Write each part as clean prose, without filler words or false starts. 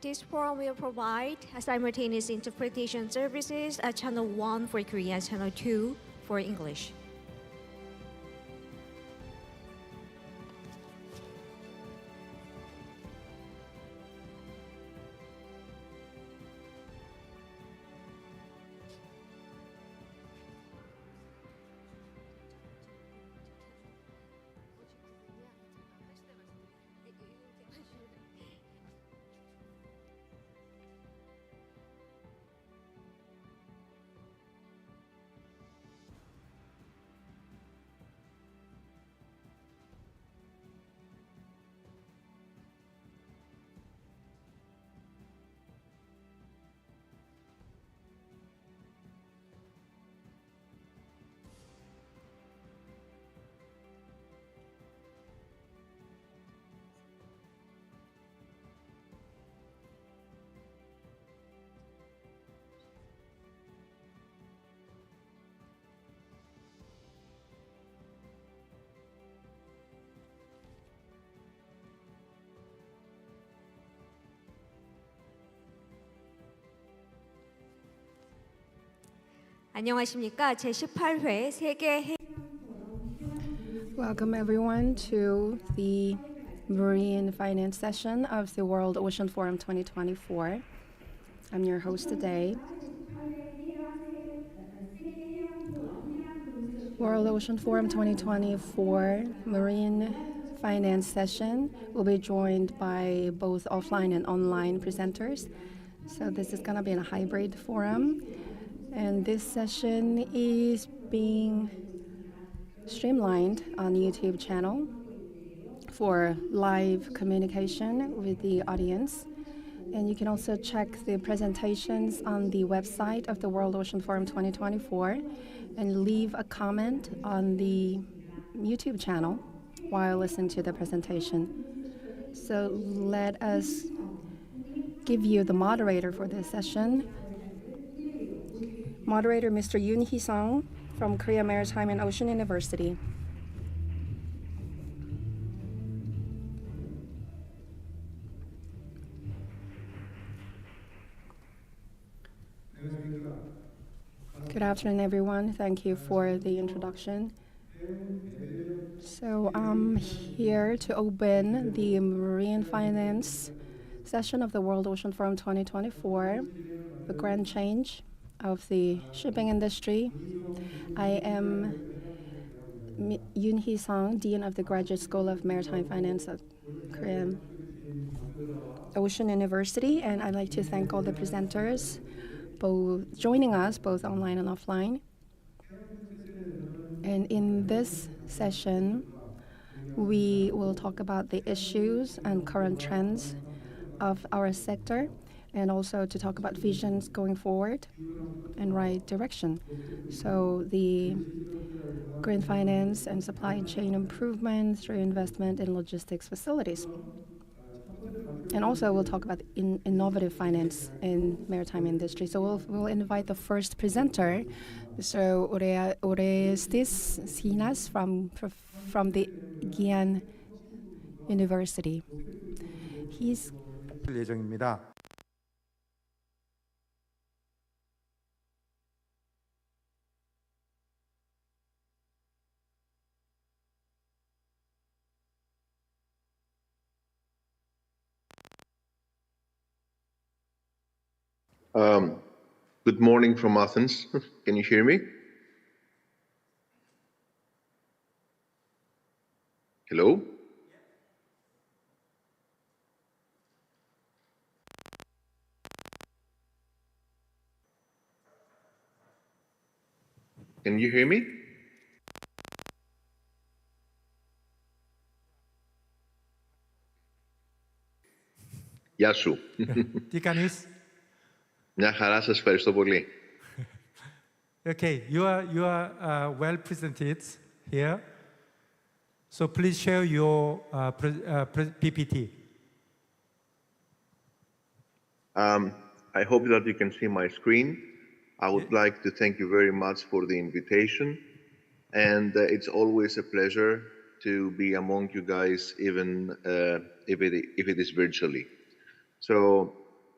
This forum will provide simultaneous interpretation services at Channel 1 for Korean, Channel 2 for English. 안녕하십니까? 제18회 세계 Welcome everyone to the Marine Finance session of the World Ocean Forum 2024. I'm your host today. World Ocean Forum 2024 Marine Finance session will be joined by both offline and online presenters. So this is going to be in a hybrid forum. And this session is being streamlined on YouTube channel for live communication with the audience. And you can also check the presentations on the website of the World Ocean Forum 2024 and leave a comment on the YouTube channel while listening to the presentation. So let us give you the moderator for this session. Moderator Mr. Yoon Hee-sung from Korea Maritime and Ocean University. Good afternoon, everyone. Thank you for the introduction. So I'm here to open the Marine Finance session of the World Ocean Forum 2024, the grand change of the shipping industry. I am Yoon Hee-sung, Dean of the Graduate School of Maritime Finance at Korean Ocean University, and I'd like to thank all the presenters both joining us both online and offline. And in this session, we will talk about the issues and current trends of our sector, and also to talk about visions going forward and right direction. So the green finance and supply chain improvement through investment in logistics facilities. And also we'll talk about innovative finance in maritime industry. So we'll invite the first presenter, Mr. Orestes Sinas from the ENG University. He's 예정입니다. Good morning from Athens. Can you hear me? Hello? Can you hear me? Γεια σου. Τι κάνεις? Μια χαρά, σας ευχαριστώ πολύ. Okay, you are well presented here. So please share your PPT. I hope that you can see my screen. I would like to thank you very much for the invitation. And it's always a pleasure to be among you guys, even if it is virtually. So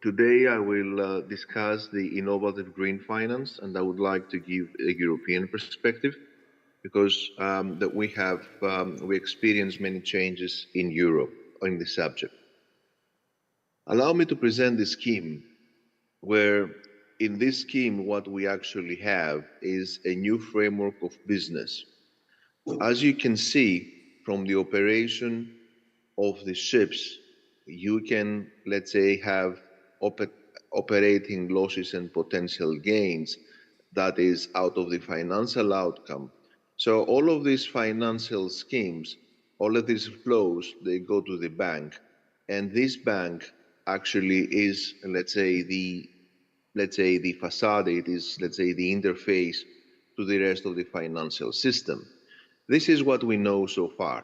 today I will discuss the innovative green finance, and I would like to give a European perspective because that we experience many changes in Europe on this subject. Allow me to present the scheme where in this scheme what we actually have is a new framework of business. As you can see from the operation of the ships, you can, let's say, have operating losses and potential gains that is out of the financial outcome. So all of these financial schemes, all of these flows, they go to the bank, and this bank actually is, let's say, the facade, it is, let's say, the interface to the rest of the financial system. This is what we know so far.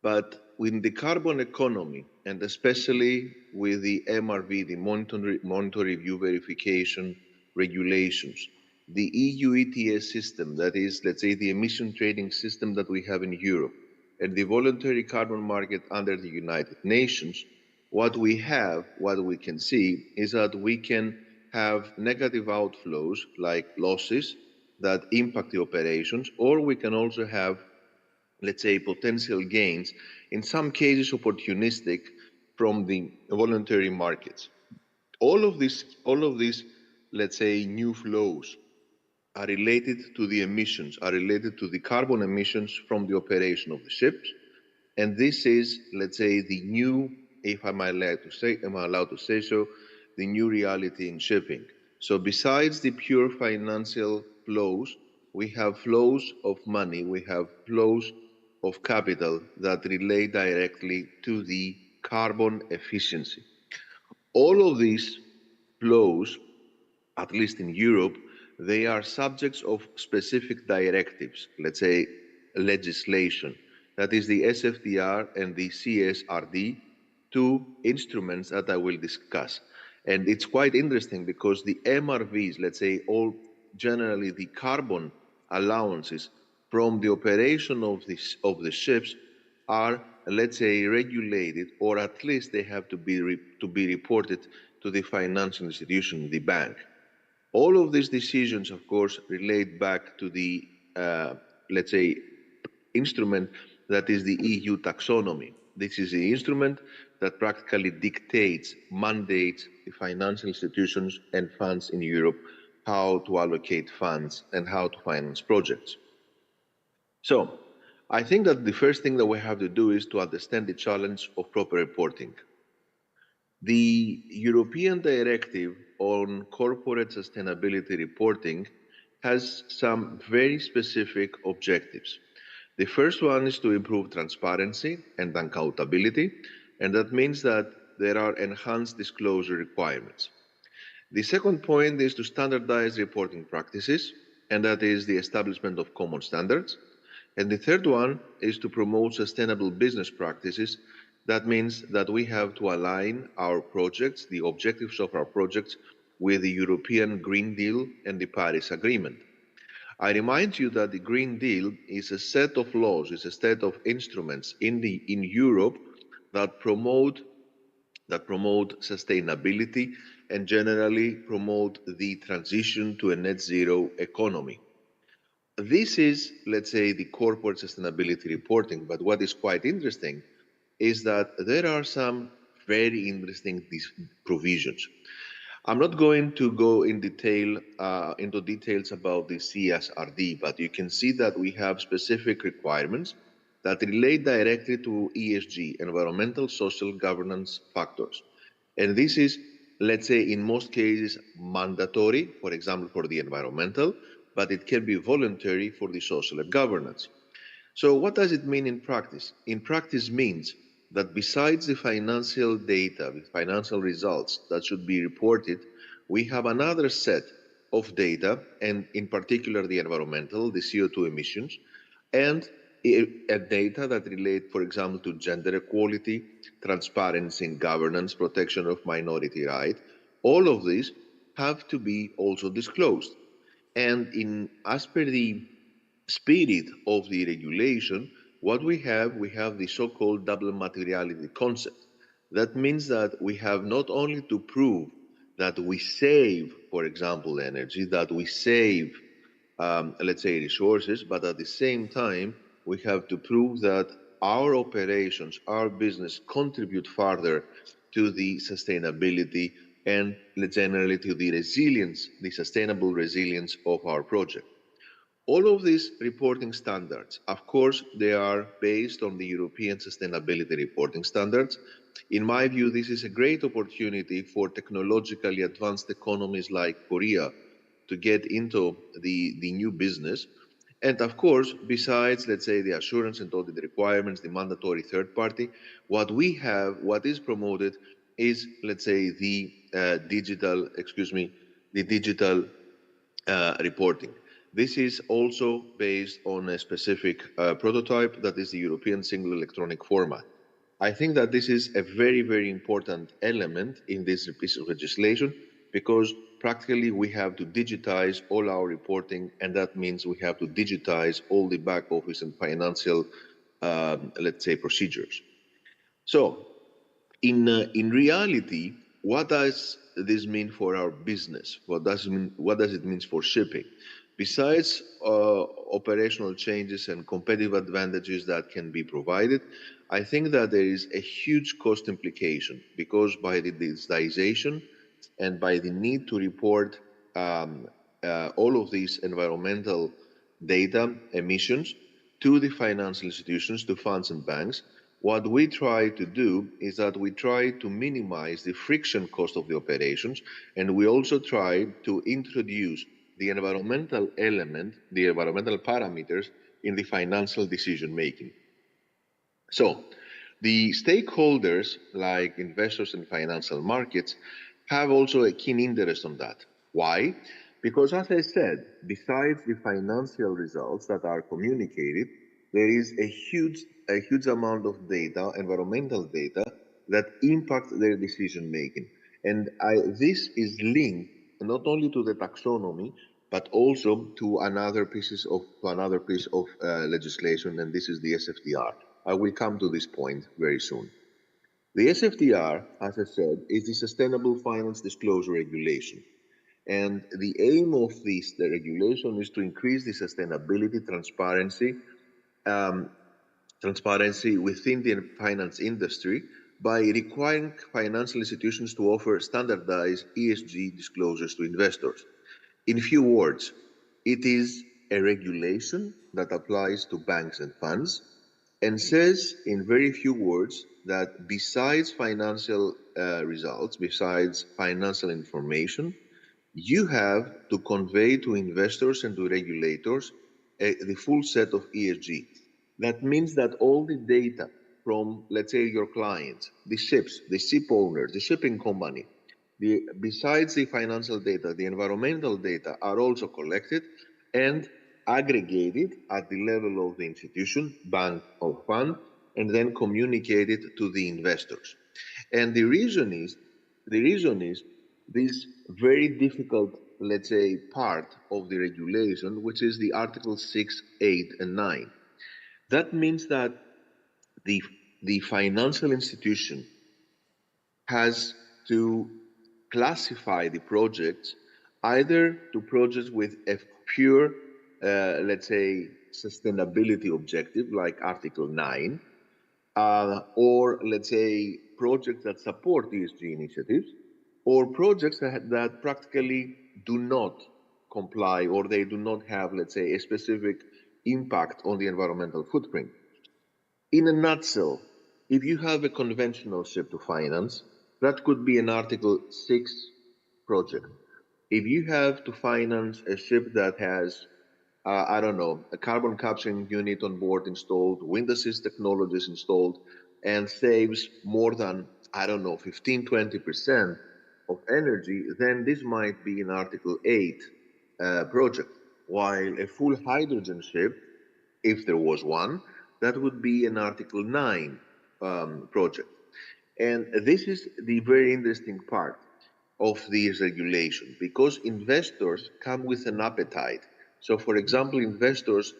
But with the carbon economy, and especially with the MRV, the Monitor Review Verification regulations, the EU ETS system, that is, let's say, the emission trading system that we have in Europe, and the voluntary carbon market under the United Nations, what we can see is that we can have negative outflows like losses that impact the operations, or we can also have, let's say, potential gains, in some cases opportunistic, from the voluntary markets. All of these, let's say, new flows are related to the emissions, are related to the carbon emissions from the operation of the ships. And this is, let's say, the new, if I'm allowed to say so, the new reality in shipping. So besides the pure financial flows, we have flows of money, we have flows of capital that relate directly to the carbon efficiency. All of these flows, at least in Europe, they are subjects of specific directives, let's say legislation. That is the SFDR and the CSRD, two instruments that I will discuss. And it's quite interesting because the MRVs, let's say, all generally the carbon allowances from the operation of the ships are, let's say, regulated, or at least they have to be reported to the financial institution, the bank. All of these decisions, of course, relate back to the, let's say, instrument that is the EU taxonomy. This is the instrument that practically dictates, mandates the financial institutions and funds in Europe how to allocate funds and how to finance projects. So, I think that the first thing that we have to do is to understand the challenge of proper reporting. The European Directive on Corporate Sustainability Reporting has some very specific objectives. The first one is to improve transparency and accountability, and that means that there are enhanced disclosure requirements. The second point is to standardize reporting practices, and that is the establishment of common standards. And the third one is to promote sustainable business practices. That means that we have to align our projects, the objectives of our projects, with the European Green Deal and the Paris Agreement. I remind you that the Green Deal is a set of laws, is a set of instruments in Europe that promote sustainability and generally promote the transition to a net zero economy. This is, let's say, the corporate sustainability reporting, but what is quite interesting is that there are some very interesting provisions. I'm not going to go into details about the CSRD, but you can see that we have specific requirements that relate directly to ESG, environmental, social, governance factors. And this is, let's say, in most cases, mandatory, for example, for the environmental, but it can be voluntary for the social and governance. So what does it mean in practice? In practice means that besides the financial data, the financial results that should be reported, we have another set of data, and in particular the environmental, the CO2 emissions, and data that relate, for example, to gender equality, transparency in governance, protection of minority rights. All of these have to be also disclosed. And as per the spirit of the regulation, what we have the so-called double materiality concept. That means that we have not only to prove that we save, for example, energy, that we save, let's say, resources, but at the same time, we have to prove that our operations, our business contribute further to the sustainability and generally to the resilience, the sustainable resilience of our project. All of these reporting standards, of course, they are based on the European Sustainability Reporting Standards. In my view, this is a great opportunity for technologically advanced economies like Korea to get into the new business. And of course, besides, let's say, the assurance and audit requirements, the mandatory third party, what we have, what is promoted is, let's say, the digital reporting. This is also based on a specific prototype that is the European Single Electronic Format. I think that this is a very, very important element in this piece of legislation because practically we have to digitize all our reporting, and that means we have to digitize all the back office and financial, let's say, procedures. So, in reality, what does this mean for our business? What does it mean for shipping? Besides operational changes and competitive advantages that can be provided, I think that there is a huge cost implication because by the digitization and by the need to report all of these environmental data emissions to the financial institutions, to funds and banks, what we try to do is that we try to minimize the friction cost of the operations, and we also try to introduce the environmental element, the environmental parameters in the financial decision making. So, the stakeholders, like investors and financial markets, have also a keen interest on that. Why? Because, as I said, besides the financial results that are communicated, there is a huge amount of data, environmental data, that impact their decision making. And this is linked not only to the taxonomy, but also to another piece of legislation, and this is the SFDR. I will come to this point very soon. The SFDR, as I said, is the Sustainable Finance Disclosure Regulation. And the aim of the regulation is to increase the sustainability, transparency within the finance industry by requiring financial institutions to offer standardized ESG disclosures to investors. In few words, it is a regulation that applies to banks and funds and says in very few words that besides financial results, besides financial information, you have to convey to investors and to regulators the full set of ESG. That means that all the data from, let's say, your clients, the ships, the ship owners, the shipping company, besides the financial data, the environmental data are also collected and aggregated at the level of the institution, bank or fund, and then communicated to the investors. And the reason is this very difficult, let's say, part of the regulation, which is the Article 6, 8, and 9. That means that the financial institution has to classify the projects either to projects with a pure, let's say, sustainability objective, like Article 9, or let's say projects that support ESG initiatives, or projects that practically do not comply or they do not have, let's say, a specific impact on the environmental footprint. In a nutshell, if you have a conventional ship to finance, that could be an Article 6 project. If you have to finance a ship that has, I don't know, a carbon capturing unit on board installed, wind assist technologies installed, and saves more than, I don't know, 15-20% of energy, then this might be an Article 8 project. While a full hydrogen ship, if there was one, that would be an Article 9 project. And this is the very interesting part of this regulation because investors come with an appetite. So, for example, investors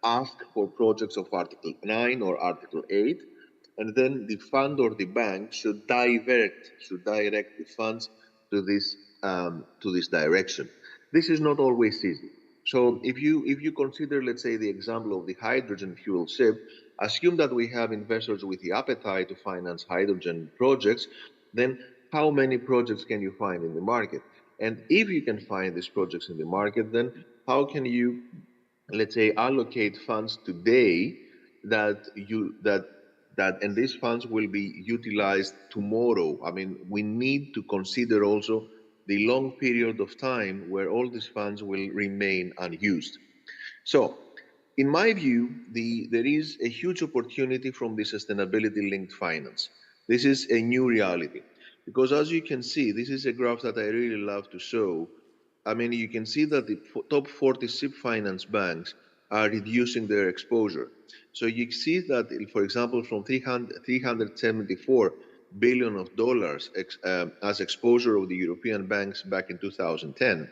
ask for projects of Article 9 or Article 8, and then the fund or the bank should direct the funds to this direction. This is not always easy. So if you consider, let's say, the example of the hydrogen fuel ship, assume that we have investors with the appetite to finance hydrogen projects, then how many projects can you find in the market? And if you can find these projects in the market, then how can you, let's say, allocate funds today and these funds will be utilized tomorrow? I mean, we need to consider also the long period of time where all these funds will remain unused. So, in my view, there is a huge opportunity from the sustainability-linked finance. This is a new reality. Because as you can see, this is a graph that I really love to show. I mean, you can see that the top 40 SIP finance banks are reducing their exposure. So you see that, for example, from 374 billion of dollars as exposure of the European banks back in 2010,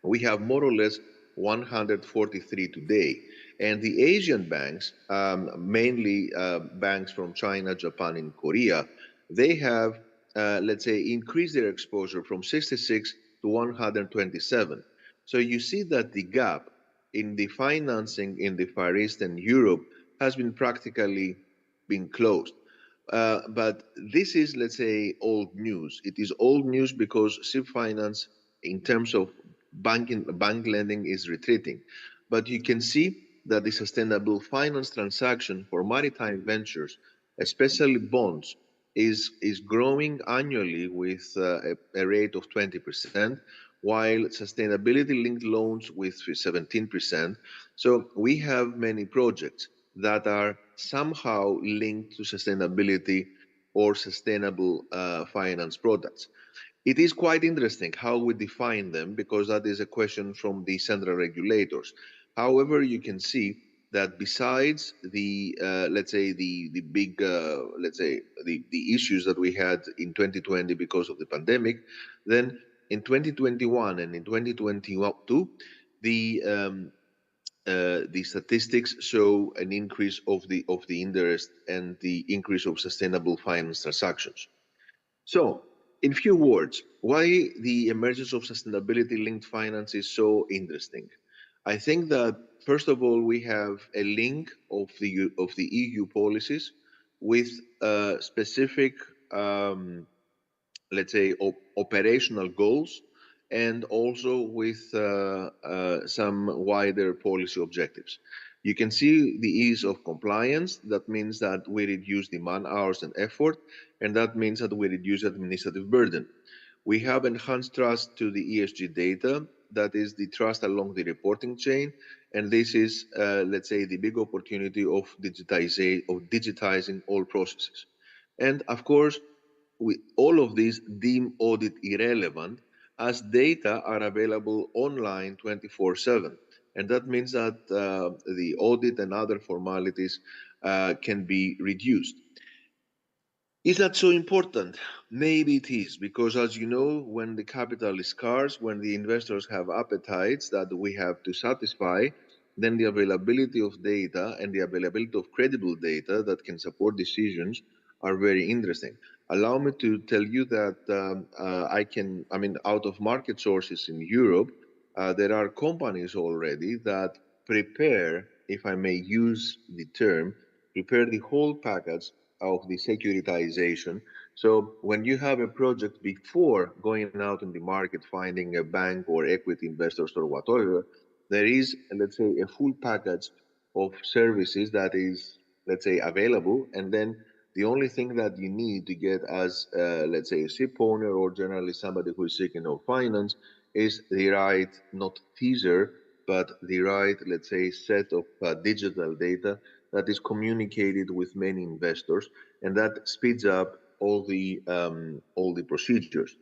we have more or less 143 today. And the Asian banks, mainly banks from China, Japan, and Korea, they have, let's say, increased their exposure from 66 to 127. So you see that the gap in the financing in the Far East and Europe has been practically been closed. But this is, let's say, old news. It is old news because SIP finance, in terms of bank lending, is retreating. But you can see that the sustainable finance transaction for maritime ventures, especially bonds, is growing annually with a rate of 20%, while sustainability-linked loans with 17%. So we have many projects that are somehow linked to sustainability or sustainable finance products. It is quite interesting how we define them, because that is a question from the central regulators. However, you can see that besides the, let's say, the big, let's say, the issues that we had in 2020 because of the pandemic, then in 2021 and in 2022, the statistics show an increase of the interest and the increase of sustainable finance transactions. So, in few words, why the emergence of sustainability-linked finance is so interesting? I think that first of all, we have a link of the EU policies with specific, let's say, operational goals, and also with some wider policy objectives. You can see the ease of compliance. That means that we reduce the man hours and effort, and that means that we reduce administrative burden. We have enhanced trust to the ESG data. That is the trust along the reporting chain, and this is, let's say, the big opportunity of digitizing all processes. And of course, all of these deem audit irrelevant, as data are available online 24/7. And that means that the audit and other formalities can be reduced. Is that so important? Maybe it is, because as you know, when the capital is scarce, when the investors have appetites that we have to satisfy, then the availability of data and the availability of credible data that can support decisions are very interesting. Allow me to tell you that out of market sources in Europe, there are companies already that prepare, if I may use the term, prepare the whole package of the securitization. So when you have a project, before going out in the market, finding a bank or equity investors or whatever, there is, let's say, a full package of services that is, let's say, available. And then the only thing that you need to get as, let's say, a ship owner or generally somebody who is seeking of finance is the right, not teaser, but the right, let's say, set of digital data that is communicated with many investors, and that speeds up all the procedures.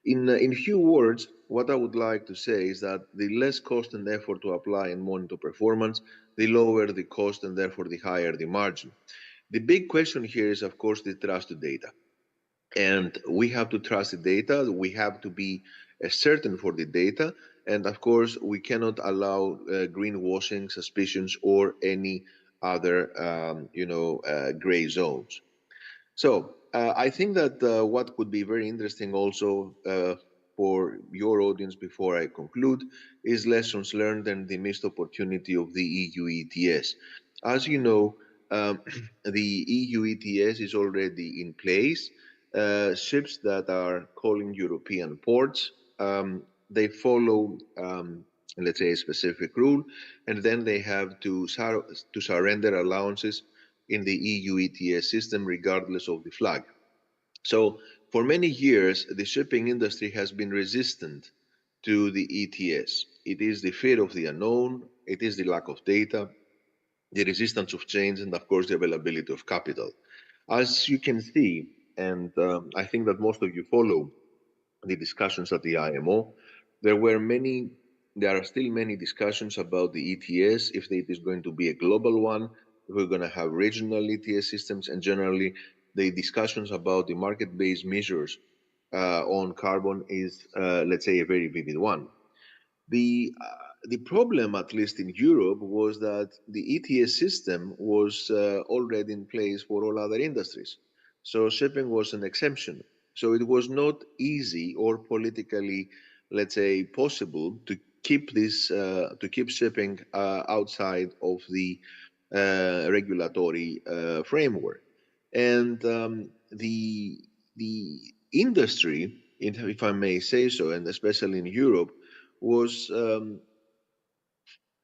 In few words, what I would like to say is that the less cost and effort to apply and monitor performance, the lower the cost and therefore the higher the margin. The big question here is, of course, the trusted data. And we have to trust the data. We have to be certain for the data. And of course, we cannot allow greenwashing, suspicions, or any other, gray zones. So I think that what could be very interesting also for your audience before I conclude is lessons learned and the missed opportunity of the EU ETS. As you know, the EU ETS is already in place. Ships that are calling European ports, they follow, let's say, a specific rule, and then they have to surrender allowances in the EU ETS system, regardless of the flag. So, for many years, the shipping industry has been resistant to the ETS. It is the fear of the unknown, it is the lack of data, the resistance of change, and of course, the availability of capital. As you can see, and I think that most of you follow the discussions at the IMO, there are still many discussions about the ETS, if it is going to be a global one, if we're going to have regional ETS systems, and generally the discussions about the market-based measures on carbon is, let's say, a very vivid one. The problem, at least in Europe, was that the ETS system was already in place for all other industries. So shipping was an exemption. So it was not easy or politically, let's say, possible to keep shipping outside of the regulatory framework. And the industry, if I may say so, and especially in Europe, was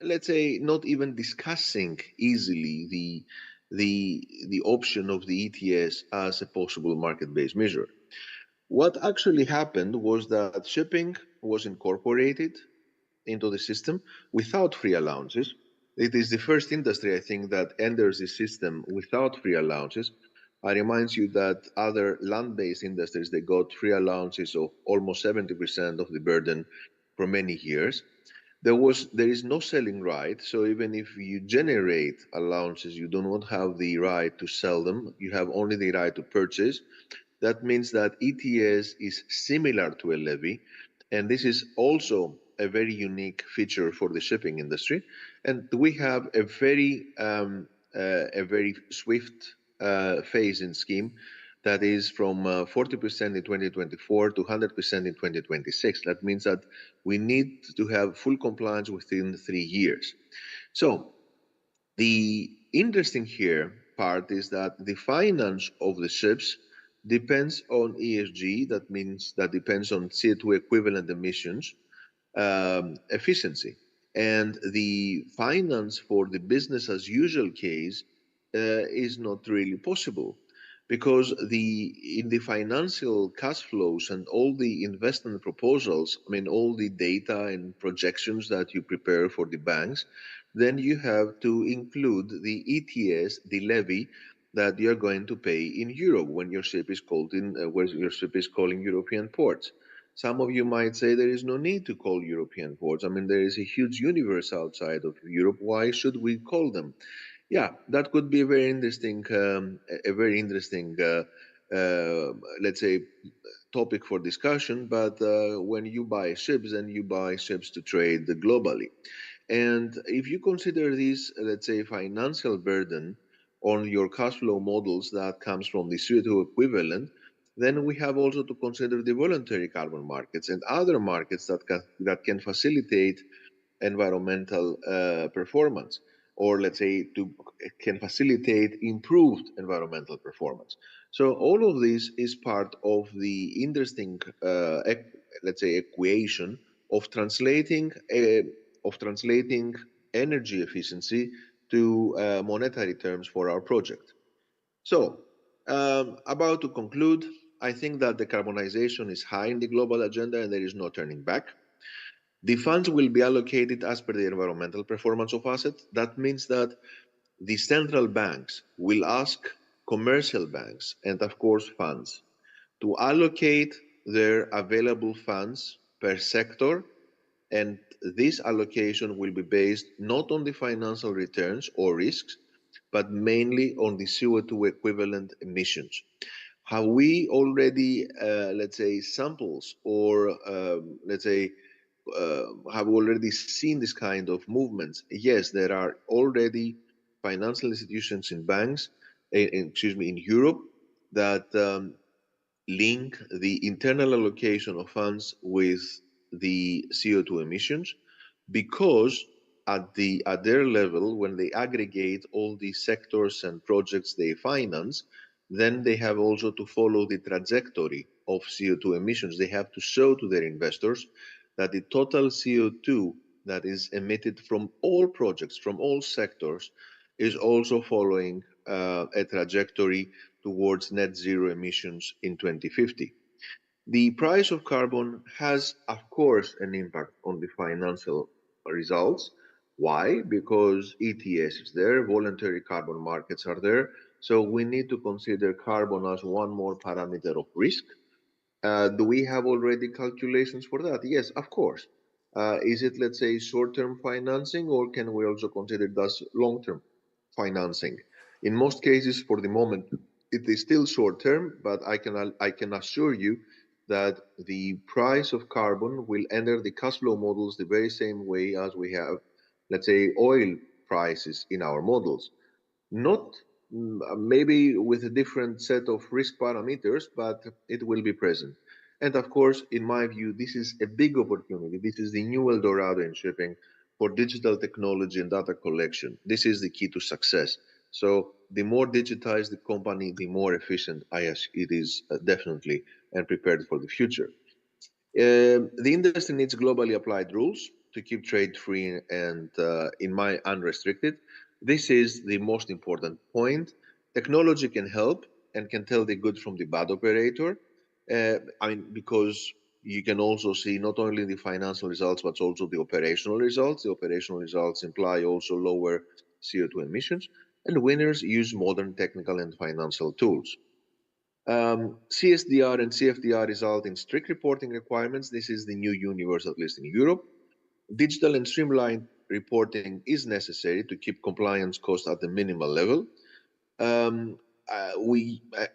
let's say not even discussing easily the option of the ETS as a possible market-based measure. What actually happened was that shipping was incorporated into the system without free allowances. It is the first industry, I think, that enters the system without free allowances. I remind you that other land-based industries, they got free allowances of almost 70% of the burden for many years. There is no selling right, so even if you generate allowances, you do not have the right to sell them. You have only the right to purchase. That means that ETS is similar to a levy, and this is also a very unique feature for the shipping industry. And we have a very swift phase-in scheme that is from 40% in 2024 to 100% in 2026. That means that we need to have full compliance within 3 years. So the interesting here part is that the finance of the ships depends on ESG. That means that depends on CO2 equivalent emissions efficiency. And the finance for the business as usual case is not really possible, because in the financial cash flows and all the investment proposals, I mean, all the data and projections that you prepare for the banks, then you have to include the ETS, the levy that you're going to pay in Europe when your ship is calling European ports. Some of you might say there is no need to call European ports. I mean, there is a huge universe outside of Europe. Why should we call them? Yeah, that could be a very interesting, let's say, topic for discussion. But when you buy ships, then you buy ships to trade globally. And if you consider this, let's say, financial burden on your cash flow models that comes from the CO2 equivalent, then we have also to consider the voluntary carbon markets and other markets that can facilitate environmental performance, or let's say can facilitate improved environmental performance. So all of this is part of the interesting, let's say, equation of translating energy efficiency to monetary terms for our project. So, about to conclude, I think that decarbonization is high in the global agenda and there is no turning back. The funds will be allocated as per the environmental performance of assets. That means that the central banks will ask commercial banks and, of course, funds to allocate their available funds per sector, and this allocation will be based not on the financial returns or risks, but mainly on the CO2 equivalent emissions. Have we already, let's say, samples or, let's say, have already seen this kind of movements? Yes, there are already financial institutions in banks, in Europe, that link the internal allocation of funds with the CO2 emissions, because at their level, when they aggregate all the sectors and projects they finance, then they have also to follow the trajectory of CO2 emissions. They have to show to their investors that the total CO2 that is emitted from all projects, from all sectors, is also following a trajectory towards net zero emissions in 2050. The price of carbon has, of course, an impact on the financial results. Why? Because ETS is there, voluntary carbon markets are there. So we need to consider carbon as one more parameter of risk. Do we have already calculations for that? Yes, of course. Is it, let's say, short-term financing, or can we also consider it as long-term financing? In most cases, for the moment, it is still short-term, but I can assure you that the price of carbon will enter the cash flow models the very same way as we have, let's say, oil prices in our models. Not maybe with a different set of risk parameters, but it will be present. And of course, in my view, this is a big opportunity. This is the new El Dorado in shipping for digital technology and data collection. This is the key to success. So the more digitized the company, the more efficient it is definitely, and prepared for the future. The industry needs globally applied rules to keep trade free and, in my unrestricted. This is the most important point. Technology can help and can tell the good from the bad operator. Because you can also see not only the financial results, but also the operational results. The operational results imply also lower CO2 emissions, and winners use modern technical and financial tools. CSDR and CFDR result in strict reporting requirements. This is the new universe, at least in Europe. Digital and streamlined reporting is necessary to keep compliance costs at the minimal level.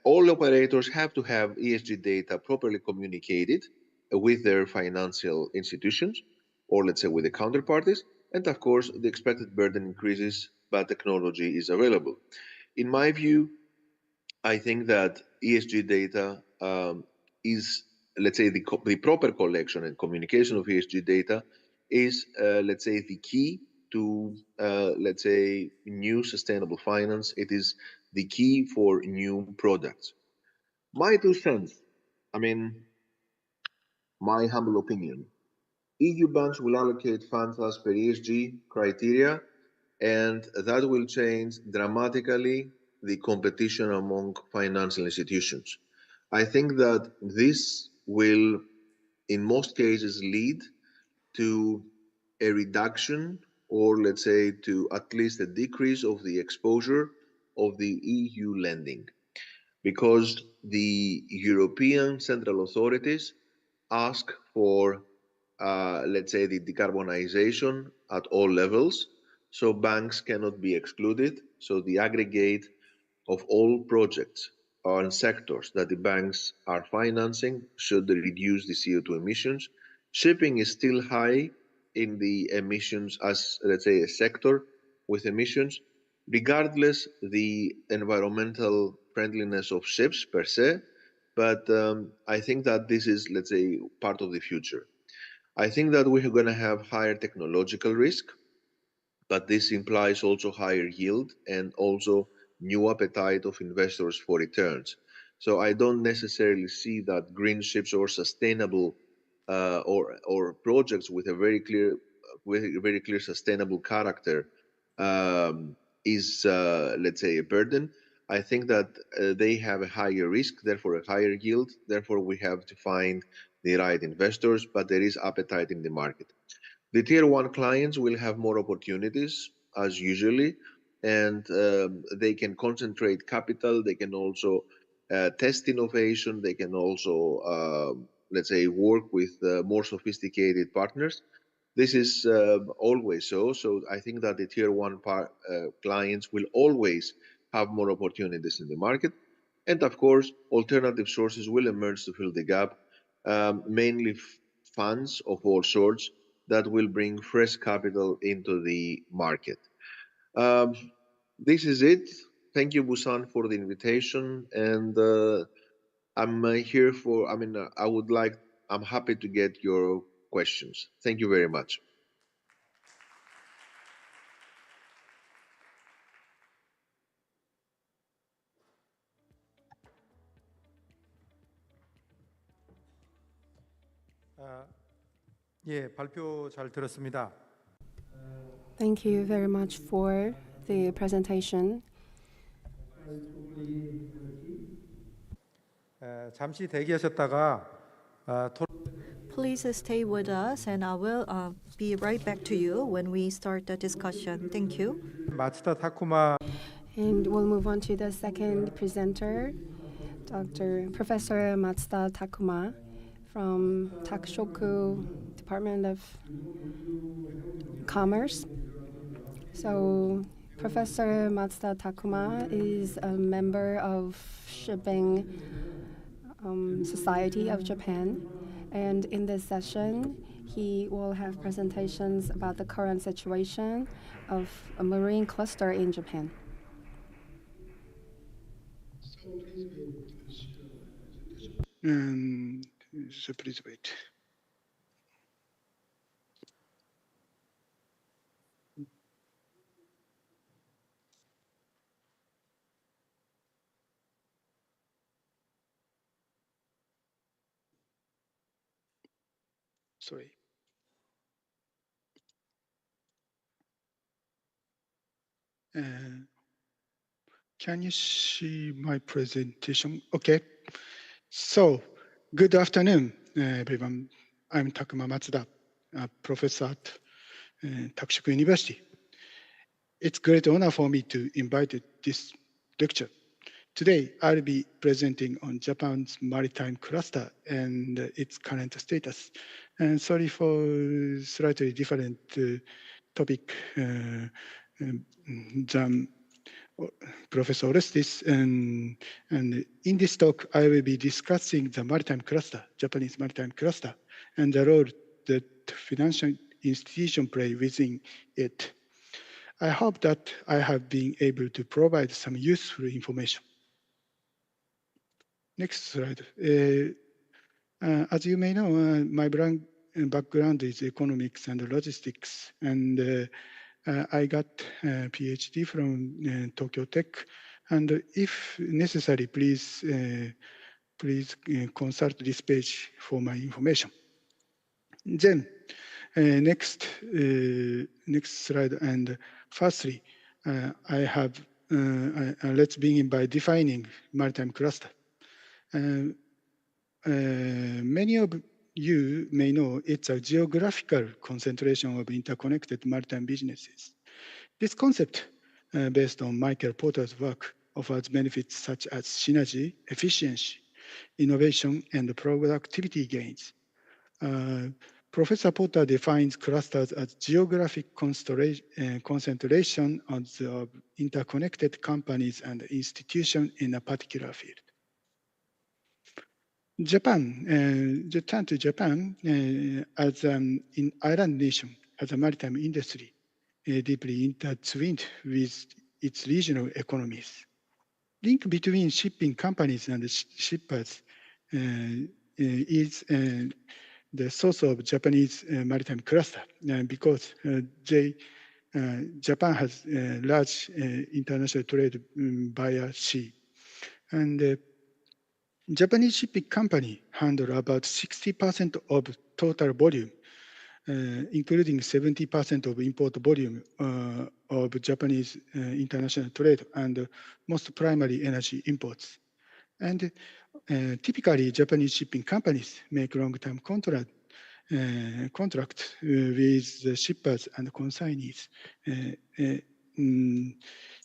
All operators have to have ESG data properly communicated with their financial institutions, or let's say with the counterparties. And of course, the expected burden increases, but technology is available. In my view, I think that ESG data is, let's say, the proper collection and communication of ESG data is, let's say, the key to, let's say, new sustainable finance. It is the key for new products. My 2 cents, I mean, my humble opinion. EU banks will allocate funds as per ESG criteria, and that will change dramatically the competition among financial institutions. I think that this will, in most cases, lead to a reduction, or let's say to at least a decrease of the exposure of the EU lending, because the European central authorities ask for, let's say, the decarbonization at all levels. So banks cannot be excluded. So the aggregate of all projects and sectors that the banks are financing should reduce the CO2 emissions. Shipping is still high in the emissions as, let's say, a sector with emissions, regardless the environmental friendliness of ships per se. But I think that this is, let's say, part of the future. I think that we're going to have higher technological risk, but this implies also higher yield and also new appetite of investors for returns. So I don't necessarily see that green ships or sustainable or projects with a very clear sustainable character is, let's say, a burden. I think that they have a higher risk, therefore a higher yield. Therefore, we have to find the right investors, but there is appetite in the market. The tier one clients will have more opportunities as usually, and they can concentrate capital. They can also test innovation. They can also, let's say, work with more sophisticated partners. This is always so. So I think that the tier one clients will always have more opportunities in the market. And of course, alternative sources will emerge to fill the gap, mainly funds of all sorts that will bring fresh capital into the market. Um, this is it. thank you, Busan, for the invitation. And I'm here for, I'm happy to get your questions. Thank you very much. 예, 발표 잘 들었습니다. Thank you very much for the presentation. 잠시 대기하셨다가 Please stay with us, and I will be right back to you when we start the discussion. Thank you. 마츠다 타쿠마 And we'll move on to the second presenter, Professor Matsuda Takuma from Takushoku Department of Commerce. So Professor Matsuda Takuma is a member of Shipping Society of Japan. And in this session, he will have presentations about the current situation of a marine cluster in Japan. So please wait. Sorry. Can you see my presentation? Okay. So, good afternoon, everyone. I'm Takuma Matsuda, a professor at Takushoku University. It's a great honor for me to invite this lecture. Today, I'll be presenting on Japan's maritime cluster and its current status. And sorry for slightly different topic than Professor Orestes. And in this talk, I will be discussing the maritime cluster, Japanese maritime cluster, and the role that financial institutions play within it. I hope that I have been able to provide some useful information. Next slide. As you may know, my background is economics and logistics, and I got a PhD from Tokyo Tech. And if necessary, please consult this page for my information. Then, next slide. And firstly, let's begin by defining maritime cluster. Many of you may know it's a geographical concentration of interconnected maritime businesses. This concept, based on Michael Porter's work, offers benefits such as synergy, efficiency, innovation, and productivity gains. Professor Porter defines clusters as geographic concentration of interconnected companies and institutions in a particular field. Japan, as an island nation, has a maritime industry deeply intertwined with its regional economies. Link between shipping companies and shippers is the source of Japanese maritime cluster because Japan has large international trade via sea. And Japanese shipping company handle about 60% of total volume, including 70% of import volume of Japanese international trade and most primary energy imports. And typically, Japanese shipping companies make long-term contracts with the shippers and consignees,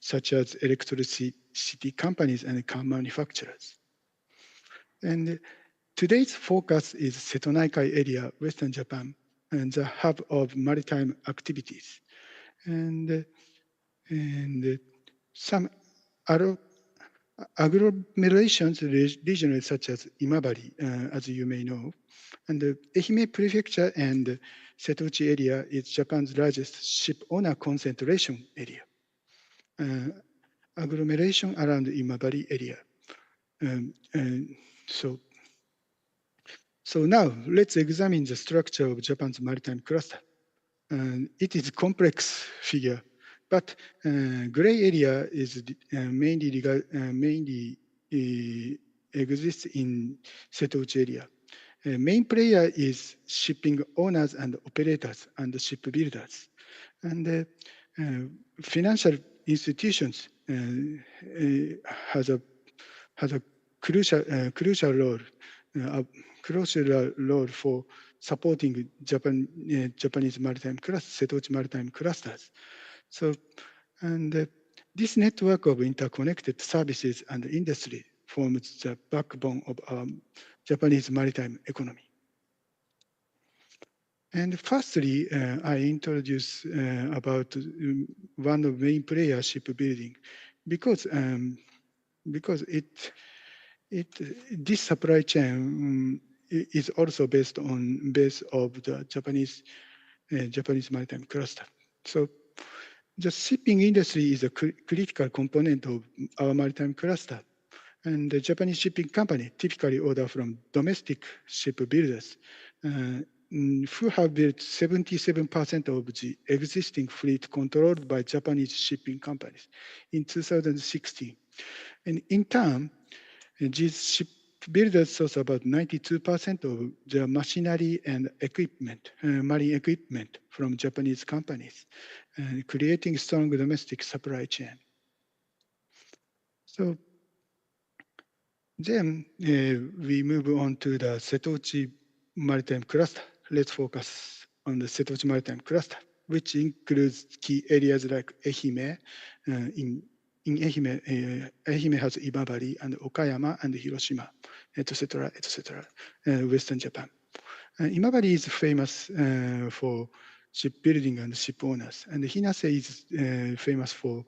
such as electricity companies and car manufacturers. And today's focus is Seto-Naikai area, Western Japan, and the hub of maritime activities. And some agglomerations regionally, such as Imabari, as you may know. And the Ehime Prefecture and Setouchi area is Japan's largest ship owner concentration area. agglomeration around Imabari area. So now let's examine the structure of Japan's maritime cluster. It is a complex figure, but gray area is mainly exists in Setouchi area. Main player is shipping owners and operators and shipbuilders. And financial institutions has a crucial role for supporting Japanese maritime cluster, Setouchi maritime clusters. So, and this network of interconnected services and industry forms the backbone of our Japanese maritime economy. And firstly, I introduce about one of main player shipbuilding, because this supply chain is also based on of the Japanese maritime cluster. So the shipping industry is a critical component of our maritime cluster. And the Japanese shipping company typically order from domestic shipbuilders who have built 77% of the existing fleet controlled by Japanese shipping companies in 2016. And in turn, these shipbuilders source about 92% of the machinery and equipment, marine equipment from Japanese companies, creating strong domestic supply chain. So then we move on to the Setouchi Maritime Cluster. Let's focus on the Setouchi Maritime Cluster, which includes key areas like Ehime. In Ehime, Ehime has Imabari and Okayama and Hiroshima, etc., etc., Western Japan. Imabari is famous for shipbuilding and ship owners, and Hinase is famous for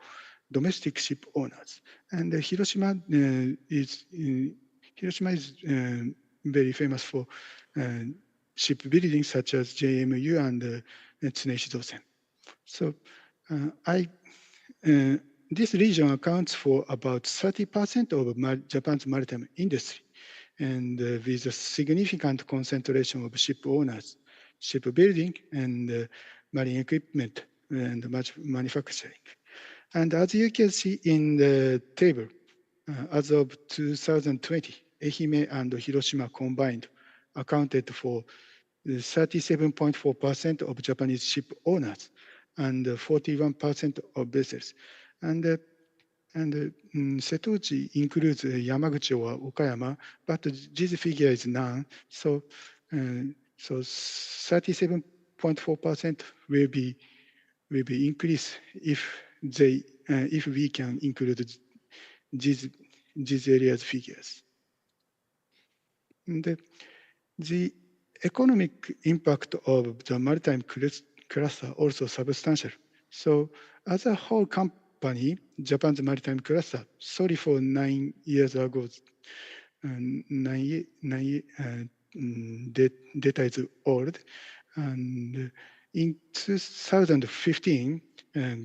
domestic ship owners. And Hiroshima is very famous for shipbuilding such as JMU and Tsuneishi Dosen. So this region accounts for about 30% of Japan's maritime industry, and with a significant concentration of ship owners, shipbuilding, and marine equipment and manufacturing. And as you can see in the table, as of 2020, Ehime and Hiroshima combined accounted for 37.4% of Japanese ship owners and 41% of vessels. And Setouchi includes Yamaguchi or Okayama, but this figure is none. So 37.4% will be increased if we can include these areas figures. And the economic impact of the maritime cluster also substantial. So as a whole company, Japan's maritime cluster, sorry for 9 years ago, data is old. And in 2015,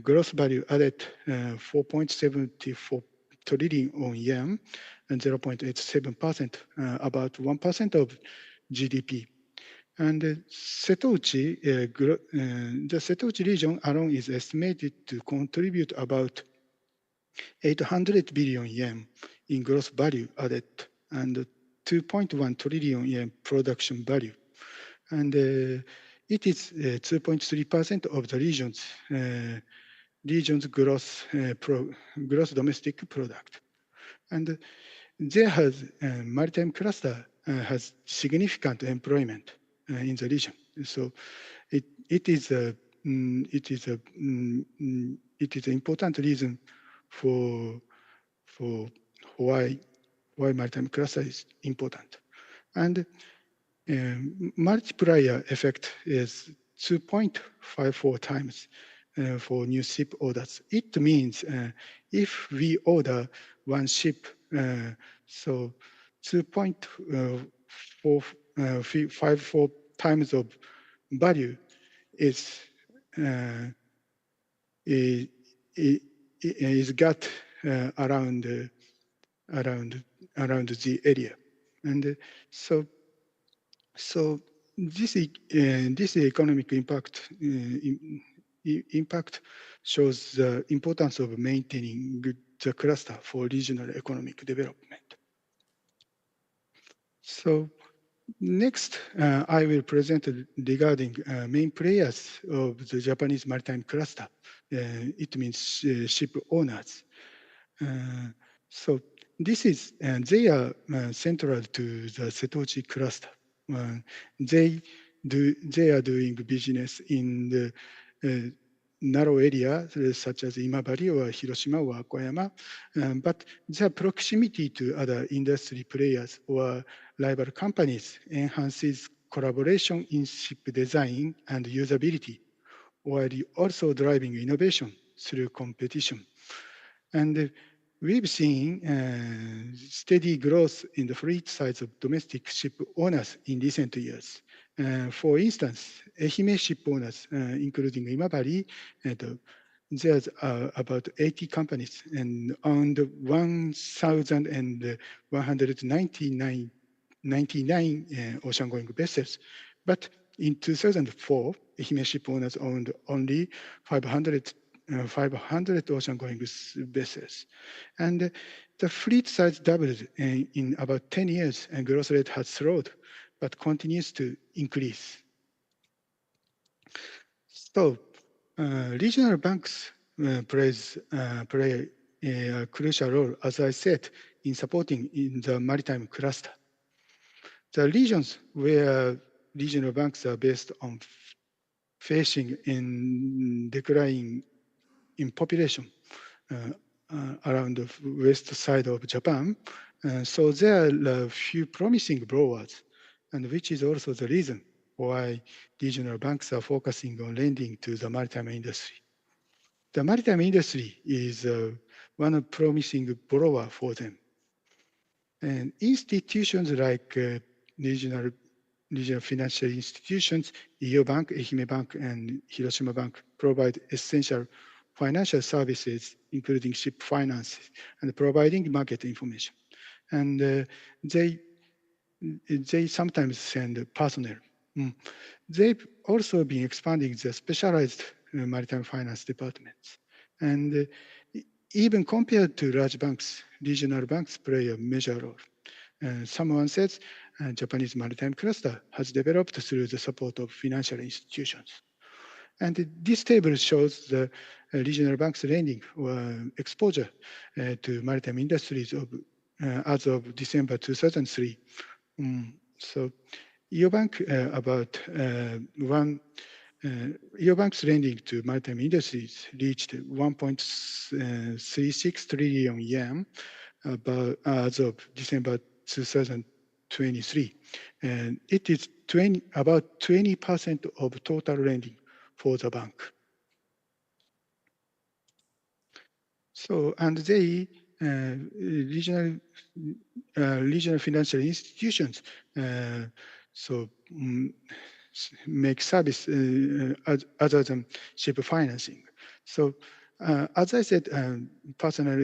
gross value added 4.74 trillion yen and 0.87%, about 1% of GDP. And the Setouchi region alone is estimated to contribute about 800 billion yen in gross value added and 2.1 trillion yen production value. And it is 2.3% of the region's gross domestic product. And there has maritime cluster has significant employment in the region. So it is an important reason for why maritime cluster is important. And multiplier effect is 2.54 times for new ship orders. It means if we order one ship, so 2.54 times of value is got around the area. And so this economic impact shows the importance of maintaining the cluster for regional economic development. So next, I will present regarding main players of the Japanese maritime cluster. It means ship owners. So this is, they are central to the Setochi cluster. They are doing business in the narrow area such as Imabari or Hiroshima or Akoyama, but their proximity to other industry players or rival companies enhances collaboration in ship design and usability, while also driving innovation through competition. And we've seen steady growth in the fleet size of domestic ship owners in recent years. For instance, Ehime ship owners, including Imabari, there's about 80 companies and owned 1,199 ocean-going vessels. But in 2004, Ehime ship owners owned only 500 ocean-going vessels. And the fleet size doubled in about 10 years, and growth rate has slowed, but continues to increase. So regional banks play a crucial role, as I said, in supporting in the maritime cluster. The regions where regional banks are based on facing in decline in population around the west side of Japan. So there are a few promising growers, and which is also the reason why regional banks are focusing on lending to the maritime industry. The maritime industry is one promising borrower for them. And institutions like regional financial institutions, EO Bank, Ehime Bank, and Hiroshima Bank provide essential financial services, including ship finance and providing market information. And they sometimes send personnel. They've also been expanding the specialized maritime finance departments. And even compared to large banks, regional banks play a major role. Someone says Japanese maritime cluster has developed through the support of financial institutions. And this table shows the regional banks' lending or exposure to maritime industries as of December 2003. So EO Bank EO Bank's lending to maritime industries reached 1.36 trillion yen as of December 2023. And it is about 20% of total lending for the bank. So, and they, regional financial institutions, make service other than ship financing. So, as I said, personal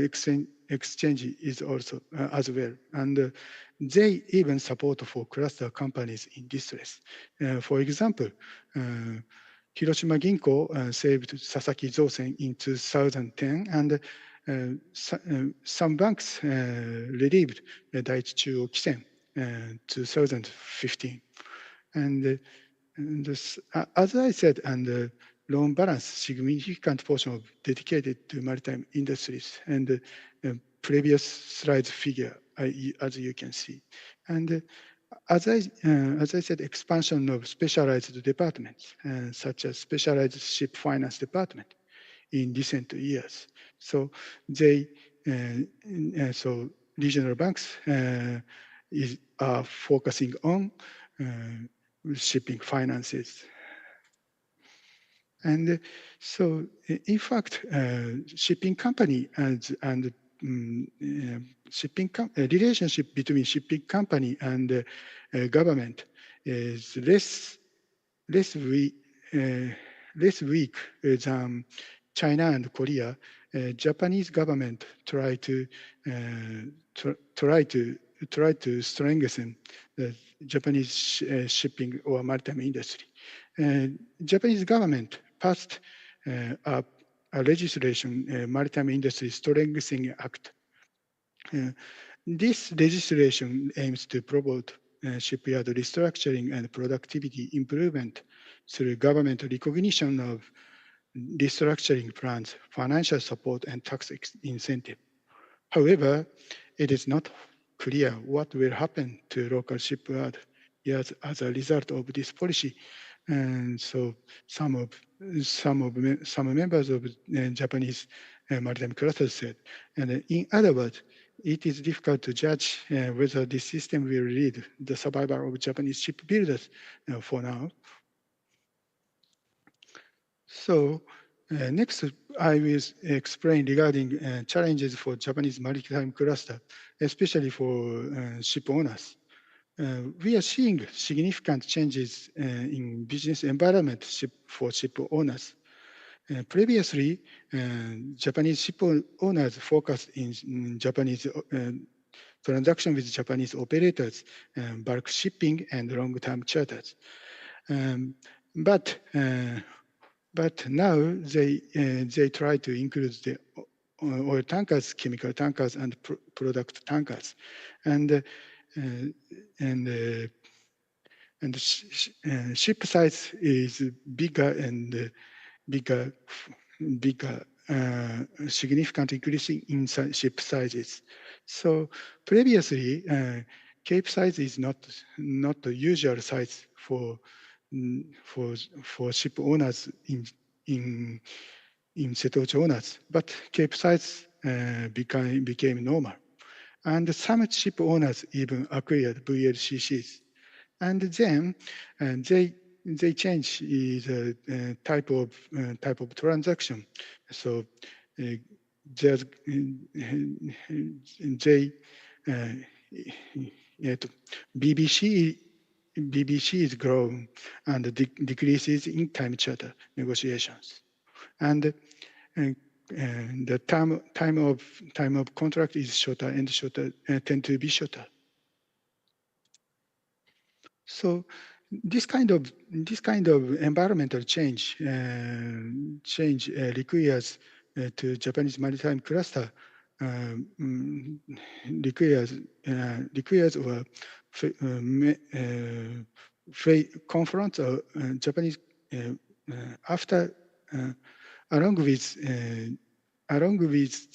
exchange is also as well, and they even support for cluster companies in distress. For example, Hiroshima Ginko saved Sasaki Zosen in 2010, and some banks relieved Daiichi Chuo Kisen in 2015. And as I said, and loan balance, significant portion of dedicated to maritime industries, and previous slide figure, as you can see. And as I said, expansion of specialized departments, such as specialized ship finance department in recent years. So they, so regional banks are focusing on shipping finances. And so, in fact, shipping company and relationship between shipping company and government is less weak than China and Korea, Japanese government try to strengthen the Japanese shipping or maritime industry. Japanese government passed a legislation, Maritime Industry Strengthening Act. This legislation aims to promote shipyard restructuring and productivity improvement through government recognition of restructuring plans, financial support, and tax incentive. However, it is not clear what will happen to local shipyard as a result of this policy. And so some members of Japanese maritime clusters said, and in other words, it is difficult to judge whether this system will lead the survival of Japanese shipbuilders for now. So next, I will explain regarding challenges for Japanese maritime cluster, especially for ship owners. We are seeing significant changes in business environment for ship owners. Previously, Japanese ship owners focused in Japanese transaction with Japanese operators, bulk shipping, and long-term charters. But now they try to include the oil tankers, chemical tankers, and product tankers, and ship size is bigger and bigger, significant increase in ship sizes. So previously, cape size is not the usual size for ship owners in Setouchi owners, but cape size became normal. And some ship owners even acquired VLCCs. And then they change the type of transaction. So BBC is growing and decreases in time charter negotiations, and the time of contract is shorter and shorter, tend to be shorter. So this kind of environmental change requires to Japanese maritime cluster requires or confronts Japanese after along with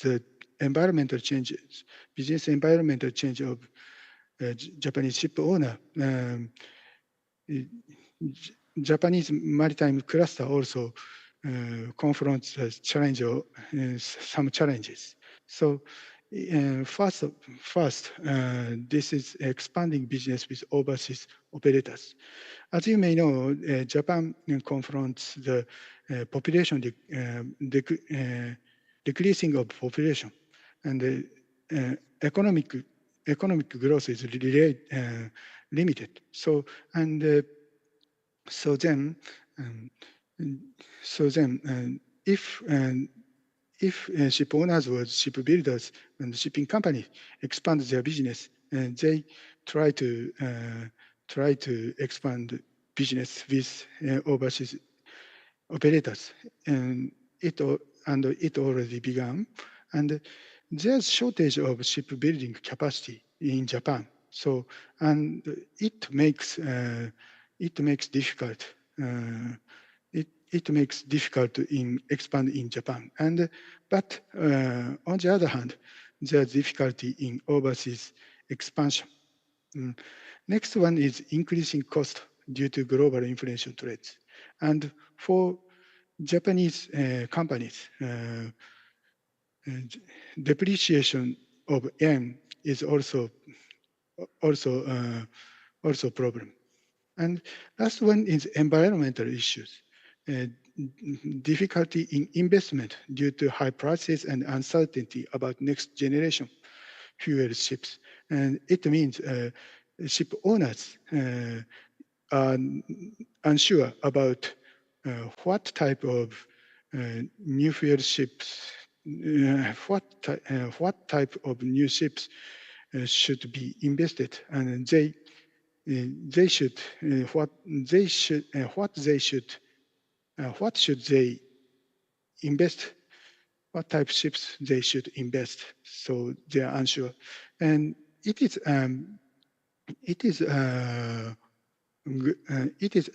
the environmental changes, business environmental change of Japanese ship owner. Japanese maritime cluster also confronts the challenge of some challenges. So first, this is expanding business with overseas operators. As you may know, Japan confronts the population decreasing of population, and the economic growth is really limited. So if ship owners or ship builders and shipping companies expand their business, and they try to expand business with overseas operators, and it already began, and there's shortage of shipbuilding capacity in Japan. So, and it makes difficult. It makes difficult to expand in Japan. But on the other hand, there's difficulty in overseas expansion. Next one is increasing cost due to global inflation trends. And for Japanese companies, depreciation of yen is also a problem. And last one is environmental issues. Difficulty in investment due to high prices and uncertainty about next generation fuel ships. And it means ship owners are unsure about what type of new fuel ships what type of new ships should be invested, and they should what should they invest, what type of ships they should invest. So they are unsure, and it is an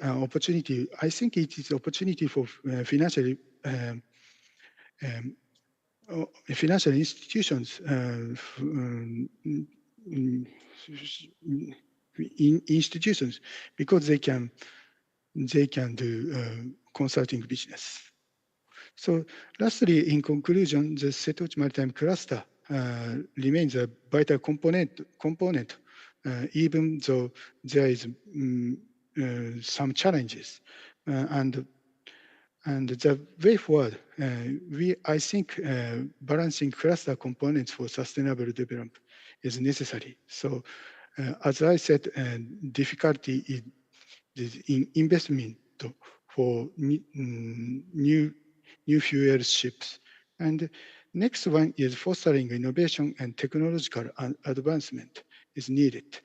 opportunity. I think it is opportunity for financial institutions, institutions, because they can do consulting business. So lastly, in conclusion, the Seto Maritime Cluster remains a vital component, even though there is some challenges. And the way forward, I think balancing cluster components for sustainable development is necessary. So as I said, difficulty is in investment for new fuel ships. And next one is fostering innovation and technological advancement is needed.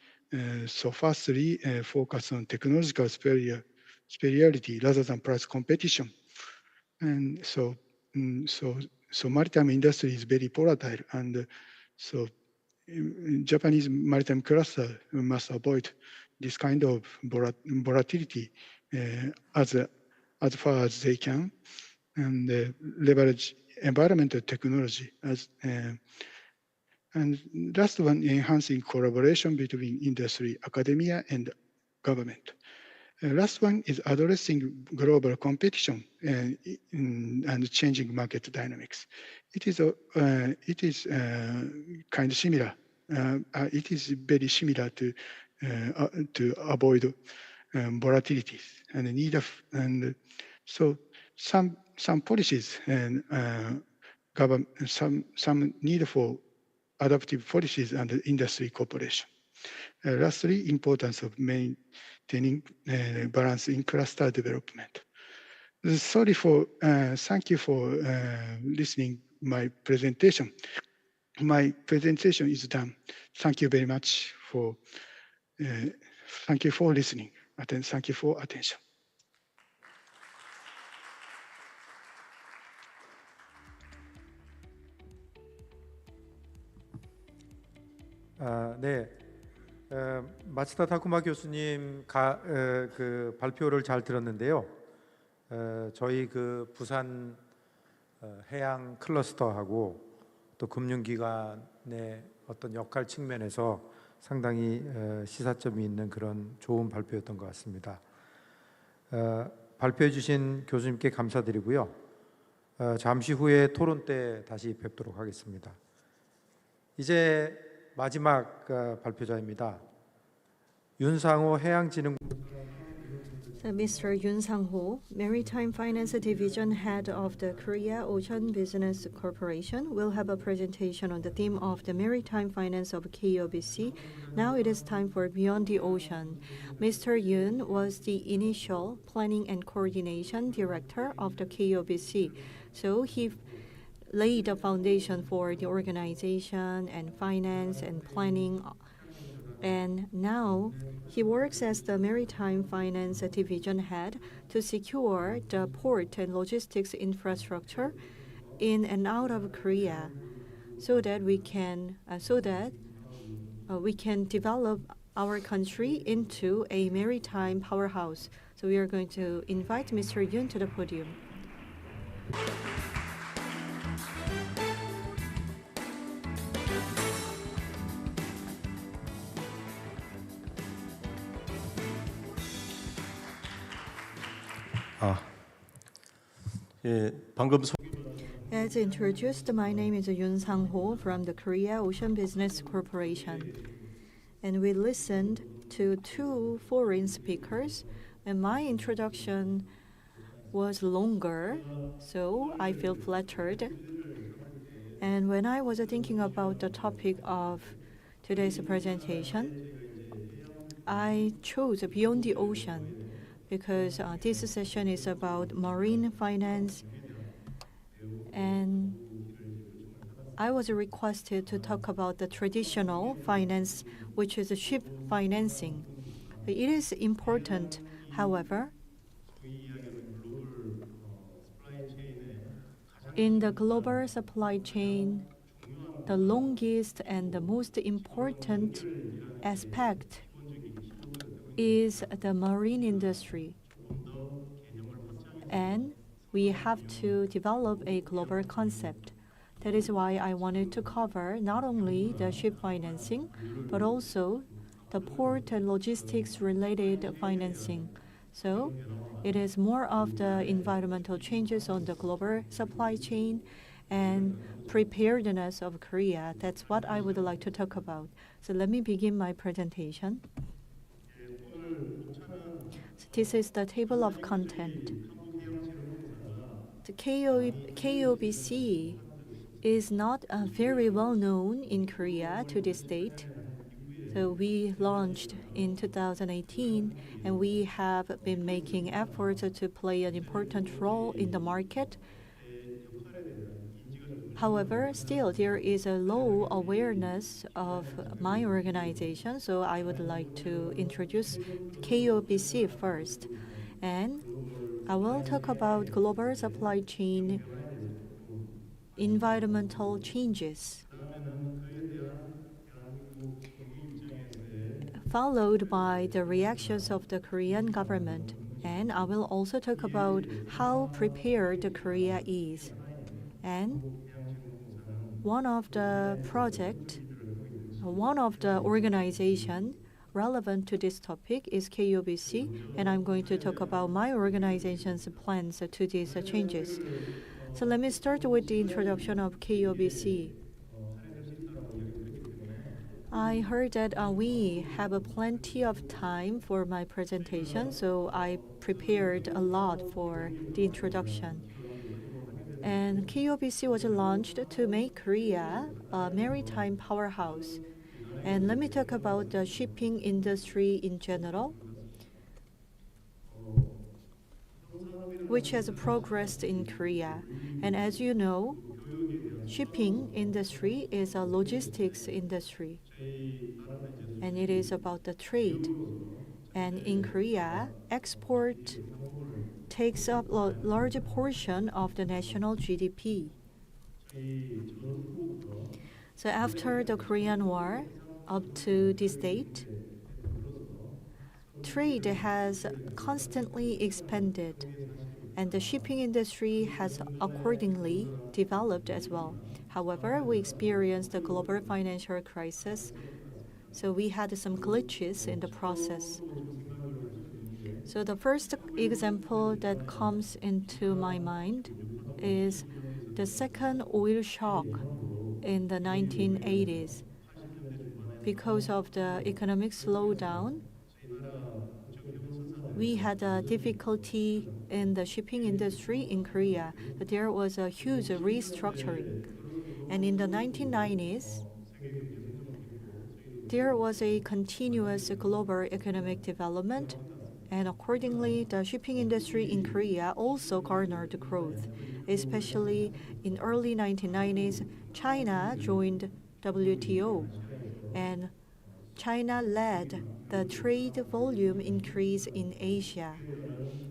So firstly, focus on technological superiority rather than price competition. And so maritime industry is very volatile, and so Japanese maritime cluster must avoid this kind of volatility as far as they can, and leverage environmental technology as. And last one, enhancing collaboration between industry, academia, and government. Last one is addressing global competition and changing market dynamics. It is kind of similar. It is very similar to avoid volatilities and the need of, and so some policies and some need for adaptive policies and industry cooperation. Lastly, importance of maintaining balance in cluster development. Sorry for, thank you for listening my presentation. My presentation is done. Thank you very much for, thank you for listening. Thank you for attention. 네, 마츠다 타쿠마 교수님 그 발표를 잘 들었는데요. 저희 그 부산 해양 클러스터하고 또 금융기관의 어떤 역할 측면에서 상당히 시사점이 있는 그런 좋은 발표였던 것 같습니다. 발표해 주신 교수님께 감사드리고요. 잠시 후에 토론 때 다시 뵙도록 하겠습니다. 이제 마지막 발표자입니다. 윤상호 해양진흥 Mr. Yoon Sang-ho, Maritime Finance Division Head of the Korea Ocean Business Corporation, will have a presentation on the theme of the maritime finance of KOBC. Now it is time for Beyond the Ocean. Mr. Yoon was the initial Planning and Coordination Director of the KOBC, so he laid a foundation for the organization and finance and planning. And now he works as the Maritime Finance Division Head to secure the port and logistics infrastructure in and out of Korea, so that we can develop our country into a maritime powerhouse. So we are going to invite Mr. Yoon to the podium. 방금 As introduced, my name is Yoon Sang-ho from the Korea Ocean Business Corporation. And we listened to two foreign speakers, and my introduction was longer, so I feel flattered. And when I was thinking about the topic of today's presentation, I chose Beyond the Ocean because this session is about marine finance, and I was requested to talk about the traditional finance, which is ship financing. It is important, however, in the global supply chain, the longest and the most important aspect is the marine industry. And we have to develop a global concept. That is why I wanted to cover not only the ship financing, but also the port and logistics related financing. So it is more of the environmental changes on the global supply chain and preparedness of Korea. That's what I would like to talk about. So let me begin my presentation. So this is the table of content. The KOBC is not very well known in Korea to this date. So we launched in 2018, and we have been making efforts to play an important role in the market. However, still there is a low awareness of my organization, so I would like to introduce KOBC first. And I will talk about global supply chain environmental changes, followed by the reactions of the Korean government. And I will also talk about how prepared Korea is. And one of the organization relevant to this topic is KOBC, and I'm going to talk about my organization's plans to these changes. So let me start with the introduction of KOBC. I heard that we have plenty of time for my presentation, so I prepared a lot for the introduction. And KOBC was launched to make Korea a maritime powerhouse. And let me talk about the shipping industry in general, which has progressed in Korea. And as you know, shipping industry is a logistics industry, and it is about the trade. And in Korea, export takes up a large portion of the national GDP. So after the Korean War, up to this date, trade has constantly expanded, and the shipping industry has accordingly developed as well. However, we experienced the global financial crisis, so we had some glitches in the process. So the first example that comes into my mind is the second oil shock in the 1980s. Because of the economic slowdown, we had a difficulty in the shipping industry in Korea. There was a huge restructuring. And in the 1990s, there was a continuous global economic development, and accordingly, the shipping industry in Korea also garnered growth. Especially in early 1990s, China joined WTO, and China led the trade volume increase in Asia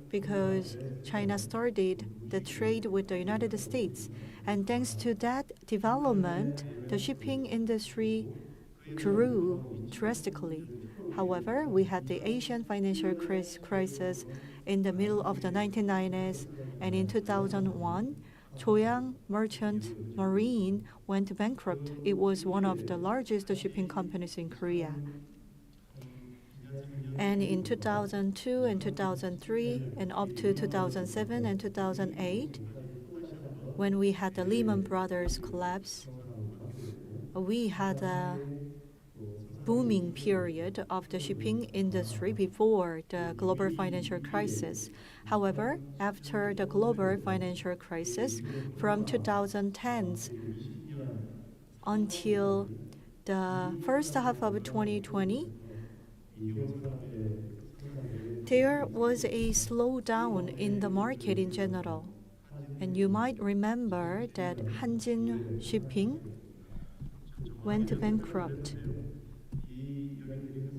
because China started the trade with the United States. And thanks to that development, the shipping industry grew drastically. However, we had the Asian financial crisis in the middle of the 1990s, and in 2001, Choyang Merchant Marine went bankrupt. It was one of the largest shipping companies in Korea. And in 2002 and 2003, and up to 2007 and 2008, when we had the Lehman Brothers collapse, we had a booming period of the shipping industry before the global financial crisis. However, after the global financial crisis from 2010s until the first half of 2020, there was a slowdown in the market in general. And you might remember that Hanjin Shipping went bankrupt.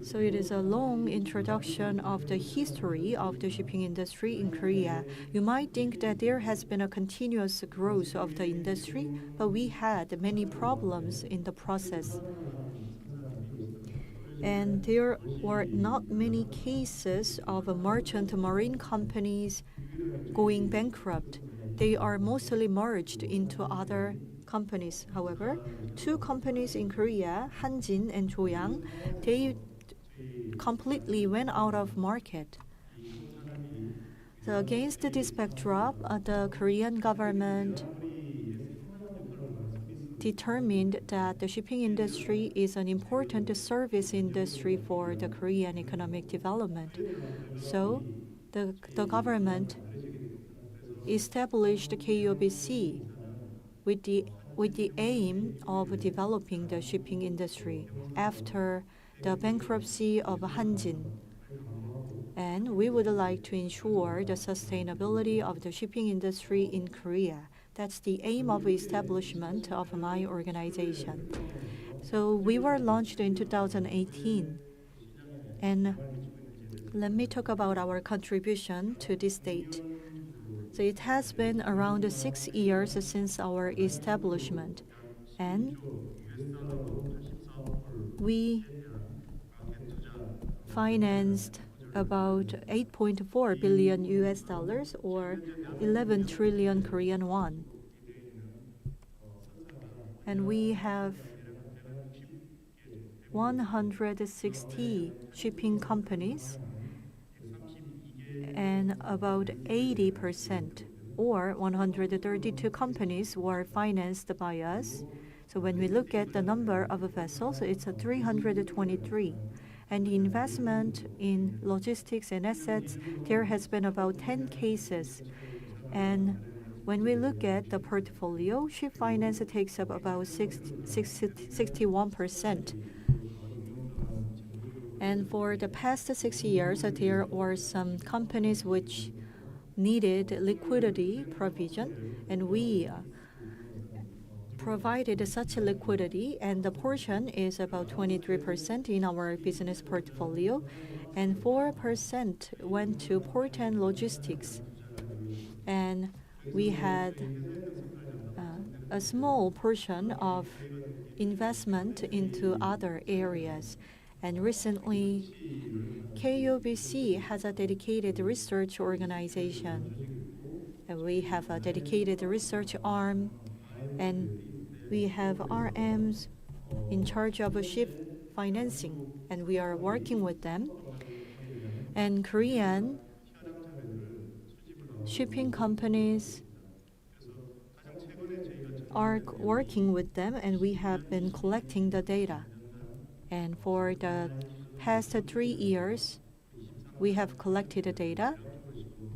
So it is a long introduction of the history of the shipping industry in Korea. You might think that there has been a continuous growth of the industry, but we had many problems in the process. And there were not many cases of merchant marine companies going bankrupt. They are mostly merged into other companies. However, two companies in Korea, Hanjin and Joyoung, they completely went out of market. So against this backdrop, the Korean government determined that the shipping industry is an important service industry for the Korean economic development. So the government established KOBC with the aim of developing the shipping industry after the bankruptcy of Hanjin. And we would like to ensure the sustainability of the shipping industry in Korea. That's the aim of establishment of my organization. So we were launched in 2018. And let me talk about our contribution to this date. So it has been around 6 years since our establishment. And we financed about 8.4 billion US dollars or 11 trillion Korean won. And we have 160 shipping companies, and about 80% or 132 companies were financed by us. So when we look at the number of vessels, it's 323. And the investment in logistics and assets, there has been about 10 cases. And when we look at the portfolio, ship finance takes up about 61%. And for the past 6 years, there were some companies which needed liquidity provision, and we provided such liquidity, and the portion is about 23% in our business portfolio, and 4% went to port and logistics. And we had a small portion of investment into other areas. And recently, KOBC has a dedicated research organization. And we have a dedicated research arm, and we have RMs in charge of ship financing, and we are working with them. And Korean shipping companies are working with them, and we have been collecting the data. And for the past 3 years, we have collected the data,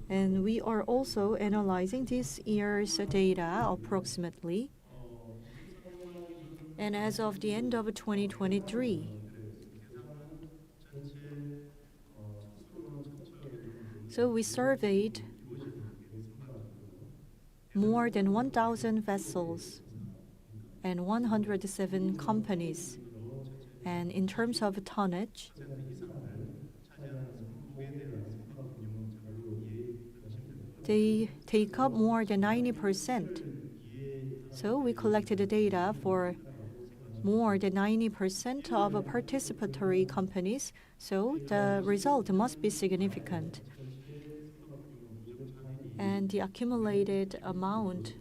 and we are also analyzing this year's data approximately. And as of the end of 2023, so we surveyed more than 1,000 vessels and 107 companies. And in terms of tonnage, they take up more than 90%. So we collected the data for more than 90% of participatory companies, so the result must be significant. And the accumulated amount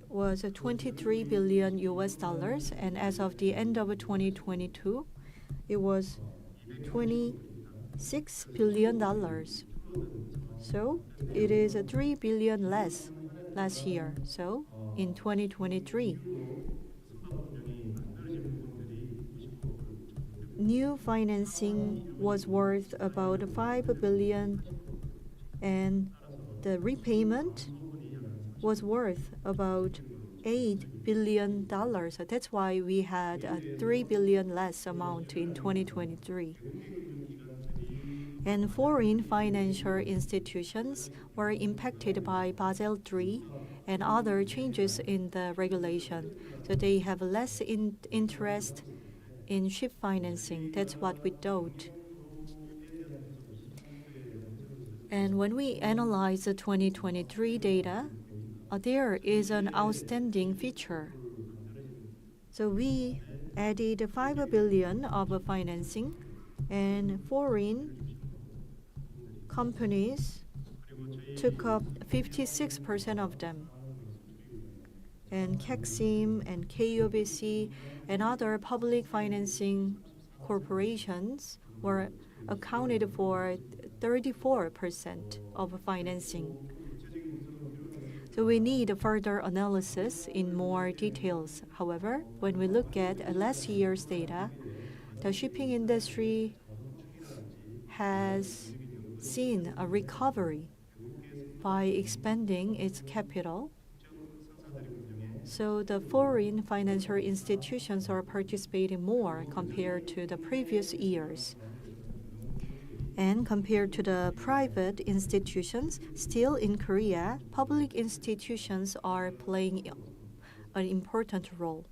was 23 billion US dollars, and as of the end of 2022, it was 26 billion dollars. So it is 3 billion less last year. So in 2023, new financing was worth about 5 billion, and the repayment was worth about $8 billion. That's why we had a 3 billion less amount in 2023. And foreign financial institutions were impacted by Basel III and other changes in the regulation. So they have less interest in ship financing. That's what we thought. And when we analyze the 2023 data, there is an outstanding feature. So we added 5 billion of financing, and foreign companies took up 56% of them. And KEXIM and KUBC and other public financing corporations were accounted for 34% of financing. So we need further analysis in more details. However, when we look at last year's data, the shipping industry has seen a recovery by expanding its capital. So the foreign financial institutions are participating more compared to the previous years. And compared to the private institutions, still in Korea, public institutions are playing an important role.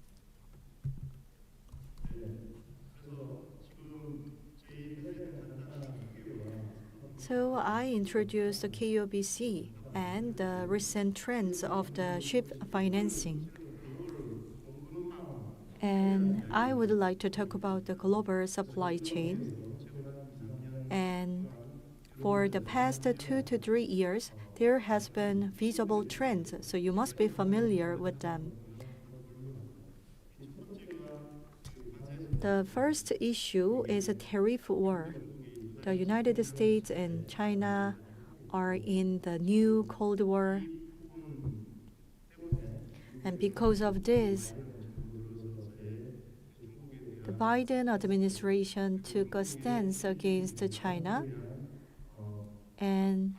So I introduced the KUBC and the recent trends of the ship financing. And I would like to talk about the global supply chain. And for the past 2 to 3 years, there has been visible trends, so you must be familiar with them. The first issue is a tariff war. The United States and China are in the new Cold War. And because of this, the Biden administration took a stance against China, and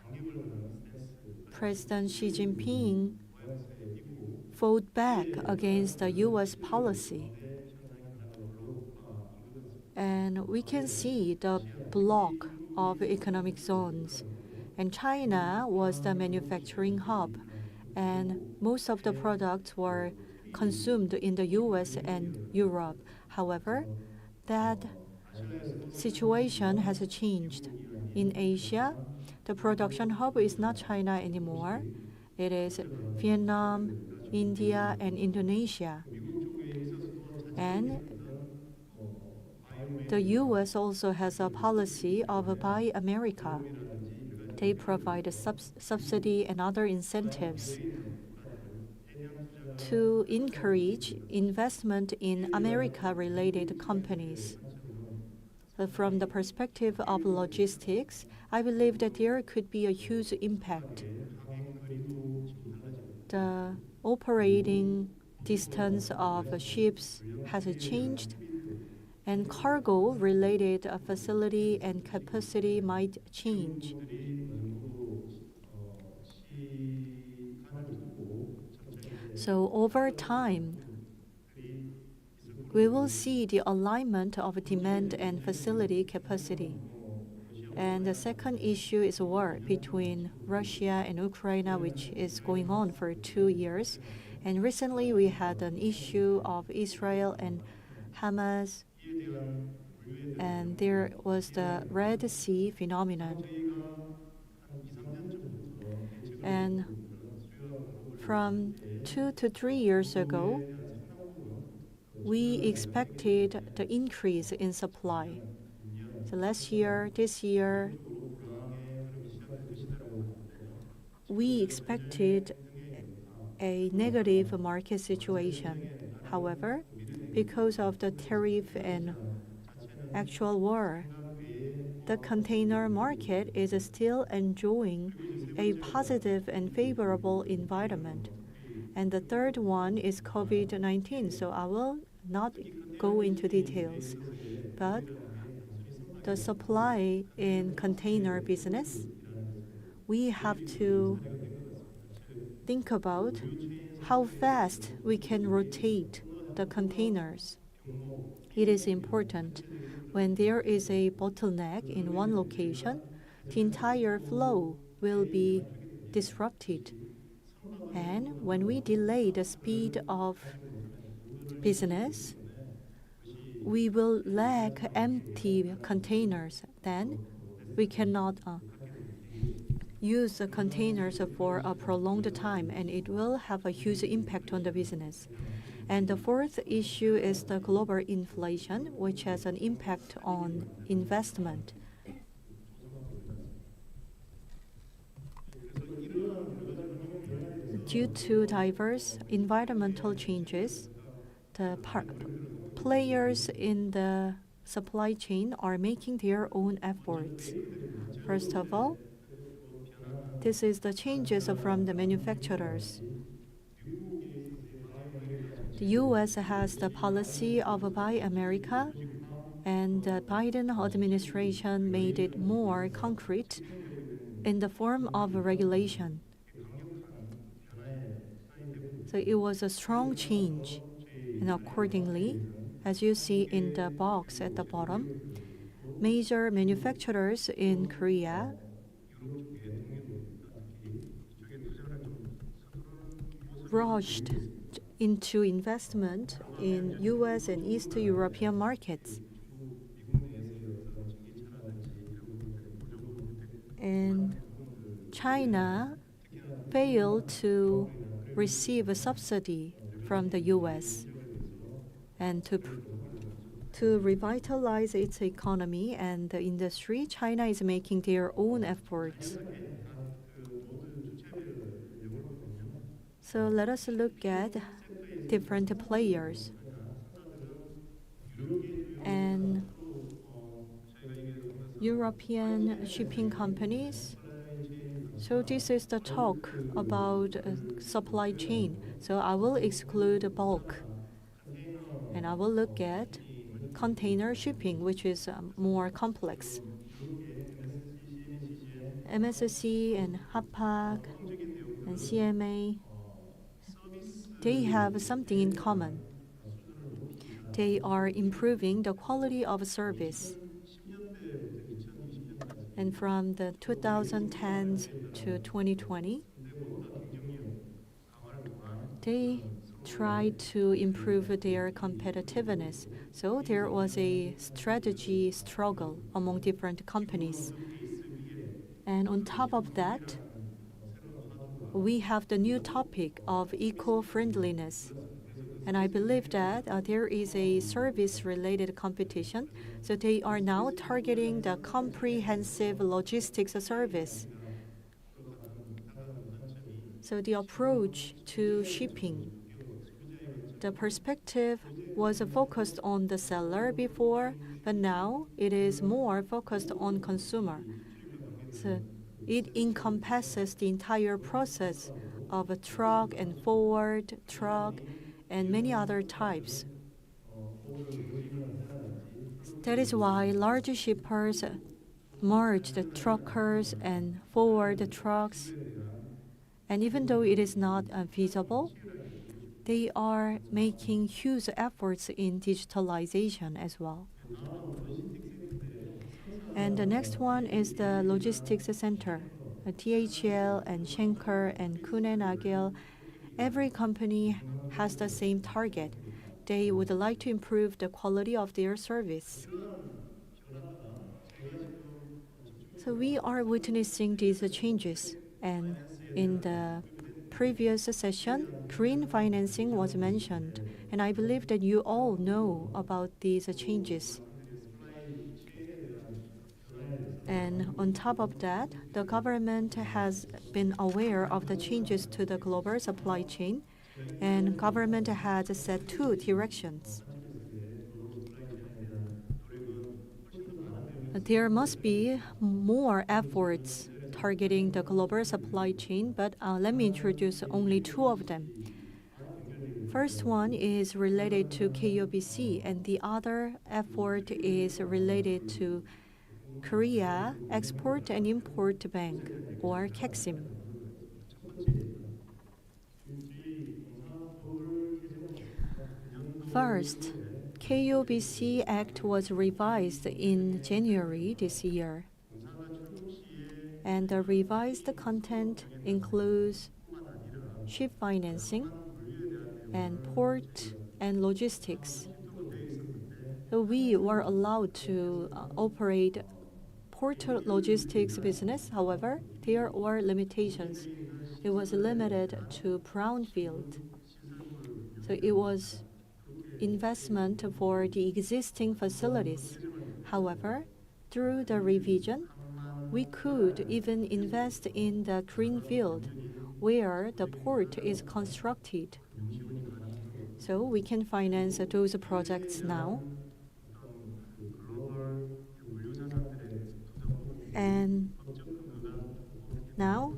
President Xi Jinping fought back against the US policy. And we can see the block of economic zones. And China was the manufacturing hub, and most of the products were consumed in the US and Europe. However, that situation has changed. In Asia, the production hub is not China anymore. It is Vietnam, India, and Indonesia. And the US also has a policy of Buy America. They provide a subsidy and other incentives to encourage investment in America-related companies. But from the perspective of logistics, I believe that there could be a huge impact. The operating distance of ships has changed, and cargo-related facility and capacity might change. So over time, we will see the alignment of demand and facility capacity. And the second issue is war between Russia and Ukraine, which is going on for 2 years. And recently we had an issue of Israel and Hamas, and there was the Red Sea phenomenon. And from 2 to 3 years ago, we expected the increase in supply. So last year, this year, we expected a negative market situation. However, because of the tariff and actual war, the container market is still enjoying a positive and favorable environment. And the third one is COVID-19, so I will not go into details. But the supply in container business, we have to think about how fast we can rotate the containers. It is important. When there is a bottleneck in one location, the entire flow will be disrupted. And when we delay the speed of business, we will lack empty containers. Then we cannot use the containers for a prolonged time, and it will have a huge impact on the business. And the fourth issue is the global inflation, which has an impact on investment. Due to diverse environmental changes, the players in the supply chain are making their own efforts. First of all, this is the changes from the manufacturers. The US has the policy of Buy America, and the Biden administration made it more concrete in the form of a regulation. So it was a strong change, and accordingly, as you see in the box at the bottom, major manufacturers in Korea rushed into investment in US and East European markets. And China failed to receive a subsidy from the US. And to revitalize its economy and the industry, China is making their own efforts. So let us look at different players. And European shipping companies. So this is the talk about supply chain. So I will exclude bulk. And I will look at container shipping, which is more complex. MSC and Hapag and CMA, they have something in common. They are improving the quality of service. And from the 2010s to 2020, they tried to improve their competitiveness. So there was a strategy struggle among different companies. And on top of that, we have the new topic of eco-friendliness. And I believe that there is a service-related competition. So they are now targeting the comprehensive logistics service. So the approach to shipping, the perspective was focused on the seller before, but now it is more focused on consumer. So it encompasses the entire process of a truck and forward truck and many other types. That is why large shippers merge the truckers and forward trucks. And even though it is not feasible, they are making huge efforts in digitalization as well. And the next one is the logistics center. DHL and Schenker and Kuehne+Nagel, every company has the same target. They would like to improve the quality of their service. So we are witnessing these changes. And in the previous session, green financing was mentioned. And I believe that you all know about these changes. And on top of that, the government has been aware of the changes to the global supply chain, and government has set two directions. There must be more efforts targeting the global supply chain, but let me introduce only two of them. First one is related to KOBC, and the other effort is related to Korea Export and Import Bank, or KEXIM. First, KOBC Act was revised in January this year. And the revised content includes ship financing and port and logistics. So we were allowed to operate port logistics business. However, there were limitations. It was limited to brownfield. So it was investment for the existing facilities. However, through the revision, we could even invest in the greenfield where the port is constructed. So we can finance those projects now. And now,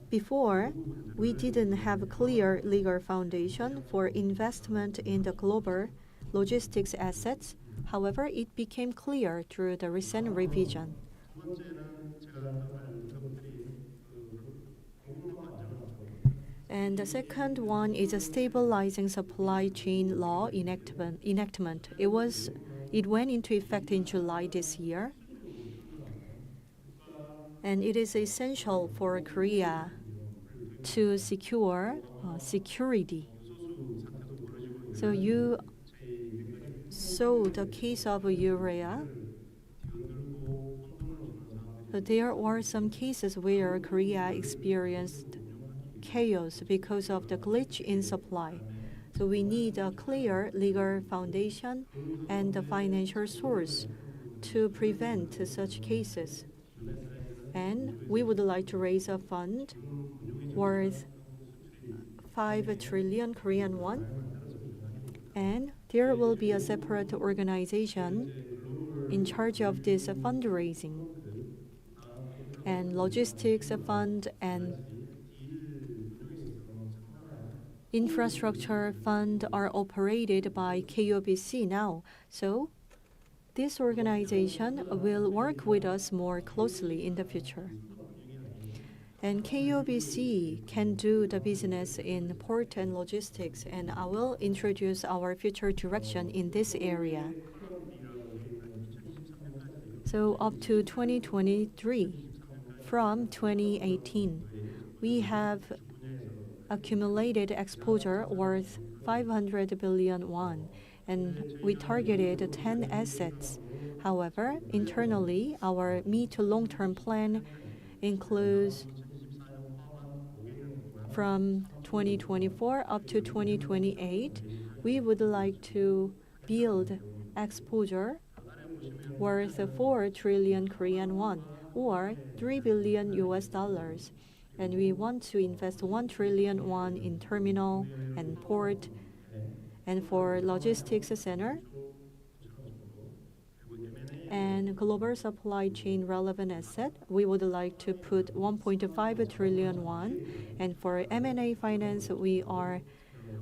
before, we didn't have a clear legal foundation for investment in the global logistics assets. However, it became clear through the recent revision. And the second one is a stabilizing supply chain law enactment. It went into effect in July this year. And it is essential for Korea to secure security. So you saw the case of urea. But there were some cases where Korea experienced chaos because of the glitch in supply. So we need a clear legal foundation and a financial source to prevent such cases. And we would like to raise a fund worth 5 trillion Korean won. And there will be a separate organization in charge of this fundraising. And logistics fund and infrastructure fund are operated by KOBC now. So this organization will work with us more closely in the future. And KOBC can do the business in port and logistics, and I will introduce our future direction in this area. So up to 2023, from 2018, we have accumulated exposure worth 500 billion won, and we targeted 10 assets. However, internally, our mid to long-term plan includes from 2024 up to 2028, we would like to build exposure worth 4 trillion Korean won, or $3 billion US. And we want to invest 1 trillion won in terminal and port. And for logistics center and global supply chain relevant asset, we would like to put 1.5 trillion won. And for M&A finance, we are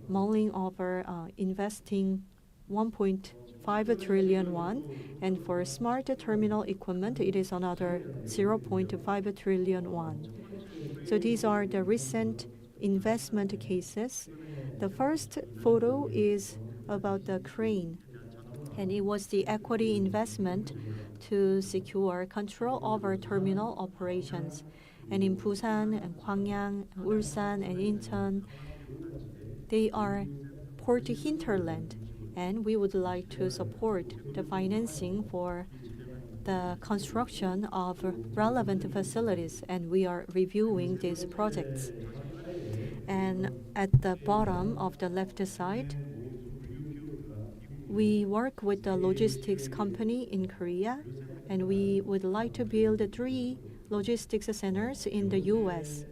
mulling over investing 1.5 trillion won. And for smart terminal equipment, it is another 0.5 trillion won. So these are the recent investment cases. The first photo is about the crane, and it was the equity investment to secure control over terminal operations. And in Busan and Gwangyang, Ulsan and Incheon, they are port hinterland, and we would like to support the financing for the construction of relevant facilities, and we are reviewing these projects. And at the bottom of the left side, we work with the logistics company in Korea, and we would like to build 3 logistics centers in the US.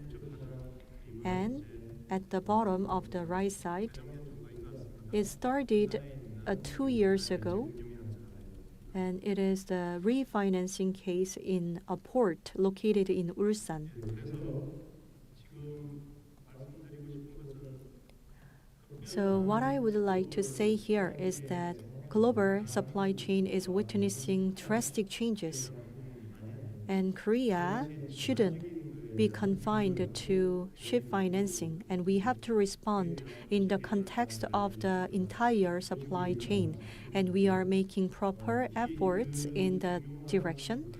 And at the bottom of the right side, it started 2 years ago, and it is the refinancing case in a port located in Ulsan. So what I would like to say here is that global supply chain is witnessing drastic changes, and Korea shouldn't be confined to ship financing, and we have to respond in the context of the entire supply chain, and we are making proper efforts in that direction.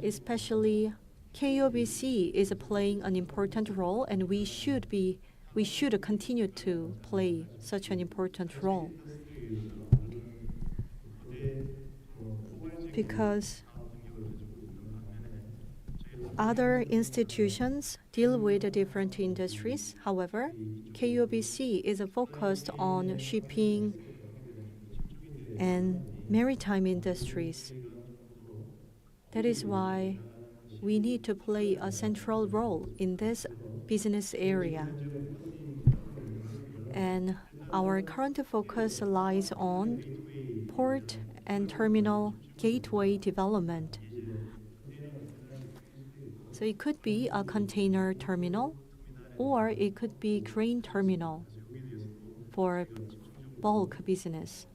Especially KOBC is playing an important role, and we should continue to play such an important role. Because other institutions deal with different industries. However, KOBC is focused on shipping and maritime industries. That is why we need to play a central role in this business area. And our current focus lies on port and terminal gateway development. So it could be a container terminal, or it could be grain terminal for bulk business.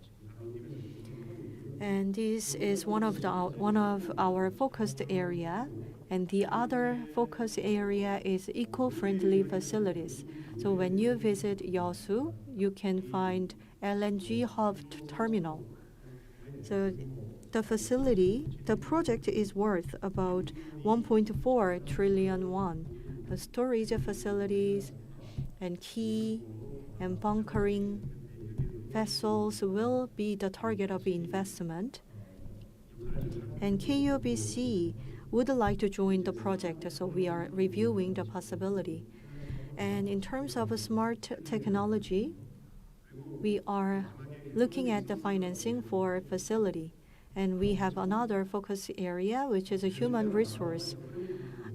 And this is one of our focused area. And the other focus area is eco-friendly facilities. So when you visit Yeosu, you can find LNG hub terminal. So the project is worth about 1.4 trillion won. The storage facilities and quay and bunkering vessels will be the target of investment. And KOBC would like to join the project, so we are reviewing the possibility. And in terms of smart technology, we are looking at the financing for facility. And we have another focus area, which is a human resource.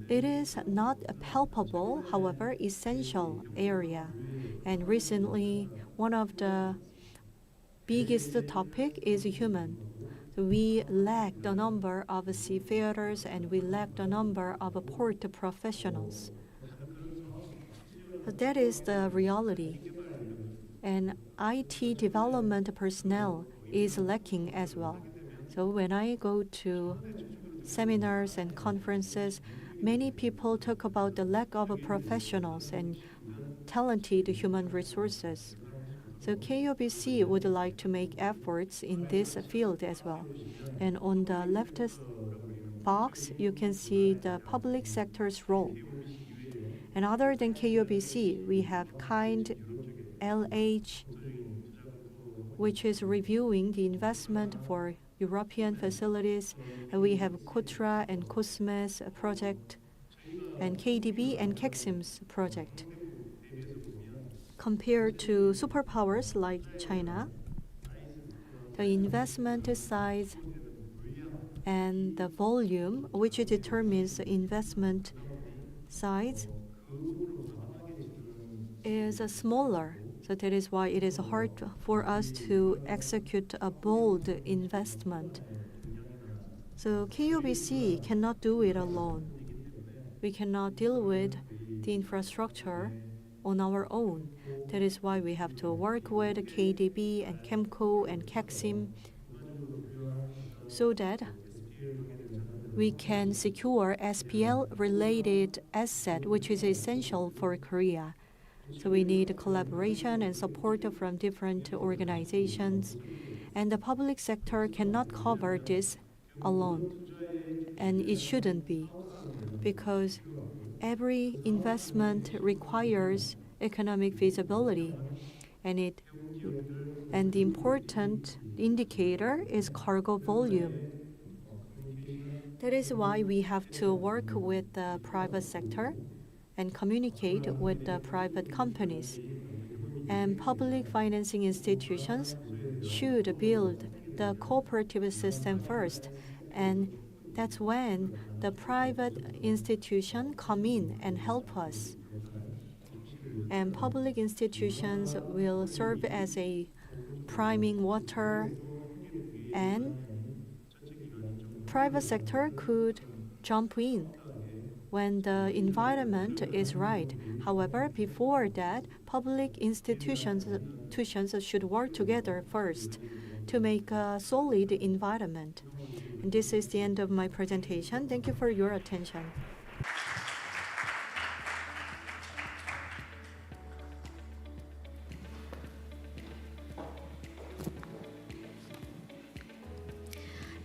It is not a palpable, however, essential area. And recently, one of the biggest topic is human. We lack the number of seafarers, and we lack the number of port professionals. But that is the reality. And IT development personnel is lacking as well. So when I go to seminars and conferences, many people talk about the lack of professionals and talented human resources. So KOBC would like to make efforts in this field as well. And on the leftist box, you can see the public sector's role. And other than KOBC, we have KIND, LH, which is reviewing the investment for European facilities, and we have KOTRA and COSMES project, and KDB and KEXIM's project. Compared to superpowers like China, the investment size and the volume, which determines the investment size, is smaller. So that is why it is hard for us to execute a bold investment. So KOBC cannot do it alone. We cannot deal with the infrastructure on our own. That is why we have to work with KDB and KEMCO and KEXIM so that we can secure SPL-related asset, which is essential for Korea. So we need collaboration and support from different organizations. And the public sector cannot cover this alone. And it shouldn't be, because every investment requires economic feasibility. And the important indicator is cargo volume. That is why we have to work with the private sector and communicate with the private companies. And public financing institutions should build the cooperative system first. And that's when the private institution come in and help us. And public institutions will serve as a priming water, and private sector could jump in when the environment is right. However, before that, public institutions should work together first to make a solid environment. And this is the end of my presentation. Thank you for your attention.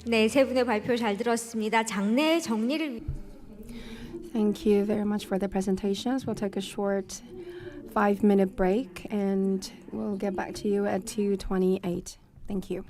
네, 세 분의 발표 잘 들었습니다. 장내 정리를 위- Thank you very much for the presentations. We'll take a short 5-minute break and we'll get back to you at 2:28. Thank you.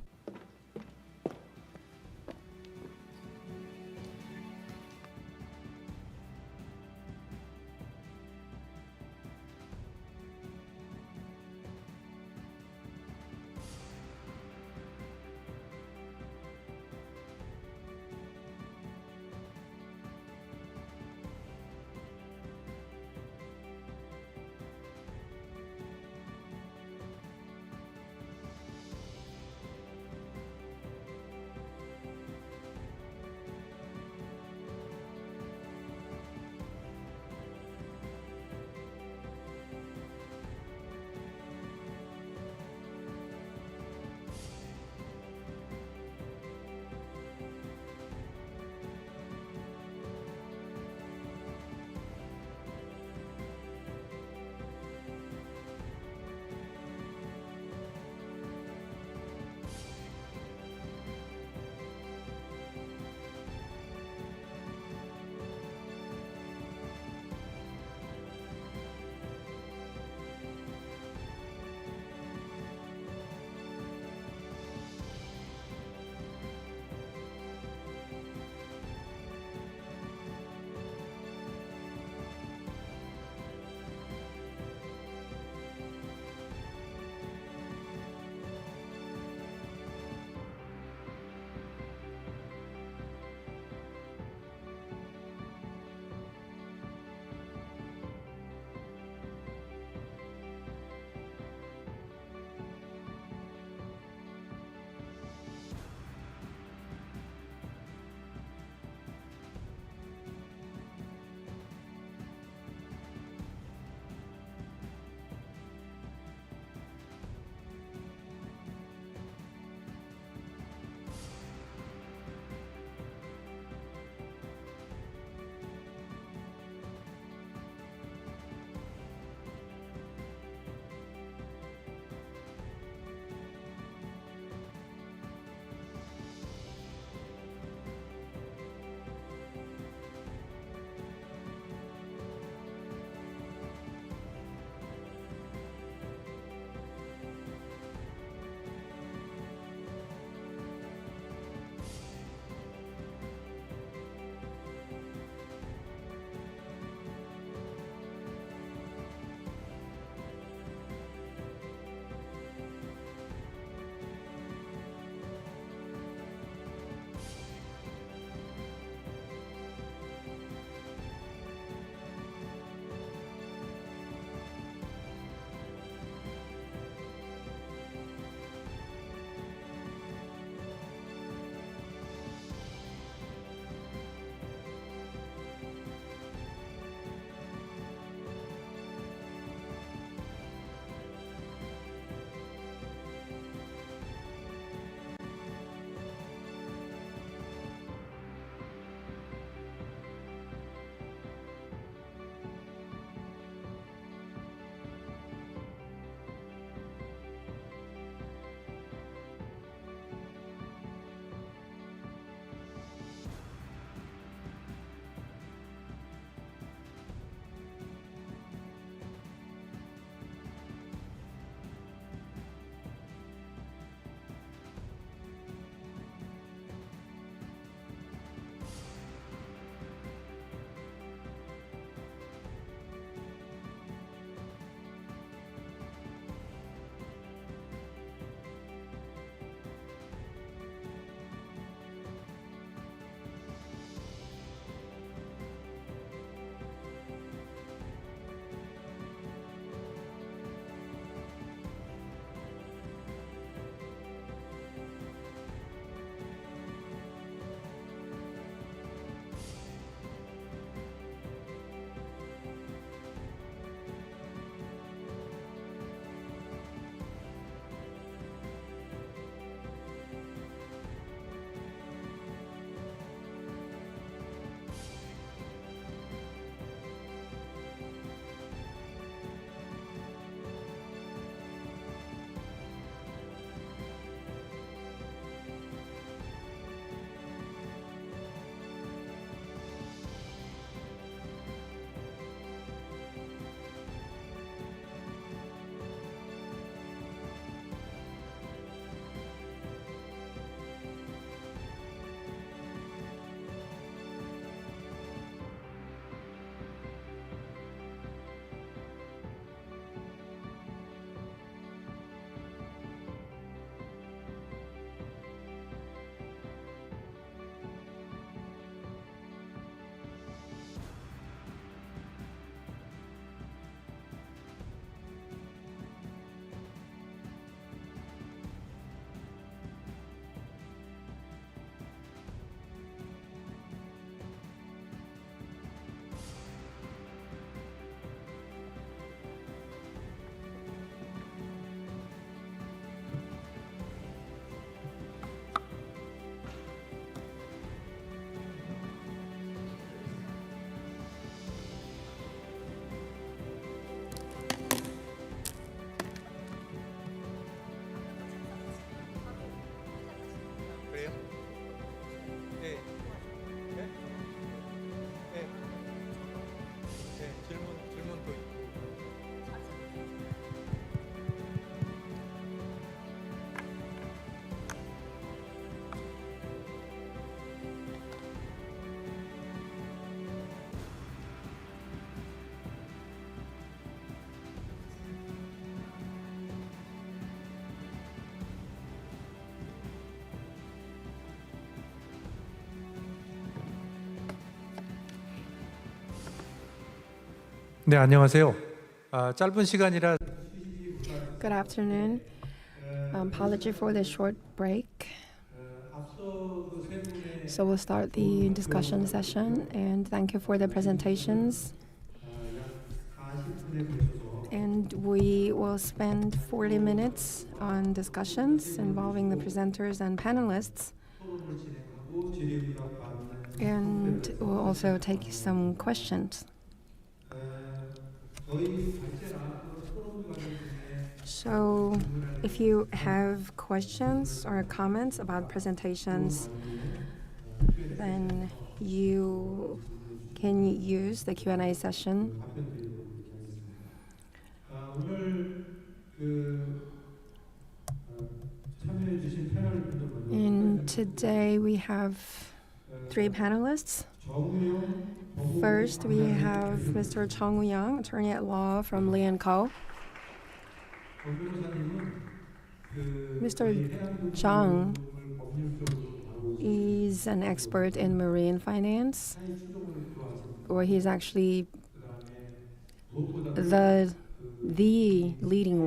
네, 안녕하세요. 짧은 시간이라 Good afternoon. Apology for the short break. So we'll start the discussion session, and thank you for the presentations. And we will spend 40 minutes on discussions involving the presenters and panelists. And we'll also take some questions. So if you have questions or comments about presentations, then you can use the Q&A session. And today we have 3 panelists. First, we have Mr. Chung Woo-young, attorney at law from Lee & Co. Mr. Zhang is an expert in marine finance, or he's actually the leading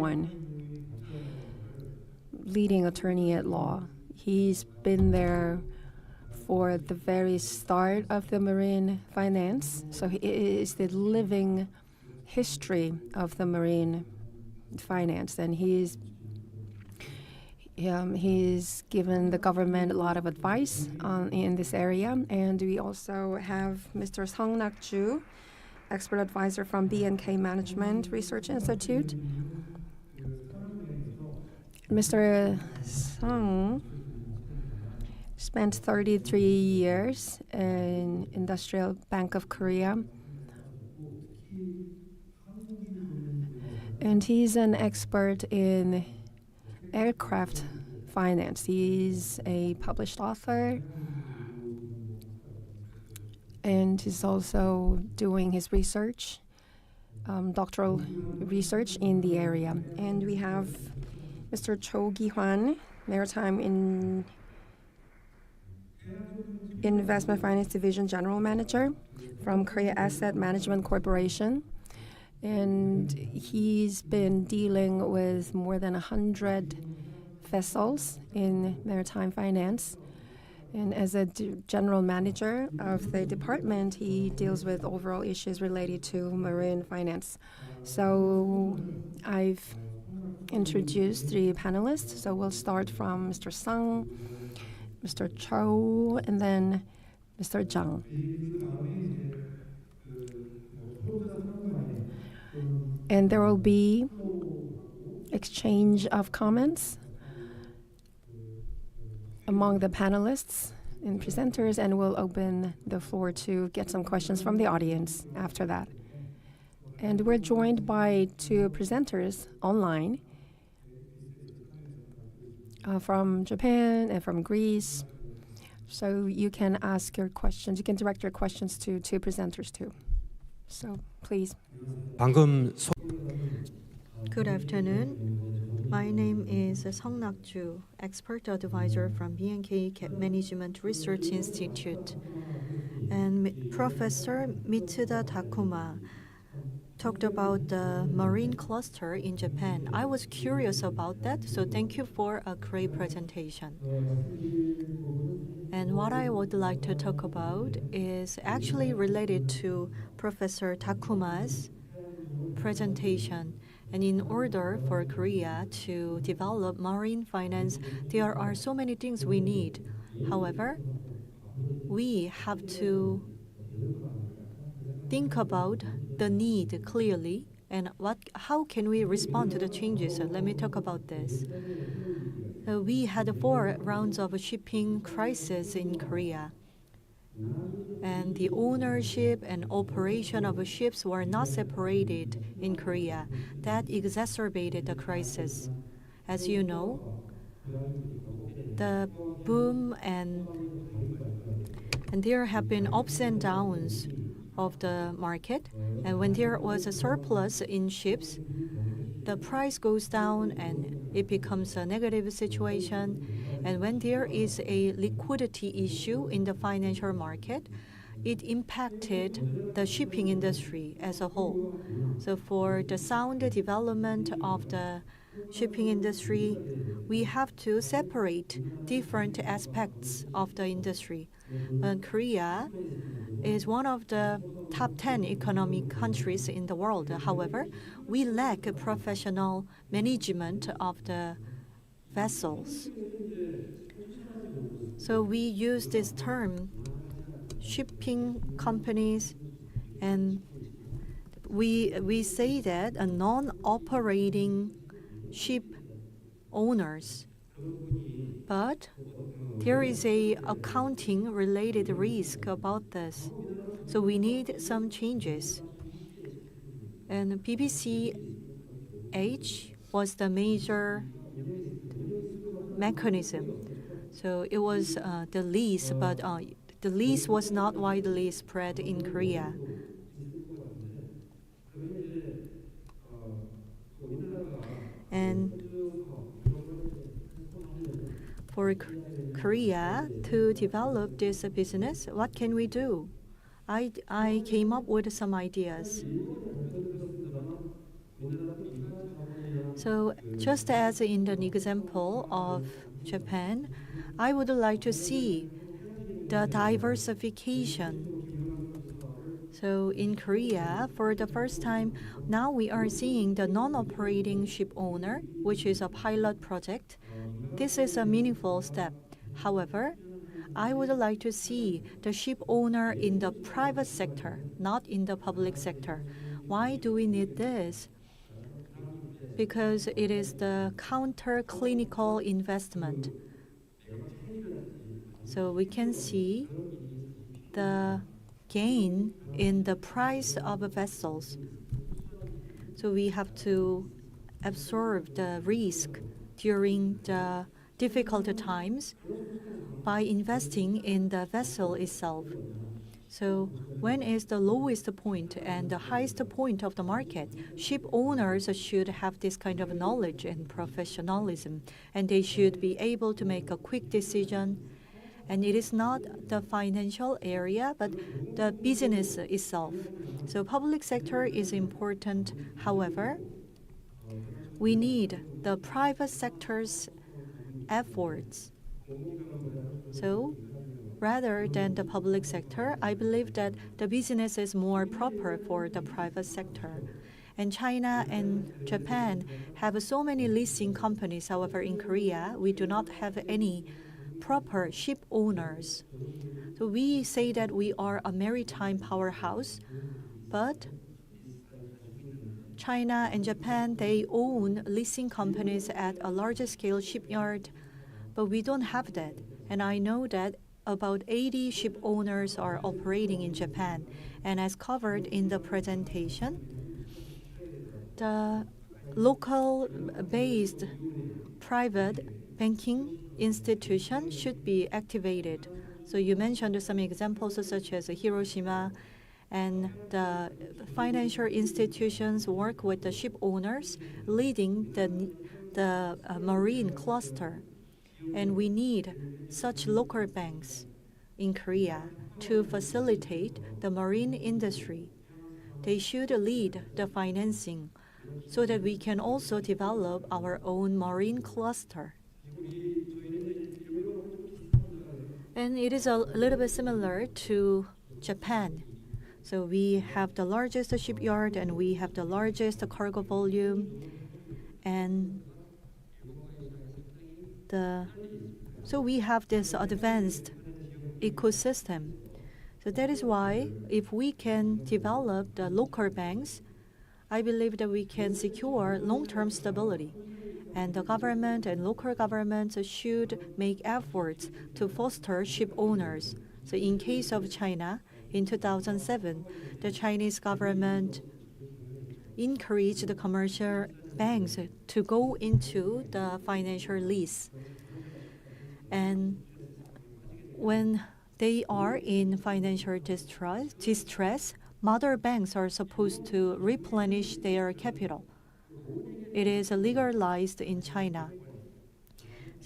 attorney at law. He's been there for the very start of the marine finance, so it is the living history of the marine finance, and he's given the government a lot of advice in this area. And we also have Mr. Sung Nak-ju, expert advisor from BNK Management Research Institute. Mr. Sung spent 33 years in Industrial Bank of Korea, and he's an expert in aircraft finance. He's a published author, and he's also doing his research, doctoral research in the area. And we have Mr. Cho Gi-hwan, Maritime Investment Finance Division General Manager from Korea Asset Management Corporation. And he's been dealing with more than 100 vessels in maritime finance. And as a general manager of the department, he deals with overall issues related to marine finance. So I've introduced 3 panelists. So we'll start from Mr. Sung, Mr. Cho, and then Mr. Zhang. And there will be exchange of comments among the panelists and presenters, and we'll open the floor to get some questions from the audience after that. And we're joined by 2 presenters online from Japan and from Greece. So you can ask your questions, you can direct your questions to 2 presenters too. So please. Good afternoon. My name is Sung Nak-ju, expert advisor from BNK Management Research Institute. And Professor Mitsuda Takuma talked about the marine cluster in Japan. I was curious about that, so thank you for a great presentation. And what I would like to talk about is actually related to Professor Takuma's presentation. And in order for Korea to develop marine finance, there are so many things we need. However, we have to think about the need clearly and how can we respond to the changes. So let me talk about this. We had 4 rounds of shipping crisis in Korea. And the ownership and operation of ships were not separated in Korea. That exacerbated the crisis. As you know, the boom and there have been ups and downs of the market. And when there was a surplus in ships, the price goes down and it becomes a negative situation. And when there is a liquidity issue in the financial market, it impacted the shipping industry as a whole. So for the sound development of the shipping industry, we have to separate different aspects of the industry. Korea is one of the top 10 economic countries in the world. However, we lack a professional management of the vessels. So we use this term, shipping companies, and we say that a non-operating ship owners. But there is a accounting related risk about this. So we need some changes. And PBCH was the major mechanism. So it was the lease, but the lease was not widely spread in Korea. And for Korea to develop this business, what can we do? I came up with some ideas. So just as in the example of Japan, I would like to see the diversification. So in Korea, for the first time, now we are seeing the non-operating ship owner, which is a pilot project. This is a meaningful step. However, I would like to see the ship owner in the private sector, not in the public sector. Why do we need this? Because it is the counter-clinical investment. So we can see the gain in the price of vessels. So we have to absorb the risk during the difficult times by investing in the vessel itself. So when is the lowest point and the highest point of the market? Ship owners should have this kind of knowledge and professionalism, and they should be able to make a quick decision. And it is not the financial area, but the business itself. So public sector is important. However, we need the private sector's efforts. So rather than the public sector, I believe that the business is more proper for the private sector. And China and Japan have so many leasing companies. However, in Korea, we do not have any proper ship owners. So we say that we are a maritime powerhouse, but China and Japan, they own leasing companies at a larger scale shipyard, but we don't have that. And I know that about 80 ship owners are operating in Japan. And as covered in the presentation, the local-based private banking institution should be activated. So you mentioned some examples such as Hiroshima, and the financial institutions work with the ship owners leading the marine cluster. And we need such local banks in Korea to facilitate the marine industry. They should lead the financing so that we can also develop our own marine cluster. And it is a little bit similar to Japan. So we have the largest shipyard and we have the largest cargo volume. And so we have this advanced ecosystem. So that is why if we can develop the local banks, I believe that we can secure long-term stability. And the government and local governments should make efforts to foster ship owners. So in case of China, in 2007, the Chinese government encouraged the commercial banks to go into the financial lease. And when they are in financial distress, mother banks are supposed to replenish their capital. It is legalized in China.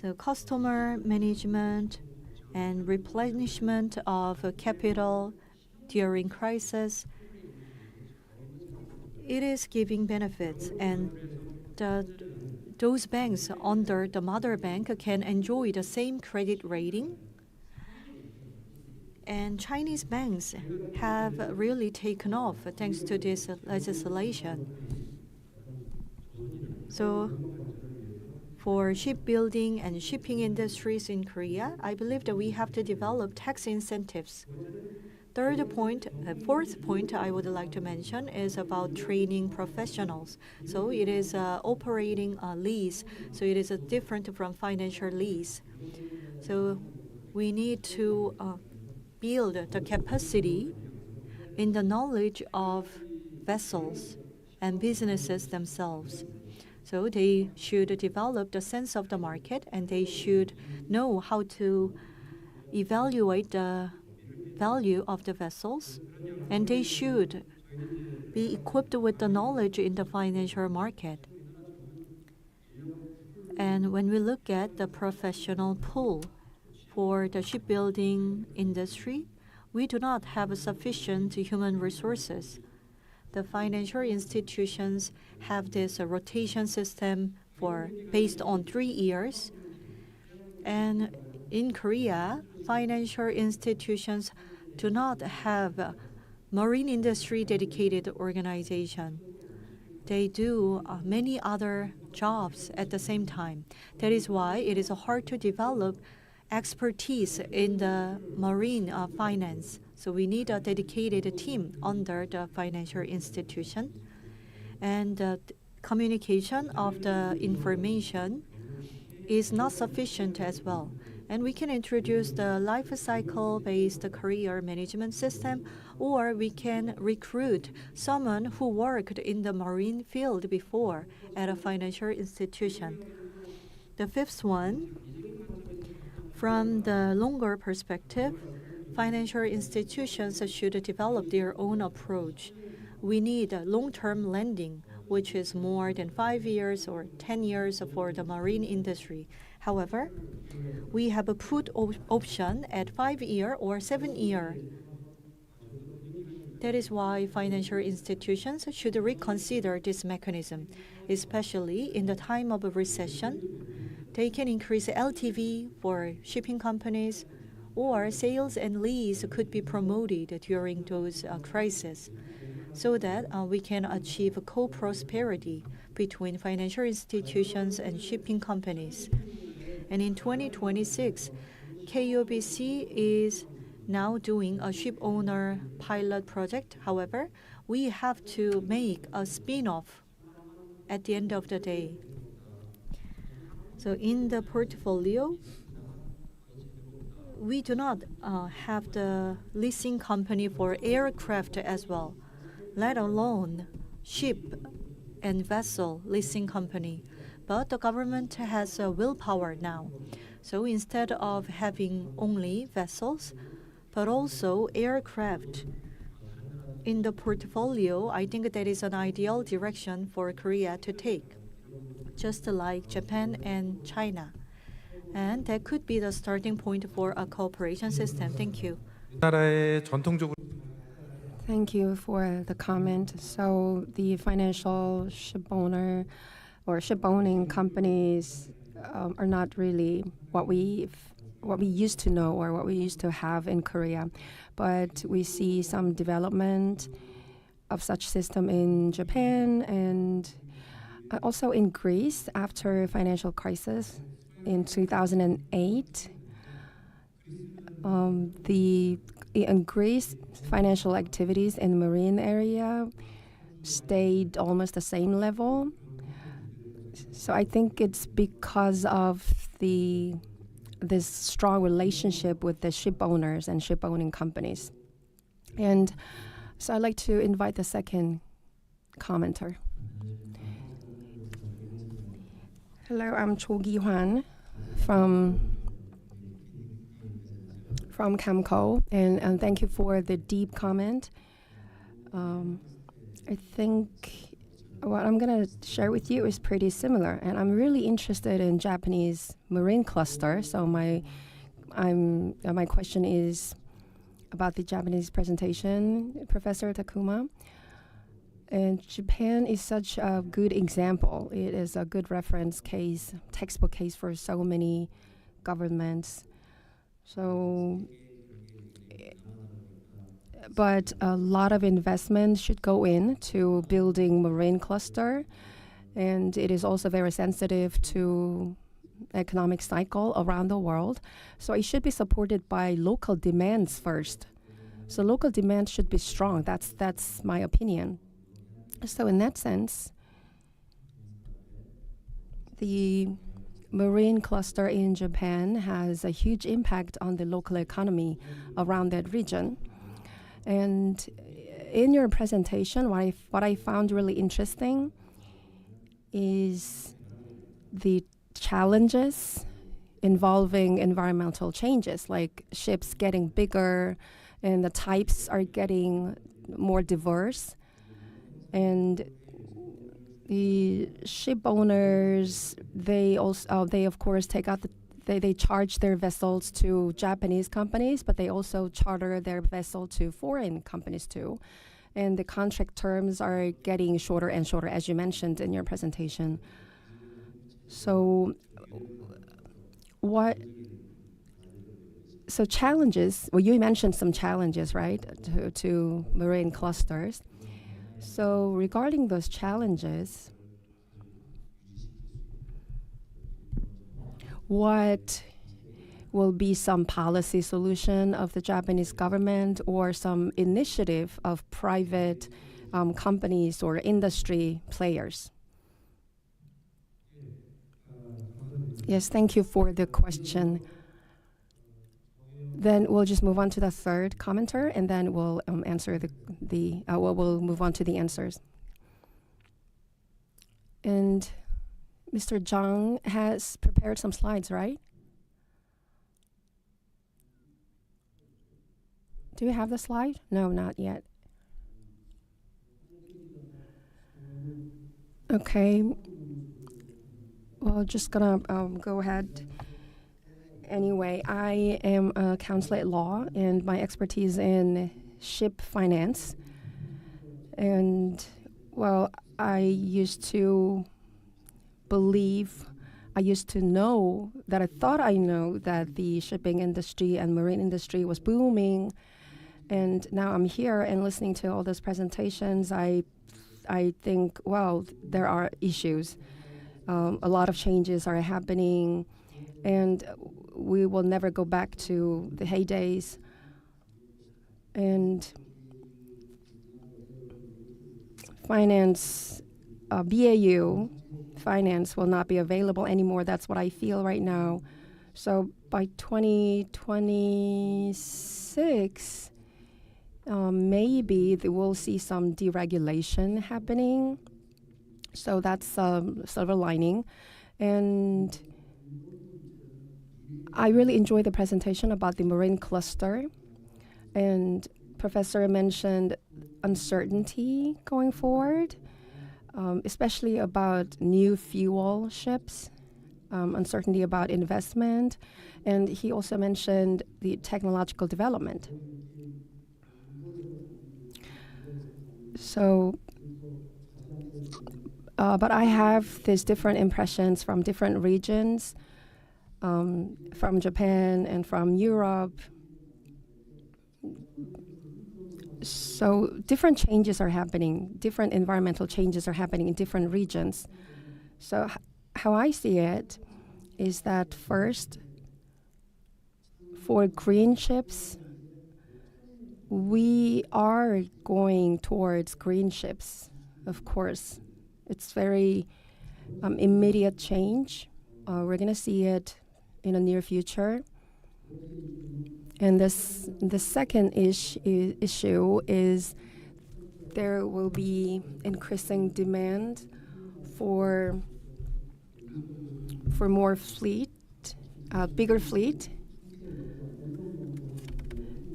So customer management and replenishment of capital during crisis, it is giving benefits, and those banks under the mother bank can enjoy the same credit rating. And Chinese banks have really taken off thanks to this legislation. So for shipbuilding and shipping industries in Korea, I believe that we have to develop tax incentives. Fourth point I would like to mention is about training professionals. So it is operating a lease. So it is different from financial lease. So we need to build the capacity in the knowledge of vessels and businesses themselves. So they should develop the sense of the market, and they should know how to evaluate the value of the vessels, and they should be equipped with the knowledge in the financial market. And when we look at the professional pool for the shipbuilding industry, we do not have sufficient human resources. The financial institutions have this rotation system based on 3 years. And in Korea, financial institutions do not have a marine industry dedicated organization. They do many other jobs at the same time. That is why it is hard to develop expertise in the marine finance. So we need a dedicated team under the financial institution. And the communication of the information is not sufficient as well. And we can introduce the life cycle-based career management system, or we can recruit someone who worked in the marine field before at a financial institution. The fifth one, from the longer perspective, financial institutions should develop their own approach. We need long-term lending, which is more than 5 years or 10 years for the marine industry. However, we have a put option at 5-year or 7-year. That is why financial institutions should reconsider this mechanism, especially in the time of a recession. They can increase LTV for shipping companies, or sales and lease could be promoted during those crises, so that we can achieve co-prosperity between financial institutions and shipping companies. And in 2026, KOBC is now doing a ship owner pilot project. However, we have to make a spin-off at the end of the day. So in the portfolio, we do not have the leasing company for aircraft as well, let alone ship and vessel leasing company. But the government has a willpower now. So instead of having only vessels, but also aircraft in the portfolio, I think that is an ideal direction for Korea to take, just like Japan and China. And that could be the starting point for a cooperation system. Thank you. 우리나라의 전통적으로 Thank you for the comment. So the financial ship owner or ship owning companies are not really what we used to know or what we used to have in Korea, but we see some development of such system in Japan and also in Greece after financial crisis in 2008. In Greece, financial activities in the marine area stayed almost the same level. So I think it's because of this strong relationship with the ship owners and ship owning companies. And so I'd like to invite the second commenter. Hello, I'm Cho Gi-hwan from Camco, and thank you for the deep comment. I think what I'm going to share with you is pretty similar, and I'm really interested in Japanese marine cluster. So my question is, about the Japanese presentation, Professor Takuma. And Japan is such a good example. It is a good reference case, textbook case for so many governments. So, but a lot of investment should go into building marine cluster, and it is also very sensitive to economic cycle around the world. So it should be supported by local demands first. So local demand should be strong. That's my opinion. So in that sense, the marine cluster in Japan has a huge impact on the local economy around that region. And in your presentation, what I found really interesting is the challenges involving environmental changes, like ships getting bigger and the types are getting more diverse. And the ship owners, they of course take out they charge their vessels to Japanese companies, but they also charter their vessel to foreign companies too. And the contract terms are getting shorter and shorter, as you mentioned in your presentation. So challenges, well, you mentioned some challenges, right, to marine clusters. So regarding those challenges, what will be some policy solution of the Japanese government or some initiative of private companies or industry players? Yes, thank you for the question. Then we'll just move on to the third commenter, and then we'll answer we'll move on to the answers. And Mr. Zhang has prepared some slides, right? Do you have the slide? No, not yet. Okay. Well, just gonna go ahead. Anyway, I am a counselor at law, and my expertise in ship finance. And, well, I used to know that I thought I know that the shipping industry and marine industry was booming. And now I'm here and listening to all those presentations. I think, well, there are issues. A lot of changes are happening, and we will never go back to the heydays. And finance, BAU finance will not be available anymore. That's what I feel right now. So by 2026, maybe we'll see some deregulation happening. So that's a silver lining. And I really enjoyed the presentation about the marine cluster. And Professor mentioned uncertainty going forward, especially about new fuel ships, uncertainty about investment. And he also mentioned the technological development. So, but I have these different impressions from different regions, from Japan and from Europe. So different changes are happening, different environmental changes are happening in different regions. So how I see it is that first, for green ships, we are going towards green ships, of course. It's very immediate change. We're going to see it in the near future. And the second issue is there will be increasing demand for more fleet, bigger fleet.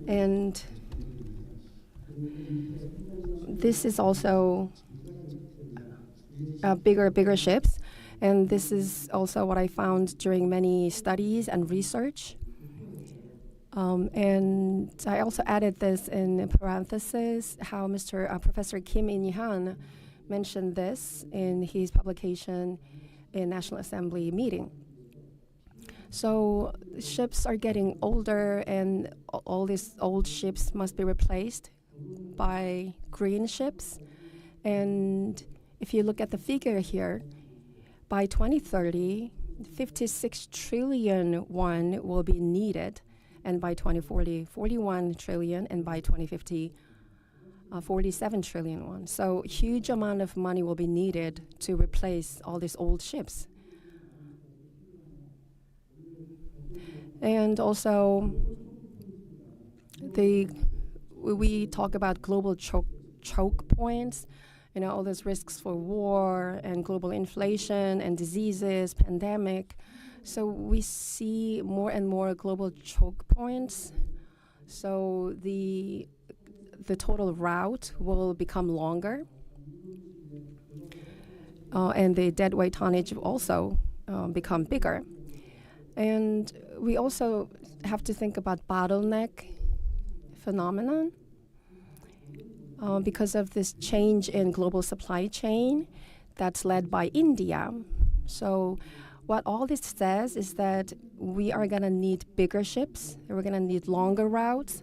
And this is also bigger ships. And this is also what I found during many studies and research. And I also added this in parentheses, how Professor Kim In-han mentioned this in his publication in National Assembly meeting. So ships are getting older, and all these old ships must be replaced by green ships. And if you look at the figure here, by 2030, 56 trillion won will be needed, and by 2040, 41 trillion, and by 2050, 47 trillion won. So huge amount of money will be needed to replace all these old ships. And also, we talk about global choke points, all those risks for war and global inflation and diseases, pandemic. So we see more and more global choke points. So the total route will become longer. And the deadweight tonnage will also become bigger. And we also have to think about bottleneck phenomenon because of this change in global supply chain that's led by India. So what all this says is that we are going to need bigger ships. We're going to need longer routes.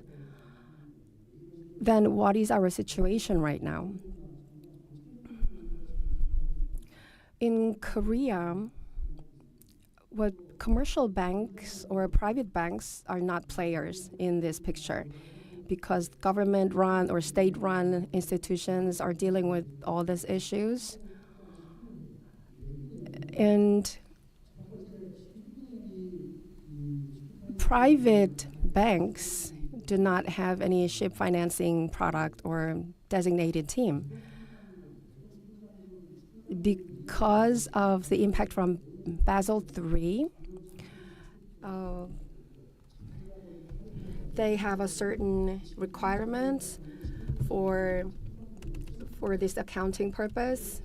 Then what is our situation right now? In Korea, what commercial banks or private banks are not players in this picture, because government-run or state-run institutions are dealing with all these issues. And private banks do not have any ship financing product or designated team because of the impact from Basel III. They have a certain requirements for this accounting purpose.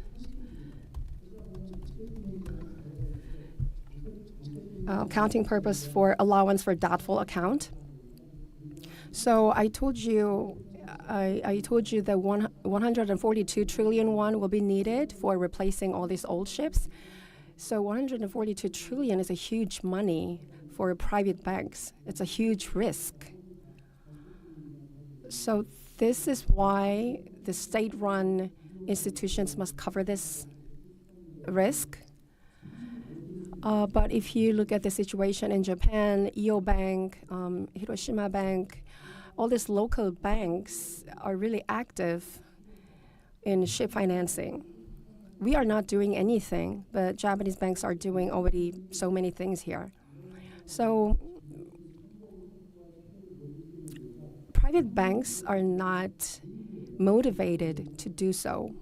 Accounting purpose for allowance for doubtful account. So I told you that 142 trillion won will be needed for replacing all these old ships. So 142 trillion is a huge money for private banks. It's a huge risk. So this is why the state-run institutions must cover this risk. But if you look at the situation in Japan, EO Bank, Hiroshima Bank, all these local banks are really active in ship financing. We are not doing anything, but Japanese banks are doing already so many things here. So private banks are not motivated to do so.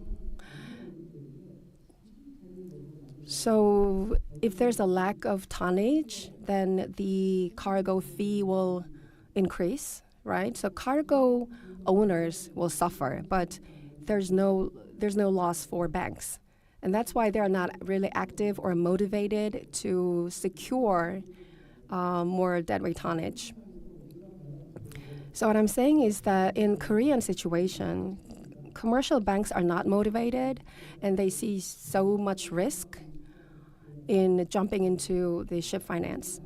So if there's a lack of tonnage, then the cargo fee will increase, right? So cargo owners will suffer, but there's no loss for banks. And that's why they're not really active or motivated to secure more deadweight tonnage. So what I'm saying is that in Korean situation, commercial banks are not motivated, and they see so much risk in jumping into the ship finance.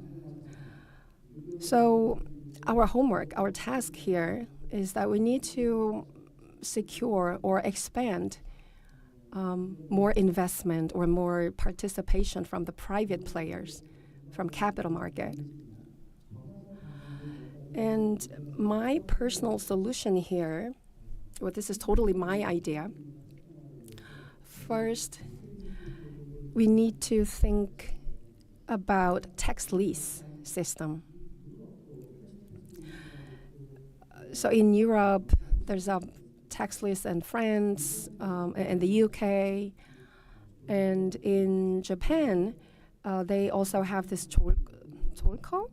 So our homework, our task here is that we need to secure or expand more investment or more participation from the private players, from capital market. And my personal solution here, well, this is totally my idea. First, we need to think about tax lease system. So in Europe, there's a tax lease in France and the UK, and in Japan, they also have this JOLCO.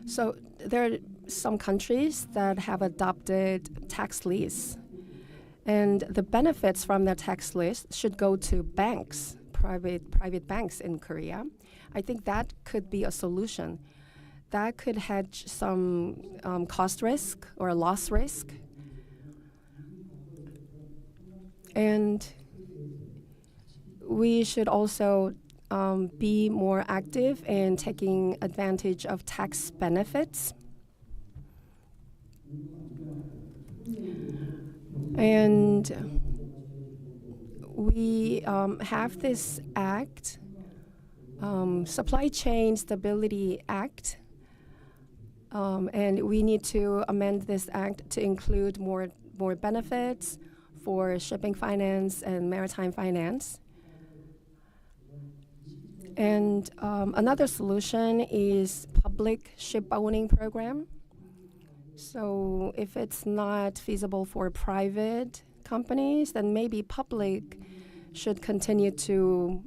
So there are some countries that have adopted tax lease, and the benefits from the tax lease should go to banks, private banks in Korea. I think that could be a solution. That could hedge some cost risk or loss risk. And we should also be more active in taking advantage of tax benefits. And we have this act, Supply Chain Stability Act, and we need to amend this act to include more benefits for shipping finance and maritime finance. And another solution is public ship owning program. So if it's not feasible for private companies, then maybe public should continue to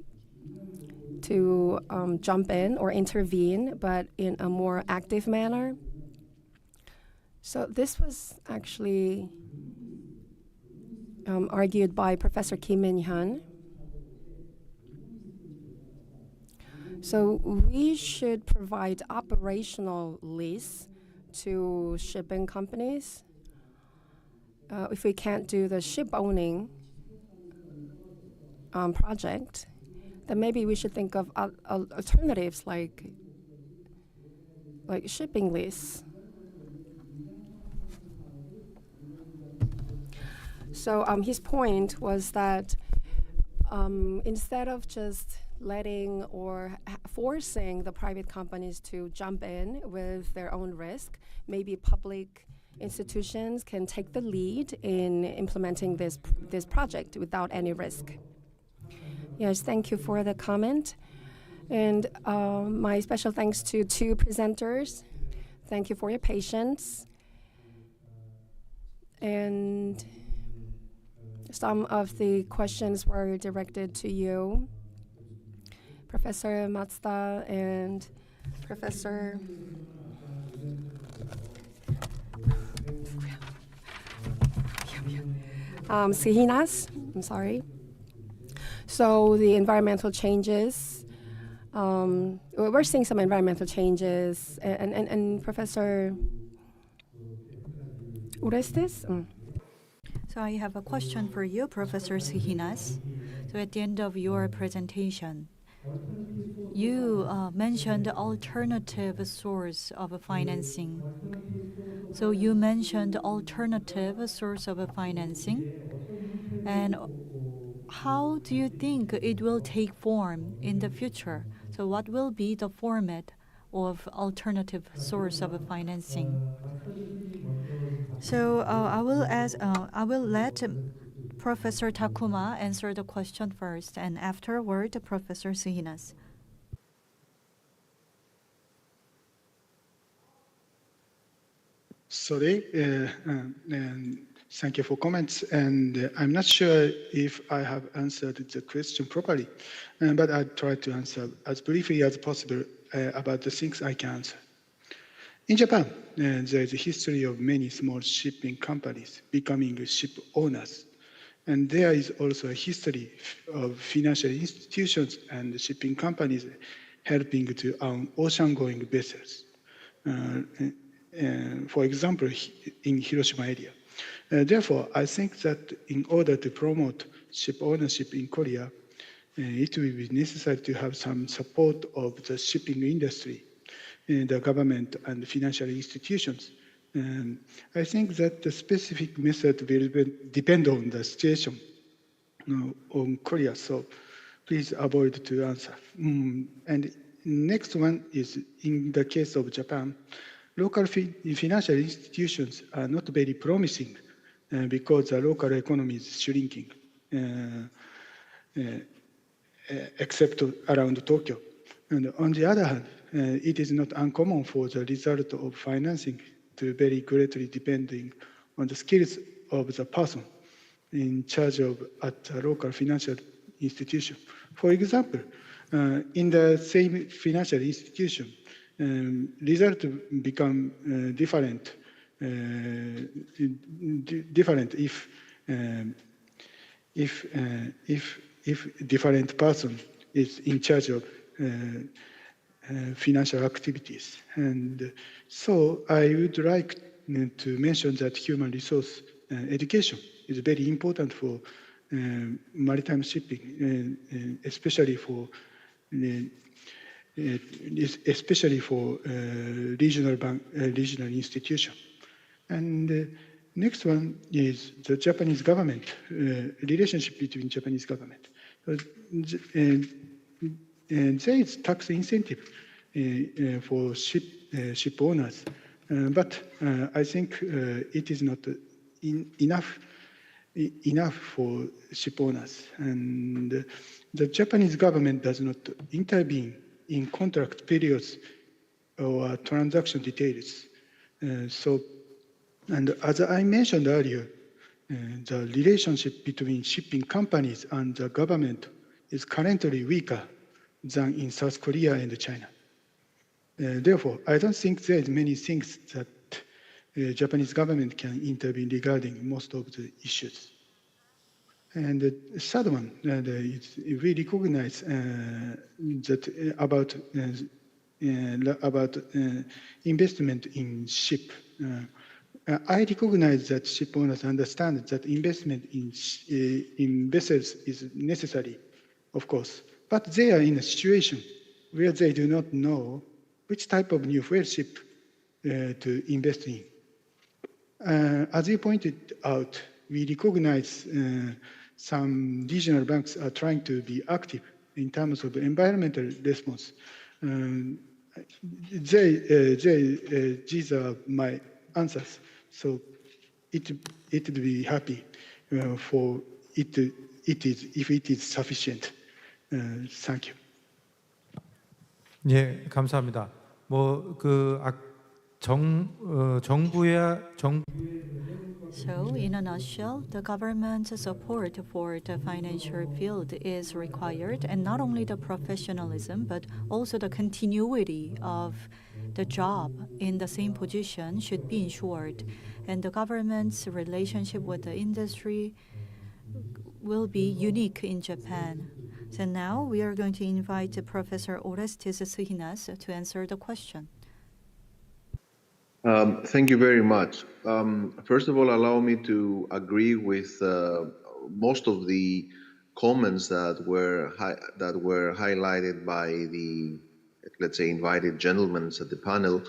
jump in or intervene, but in a more active manner. So this was actually argued by Professor Kim Min-hyun. So we should provide operational lease to shipping companies. If we can't do the ship owning project, then maybe we should think of alternatives like shipping lease. So his point was that instead of just letting or forcing the private companies to jump in with their own risk, maybe public institutions can take the lead in implementing this project without any risk. Yes, thank you for the comment. And my special thanks to two presenters. Thank you for your patience. And some of the questions were directed to you, Professor Matsuda and Professor Sihinas. I'm sorry. So the environmental changes, we're seeing some environmental changes, and Professor Orestes? So I have a question for you, Professor Sihinas. So at the end of your presentation, you mentioned alternative source of financing. So you mentioned alternative source of financing. And how do you think it will take form in the future? So what will be the format of alternative source of financing? So I will let Professor Takuma answer the question first, and afterward, Professor Sihinas. Sorry, and thank you for comments. And I'm not sure if I have answered the question properly, but I'll try to answer as briefly as possible about the things I can answer. In Japan, there is a history of many small shipping companies becoming ship owners. And there is also a history of financial institutions and shipping companies helping to own ocean-going vessels. For example, in Hiroshima area. Therefore, I think that in order to promote ship ownership in Korea, it will be necessary to have some support of the shipping industry, the government and financial institutions. I think that the specific method will depend on the situation on Korea, so please avoid to answer. And next one is in the case of Japan, local financial institutions are not very promising because the local economy is shrinking, except around Tokyo. And on the other hand, it is not uncommon for the result of financing to very greatly depending on the skills of the person in charge of at a local financial institution. For example, in the same financial institution, results become different if if different person is in charge of financial activities. And so I would like to mention that human resource education is very important for maritime shipping, especially for regional institution. And next one is the Japanese government, relationship between Japanese government. And there is tax incentive for ship owners, but I think it is not enough for ship owners. And the Japanese government does not intervene in contract periods or transaction details. And as I mentioned earlier, the relationship between shipping companies and the government is currently weaker than in South Korea and China. Therefore, I don't think there is many things that Japanese government can intervene regarding most of the issues. And the third one, we recognize that about investment in ship. I recognize that ship owners understand that investment in vessels is necessary, of course, but they are in a situation where they do not know which type of new fuel ship to invest in. As you pointed out, we recognize some regional banks are trying to be active in terms of environmental response. These are my answers. So it would be happy for it if it is sufficient. Thank you. 예, 감사합니다. So, in a nutshell, the government's support for the financial field is required, and not only the professionalism, but also the continuity of the job in the same position should be ensured. And the government's relationship with the industry will be unique in Japan. So now we are going to invite Professor Orestes Suhinas to answer the question. Thank you very much. First of all, allow me to agree with most of the comments that were highlighted by the, let's say, invited gentlemen at the panel.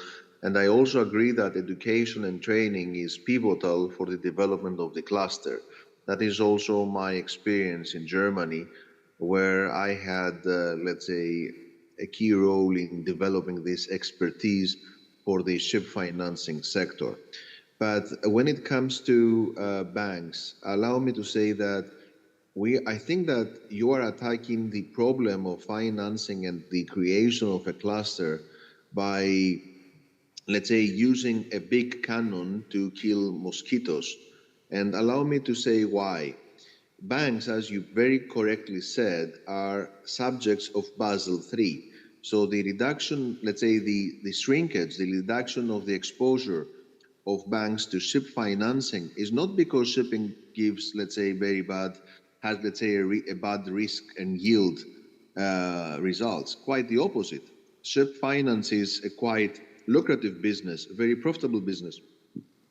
And I also agree that education and training is pivotal for the development of the cluster. That is also my experience in Germany, where I had, let's say, a key role in developing this expertise for the ship financing sector. But when it comes to banks, allow me to say that I think that you are attacking the problem of financing and the creation of a cluster by, let's say, using a big cannon to kill mosquitoes. And allow me to say why. Banks, as you very correctly said, are subjects of Basel III. So the reduction, let's say the shrinkage, the reduction of the exposure of banks to ship financing is not because shipping gives, let's say, has, let's say, a bad risk and yield results. Quite the opposite. Ship finance is a quite lucrative business, a very profitable business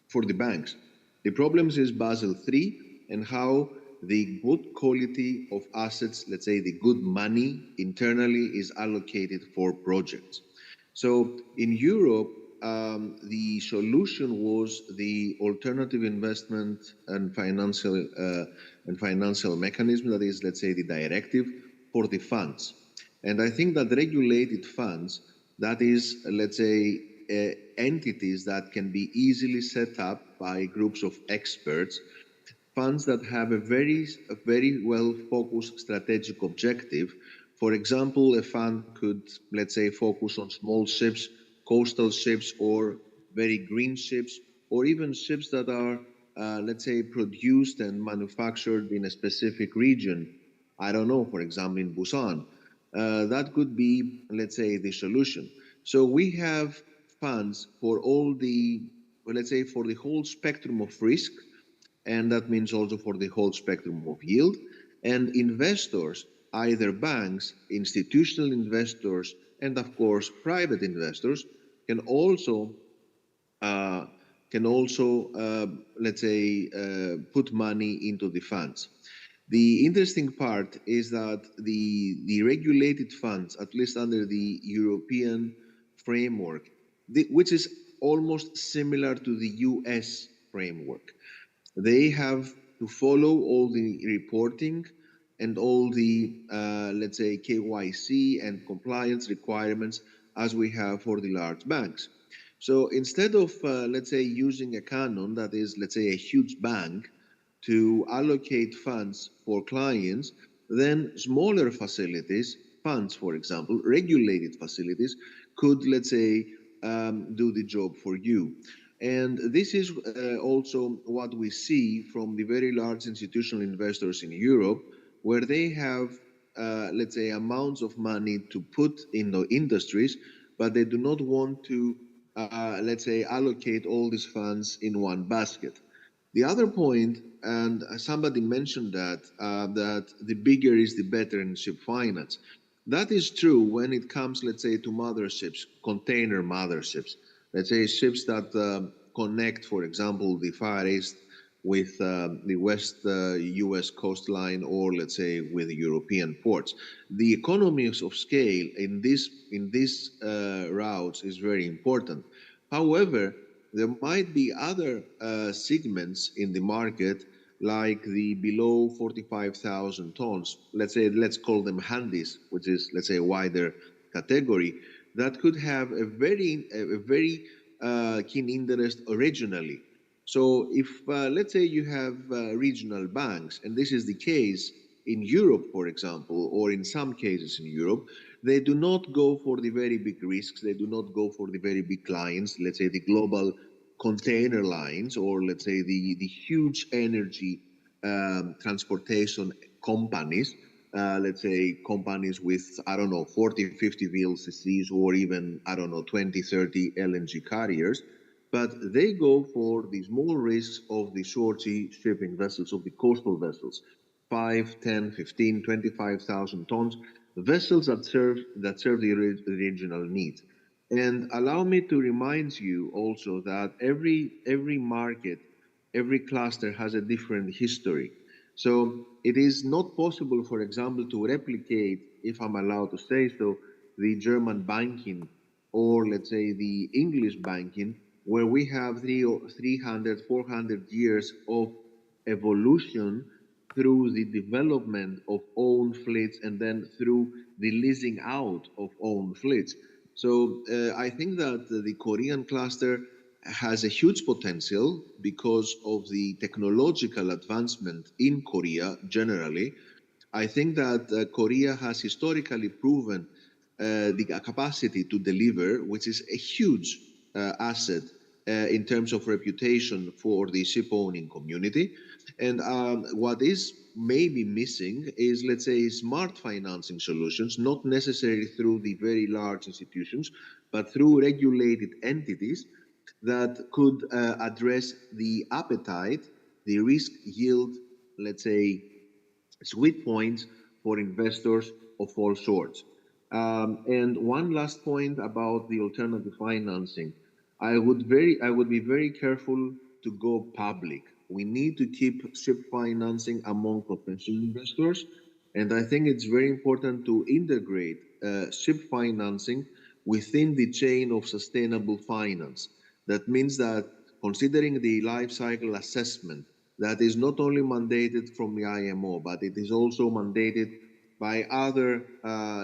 for the banks. The problem is Basel III and how the good quality of assets, let's say the good money internally, is allocated for projects. So in Europe, the solution was the alternative investment and financial mechanism, that is, let's say, the directive for the funds. And I think that regulated funds, that is, let's say, entities that can be easily set up by groups of experts, funds that have a very well-focused strategic objective. For example, a fund could, let's say, focus on small ships, coastal ships, or very green ships, or even ships that are, let's say, produced and manufactured in a specific region. I don't know, for example, in Busan. That could be, let's say, the solution. So we have funds for all the, let's say, for the whole spectrum of risk, and that means also for the whole spectrum of yield. And investors, either banks, institutional investors, and of course private investors, can also uh, let's say, put money into the funds. The interesting part is that the regulated funds, at least under the European framework, which is almost similar to the US framework, they have to follow all the reporting and all the, let's say, KYC and compliance requirements as we have for the large banks. So instead of, let's say, using a canon that is, let's say, a huge bank to allocate funds for clients, then smaller facilities, funds, for example, regulated facilities, could, let's say, do the job for you. And this is also what we see from the very large institutional investors in Europe, where they have, let's say, amounts of money to put in the industries, but they do not want to, let's say, allocate all these funds in one basket. The other point, and somebody mentioned that, that the bigger is the better in ship finance. That is true when it comes, let's say, to motherships, container motherships. Let's say ships that connect, for example, the Far East with the West US coastline, or let's say with European ports. The economies of scale in these routes is very important. However, there might be other segments in the market, like the below 45,000 tons, let's call them handies, which is, let's say, a wider category, that could have a very keen interest originally. So if, let's say, you have regional banks, and this is the case in Europe, for example, or in some cases in Europe, they do not go for the very big risks. They do not go for the very big clients, let's say the global container lines, or let's say the huge energy transportation companies, let's say companies with, I don't know, 40, 50 VLCCs, or even, I don't know, 20, 30 LNG carriers. But they go for the small risks of the short sea shipping vessels, of the coastal vessels, 5, 10, 15, 25,000 tons, vessels that serve the regional needs. And allow me to remind you also that every market, every cluster has a different history. So it is not possible, for example, to replicate, if I'm allowed to say so, the German banking, or let's say the English banking, where we have 300, 400 years of evolution through the development of own fleets, and then through the leasing out of own fleets. So I think that the Korean cluster has a huge potential because of the technological advancement in Korea generally. I think that Korea has historically proven the capacity to deliver, which is a huge asset in terms of reputation for the ship owning community. And what is maybe missing is, let's say, smart financing solutions, not necessarily through the very large institutions, but through regulated entities that could address the appetite, the risk yield, let's say, sweet points for investors of all sorts. And one last point about the alternative financing. I would be very careful to go public. We need to keep ship financing among potential investors. And I think it's very important to integrate ship financing within the chain of sustainable finance. That means that considering the life cycle assessment, that is not only mandated from the IMO, but it is also mandated by other,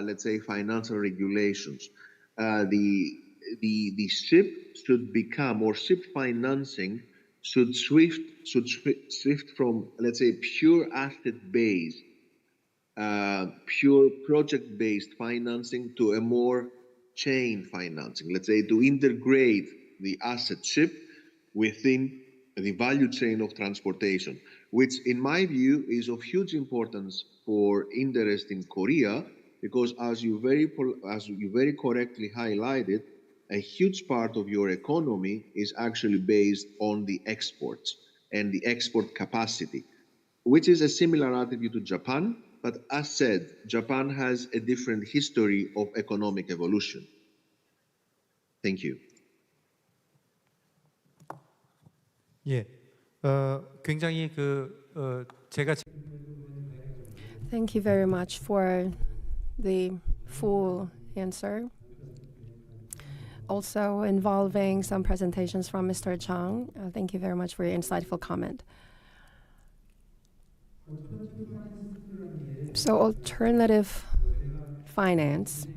let's say, financial regulations. The ship should become, or ship financing should shift from, let's say, pure asset-based, pure project-based financing to a more chain financing. Let's say, to integrate the asset ship within the value chain of transportation, which in my view is of huge importance for interest in Korea, because as you very correctly highlighted, a huge part of your economy is actually based on the exports and the export capacity. which is a similar attitude to Japan, but as said, Japan has a different history of economic evolution. Thank you. 예, 굉장히 제가 Thank you very much for the full answer. Also involving some presentations from Mr. Chang. Thank you very much for your insightful comment. So alternative finance.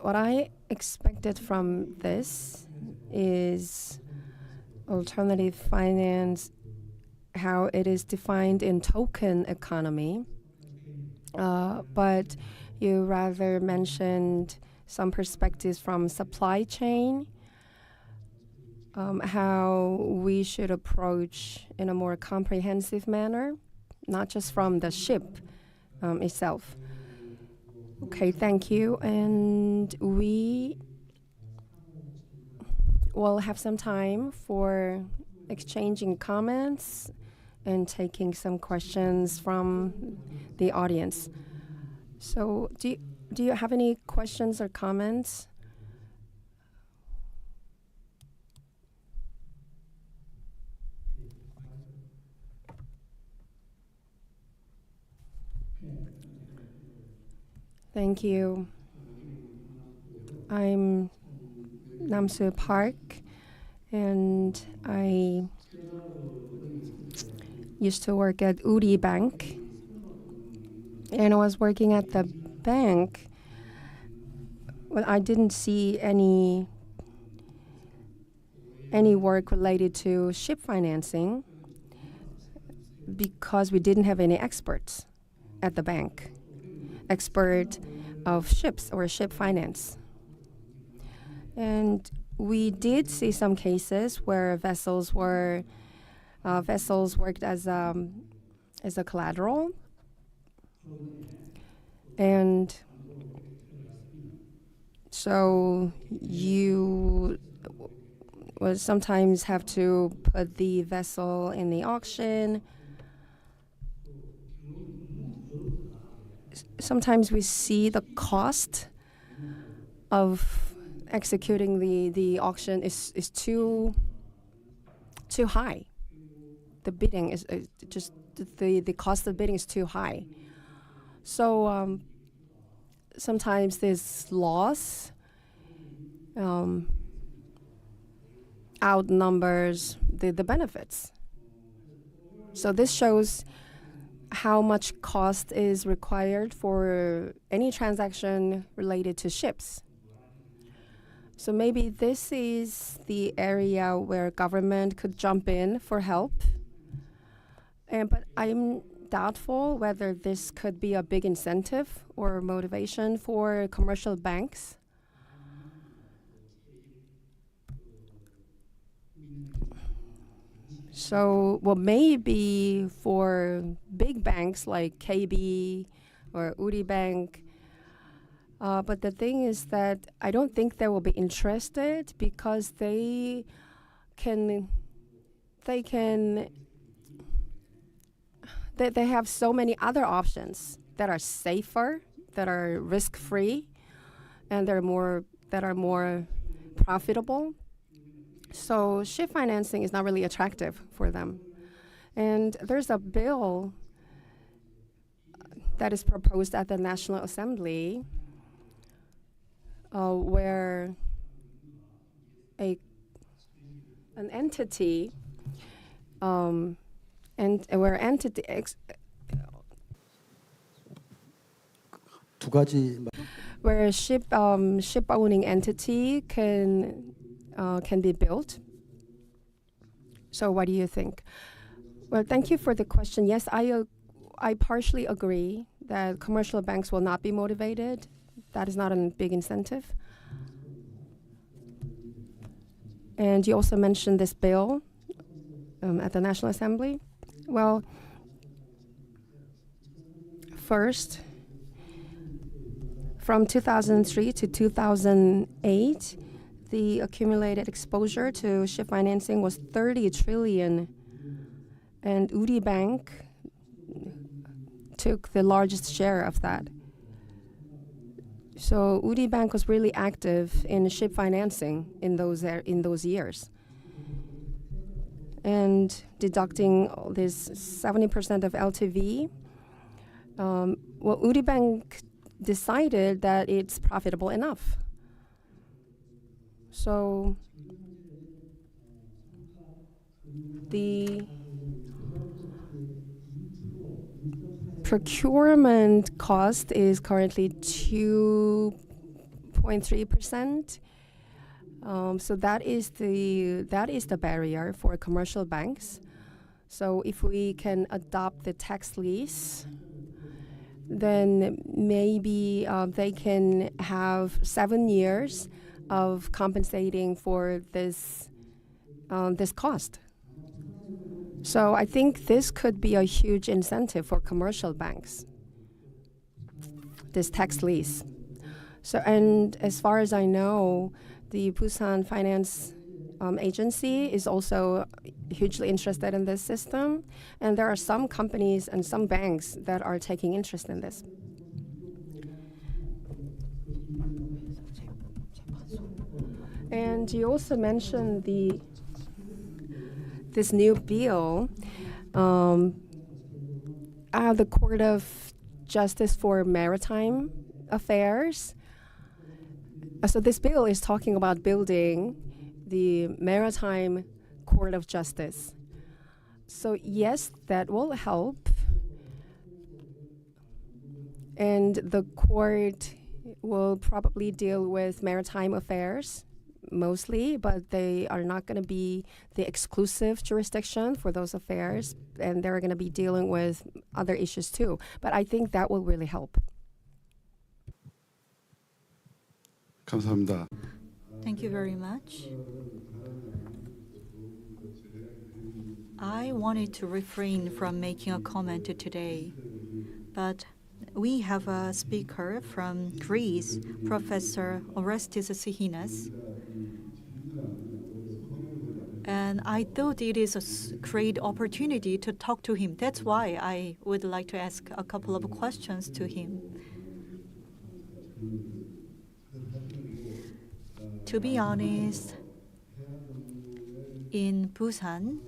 What I expected from this is alternative finance, how it is defined in token economy. But you rather mentioned some perspectives from supply chain, how we should approach in a more comprehensive manner, not just from the ship itself. Okay, thank you. And we will have some time for exchanging comments and taking some questions from the audience. So do you have any questions or comments? Thank you. I'm Namsu Park, and I used to work at Uri Bank. And I was working at the bank. Well, I didn't see any work related to ship financing because we didn't have any experts at the bank, expert of ships or ship finance. And we did see some cases where vessels worked as a collateral, and so you will sometimes have to put the vessel in the auction. Sometimes we see the cost of executing the auction is too high. The bidding is just the cost of bidding is too high. So sometimes this loss outnumbers the benefits. So this shows how much cost is required for any transaction related to ships. So maybe this is the area where government could jump in for help. But I'm doubtful whether this could be a big incentive or motivation for commercial banks. So, well, maybe for big banks like KB or Uri Bank, but the thing is that I don't think they will be interested because they have so many other options that are safer, that are risk-free, and that are more profitable. So ship financing is not really attractive for them. And there's a bill that is proposed at the National Assembly where an entity where a ship owning entity can be built. So what do you think? Well, thank you for the question. Yes, I partially agree that commercial banks will not be motivated. That is not a big incentive. And you also mentioned this bill at the National Assembly. Well, first, from 2003 to 2008, the accumulated exposure to ship financing was 30 trillion and Uri Bank took the largest share of that. So Uri Bank was really active in ship financing in those years. And deducting this 70% of LTV, Uri Bank decided that it's profitable enough. So the procurement cost is currently 2.3%. So that is the barrier for commercial banks. So if we can adopt the tax lease, then maybe they can have 7 years of compensating for this cost. So I think this could be a huge incentive for commercial banks, this tax lease. So, and as far as I know, the Busan Finance Agency is also hugely interested in this system, and there are some companies and some banks that are taking interest in this. And you also mentioned this new bill, the Court of Justice for Maritime Affairs. So this bill is talking about building the Maritime Court of Justice. So yes, that will help. And the court will probably deal with maritime affairs mostly, but they are not going to be the exclusive jurisdiction for those affairs, and they're going to be dealing with other issues too. But I think that will really help. 감사합니다. Thank you very much. I wanted to refrain from making a comment today, but we have a speaker from Greece, Professor Orestes Sihinas. And I thought it is a great opportunity to talk to him. That's why I would like to ask a couple of questions to him. To be honest, in Busan,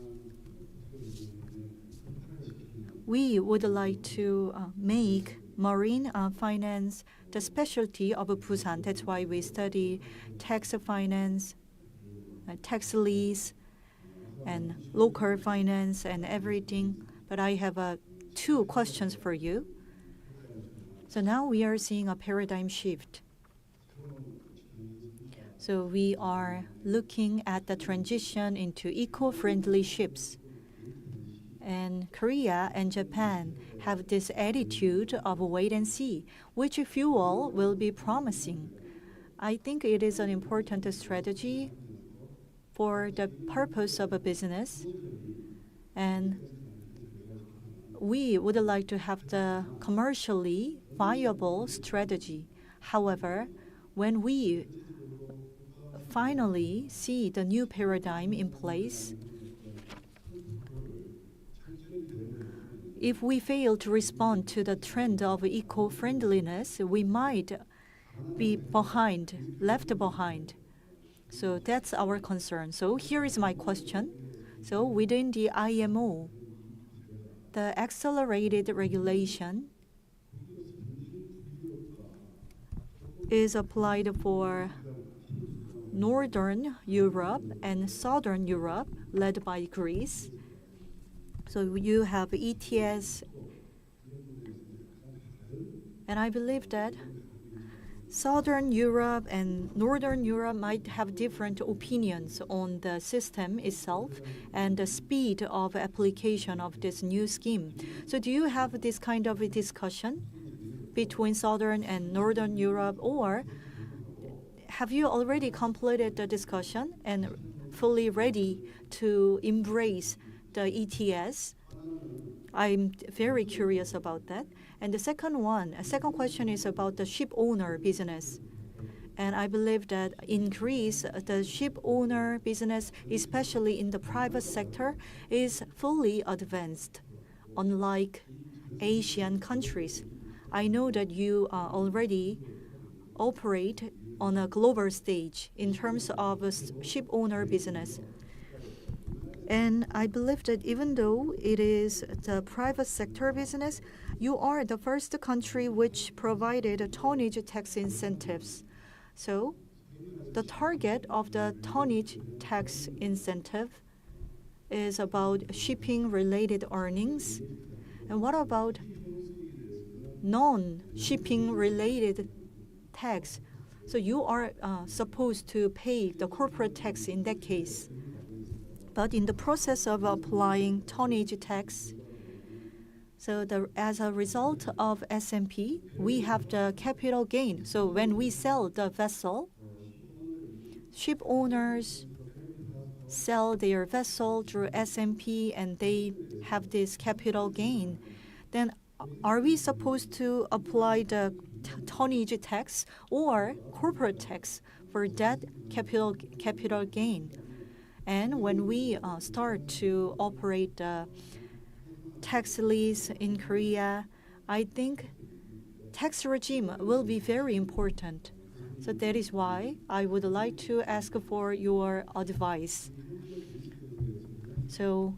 we would like to make marine finance the specialty of Busan. That's why we study tax finance, tax lease, and local finance and everything. But I have 2 questions for you. So now we are seeing a paradigm shift. So we are looking at the transition into eco-friendly ships. And Korea and Japan have this attitude of wait and see, which fuel will be promising. I think it is an important strategy for the purpose of a business. And we would like to have the commercially viable strategy. However, when we finally see the new paradigm in place, if we fail to respond to the trend of eco-friendliness, we might be left behind. So that's our concern. So here is my question. So within the IMO, the accelerated regulation is applied for Northern Europe and Southern Europe, led by Greece. So you have ETS, and I believe that Southern Europe and Northern Europe might have different opinions on the system itself and the speed of application of this new scheme. So do you have this kind of a discussion between Southern and Northern Europe, or have you already completed the discussion and fully ready to embrace the ETS? I'm very curious about that. And the second question is about the ship owner business. And I believe that in Greece, the ship owner business, especially in the private sector, is fully advanced, unlike Asian countries. I know that you already operate on a global stage in terms of a ship owner business. And I believe that even though it is the private sector business, you are the first country which provided tonnage tax incentives. So the target of the tonnage tax incentive is about shipping related earnings. And what about non-shipping related tax? So you are supposed to pay the corporate tax in that case. But in the process of applying tonnage tax, so as a result of S&P, we have the capital gain. So when we sell the vessel, ship owners sell their vessel through S&P and they have this capital gain. Then are we supposed to apply the tonnage tax or corporate tax for that capital gain? And when we start to operate the tax lease in Korea, I think tax regime will be very important. So that is why I would like to ask for your advice. So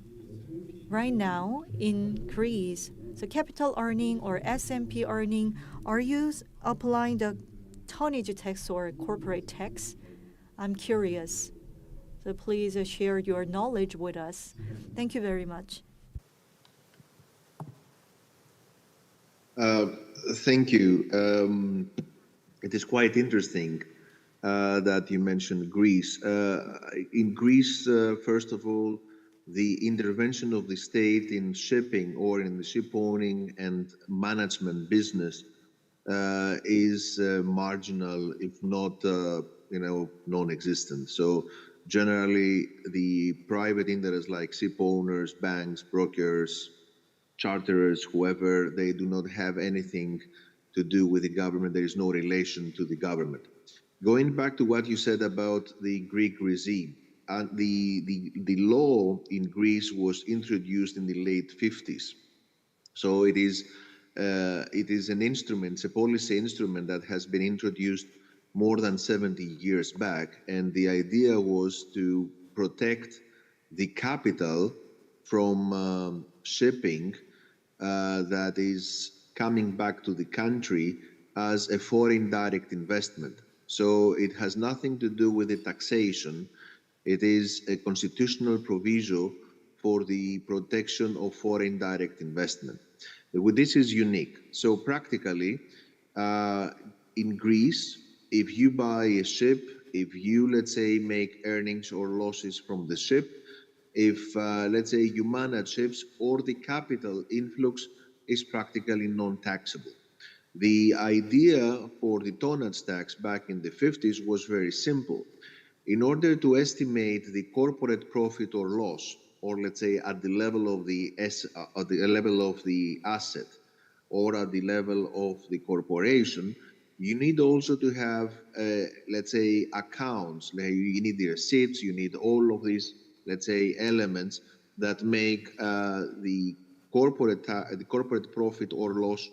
right now in Greece, so capital earning or S&P earning, are you applying the tonnage tax or corporate tax? I'm curious. So please share your knowledge with us. Thank you very much. Thank you. It is quite interesting that you mentioned Greece. In Greece, first of all, the intervention of the state in shipping or in the ship owning and management business is marginal, if not, non-existent. So generally, the private interests like ship owners, banks, brokers, charterers, whoever, they do not have anything to do with the government. There is no relation to the government. Going back to what you said about the Greek regime, the law in Greece was introduced in the late 50s. So it is an instrument, it's a policy instrument that has been introduced more than 70 years back. And the idea was to protect the capital from shipping that is coming back to the country as a foreign direct investment. So it has nothing to do with the taxation. It is a constitutional provision for the protection of foreign direct investment. This is unique. So practically, in Greece, if you buy a ship, if you, let's say, make earnings or losses from the ship, if, let's say, you manage ships, or the capital influx is practically non-taxable. The idea for the tonnage tax back in the 50s was very simple. In order to estimate the corporate profit or loss, or let's say at the level of the asset, or at the level of the corporation, you need also to have, let's say, accounts. You need the receipts. You need all of these, let's say, elements that make the corporate profit or loss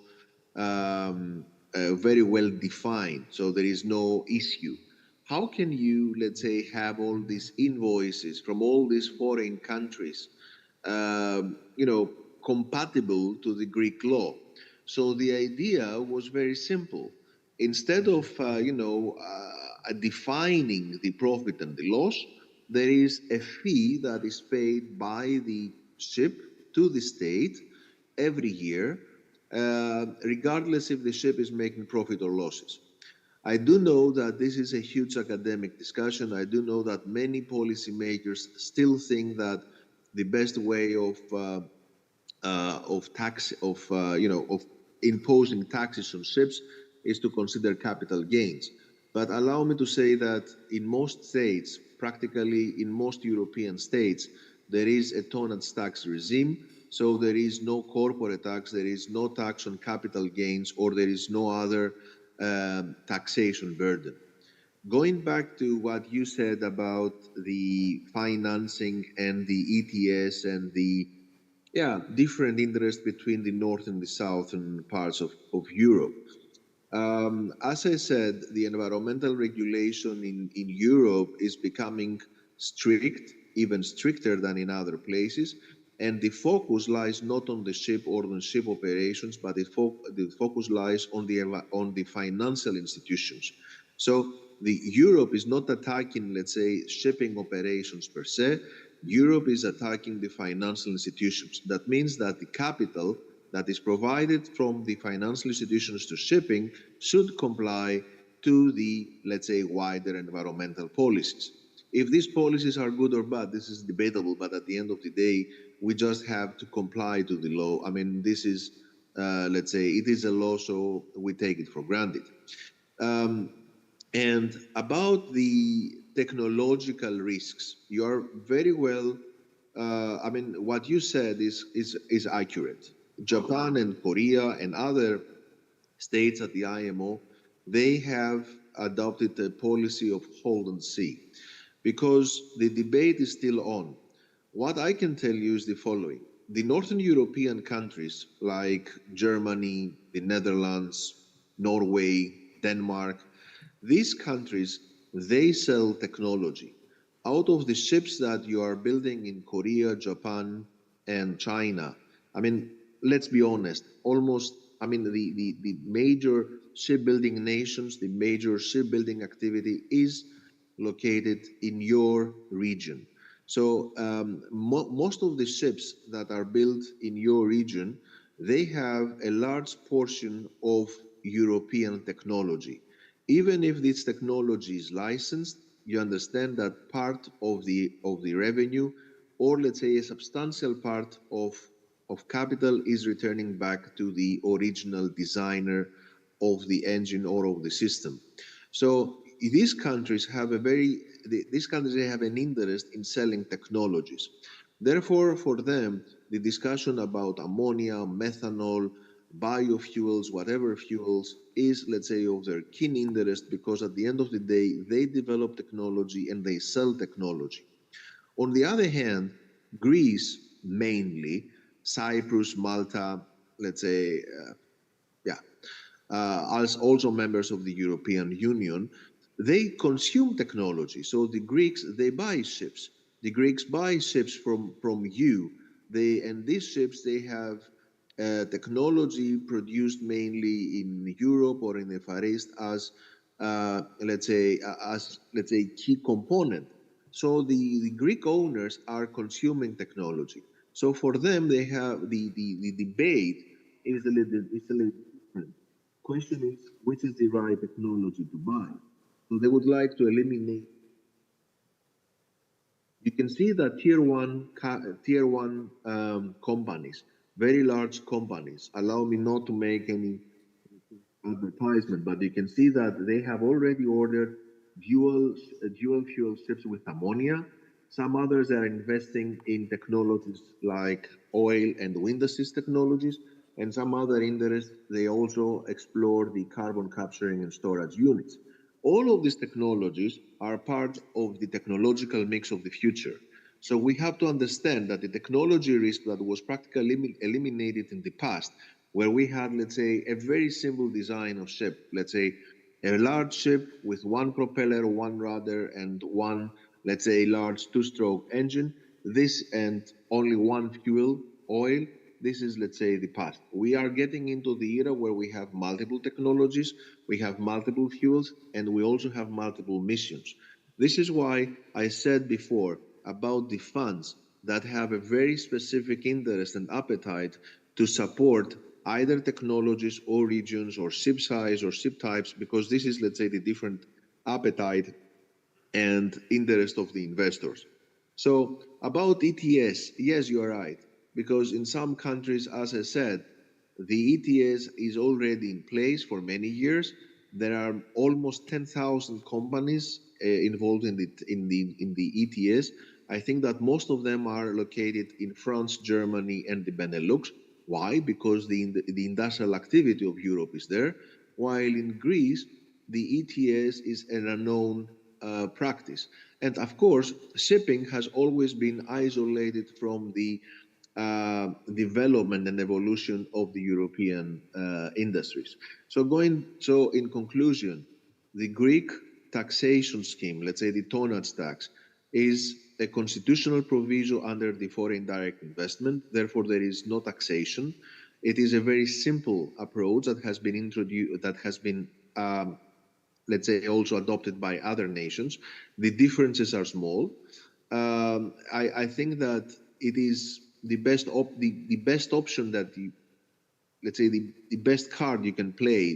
very well defined. So there is no issue. How can you, let's say, have all these invoices from all these foreign countries, compatible to the Greek law? So the idea was very simple. Instead of, defining the profit and the loss, there is a fee that is paid by the ship to the state every year, regardless if the ship is making profit or losses. I do know that this is a huge academic discussion. I do know that many policymakers still think that the best way of imposing taxes on ships is to consider capital gains. But allow me to say that in most states, practically in most European states, there is a tonnage tax regime. So there is no corporate tax, there is no tax on capital gains, or there is no other taxation burden. Going back to what you said about the financing and the ETS and the different interest between the north and the southern parts of Europe. As I said, the environmental regulation in Europe is becoming strict, even stricter than in other places. And the focus lies not on the ship or on ship operations, but the focus lies on the financial institutions. So the Europe is not attacking, let's say, shipping operations per se. Europe is attacking the financial institutions. That means that the capital that is provided from the financial institutions to shipping should comply to the, let's say, wider environmental policies. If these policies are good or bad, this is debatable, but at the end of the day, we just have to comply to the law. I mean, this is, let's say, it is a law, so we take it for granted. And about the technological risks, you are very well. I mean, what you said is accurate. Japan and Korea and other states at the IMO, they have adopted a policy of hold and see, because the debate is still on. What I can tell you is the following: the Northern European countries like Germany, the Netherlands, Norway, Denmark, these countries, they sell technology. Out of the ships that you are building in Korea, Japan, and China, I mean, let's be honest, almost, I mean, the major shipbuilding nations, the major shipbuilding activity is located in your region. So most of the ships that are built in your region, they have a large portion of European technology. Even if this technology is licensed, you understand that part of the revenue, or let's say a substantial part of capital, is returning back to the original designer of the engine or of the system. So these countries have they have an interest in selling technologies. Therefore, for them, the discussion about ammonia, methanol, biofuels, whatever fuels, is, let's say, of their keen interest, because at the end of the day, they develop technology and they sell technology. On the other hand, Greece mainly, Cyprus, Malta, let's say, as also members of the European Union, they consume technology. So the Greeks, they buy ships. The Greeks buy ships from you. And these ships, they have technology produced mainly in Europe or in the Far East as, let's say, key component. So the Greek owners are consuming technology. So for them, they have the debate is a little different. Question is, which is the right technology to buy? So they would like to eliminate. You can see that tier one companies, very large companies. Allow me not to make any advertisement, but you can see that they have already ordered dual fuel ships with ammonia. Some others are investing in technologies like oil and wind assist technologies, and some other interests, they also explore the carbon capturing and storage units. All of these technologies are part of the technological mix of the future. So we have to understand that the technology risk that was practically eliminated in the past, where we had, let's say, a very simple design of ship, let's say a large ship with one propeller, one rudder, and one, let's say, large two-stroke engine, this and only one fuel, oil, this is, let's say, the past. We are getting into the era where we have multiple technologies, we have multiple fuels, and we also have multiple missions. This is why I said before about the funds that have a very specific interest and appetite to support either technologies or regions or ship size or ship types, because this is, let's say, the different appetite and interest of the investors. So about ETS, yes, you are right, because in some countries, as I said, the ETS is already in place for many years. There are almost 10,000 companies involved in the ETS. I think that most of them are located in France, Germany, and the Benelux. Why? Because the industrial activity of Europe is there. While in Greece, the ETS is an unknown practice. And of course, shipping has always been isolated from the development and evolution of the European industries. So in conclusion, the Greek taxation scheme, let's say the tonnage tax, is a constitutional provision under the foreign direct investment. Therefore, there is no taxation. It is a very simple approach that has been introduced, that has been, let's say, also adopted by other nations. The differences are small. I think that it is the best option that let's say the best card you can play,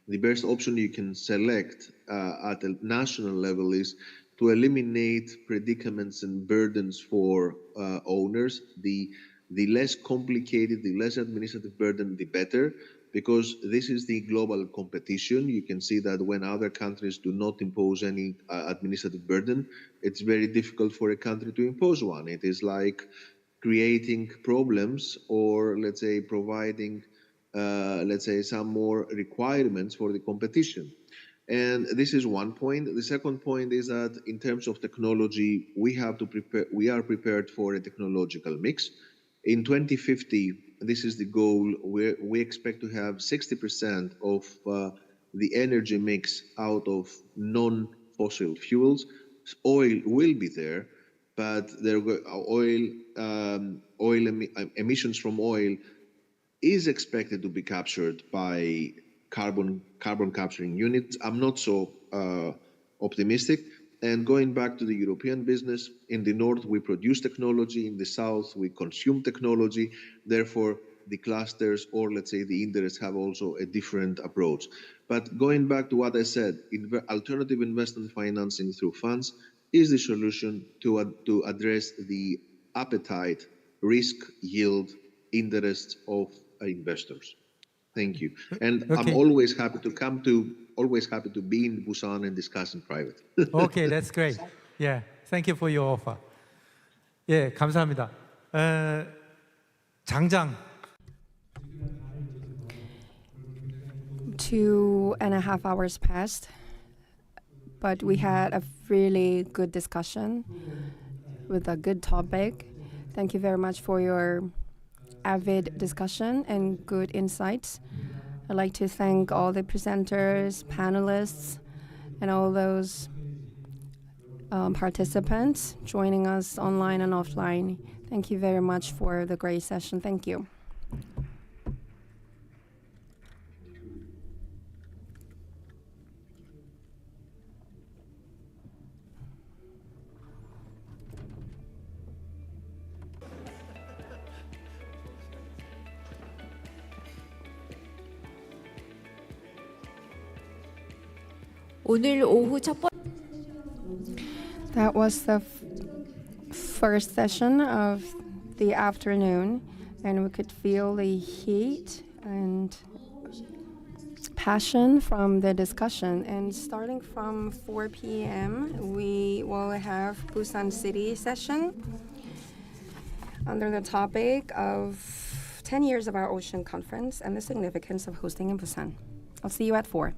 the best option you can select at a national level is to eliminate predicaments and burdens for owners. The less complicated, the less administrative burden, the better, because this is the global competition. You can see that when other countries do not impose any administrative burden, it's very difficult for a country to impose one. It is like creating problems, or let's say providing, let's say, some more requirements for the competition. And this is one point. The second point is that in terms of technology, we are prepared for a technological mix. In 2050, this is the goal, where we expect to have 60% of the energy mix out of non-fossil fuels. Oil will be there, but emissions from oil is expected to be captured by carbon capturing units. I'm not so optimistic. And going back to the European business, in the north we produce technology, in the south we consume technology. Therefore, the clusters, or let's say the interests, have also a different approach. But going back to what I said, alternative investment financing through funds is the solution to address the appetite, risk, yield, interests of investors. Thank you. And Okay. I'm always happy to be in Busan and discuss in private. Okay, that's great. Yeah, thank you for your offer. 예, 감사합니다. 장장. 2.5 hours passed, but we had a really good discussion with a good topic. Thank you very much for your avid discussion and good insights. I'd like to thank all the presenters, panelists, and all those participants joining us online and offline. Thank you very much for the great session. Thank you. 오늘 오후 첫 번째 That was the first session of the afternoon, and we could feel the heat and passion from the discussion. And starting from 4 p.m., we will have Busan City session under the topic of 10 years of our ocean conference and the significance of hosting in Busan. I'll see you at 4.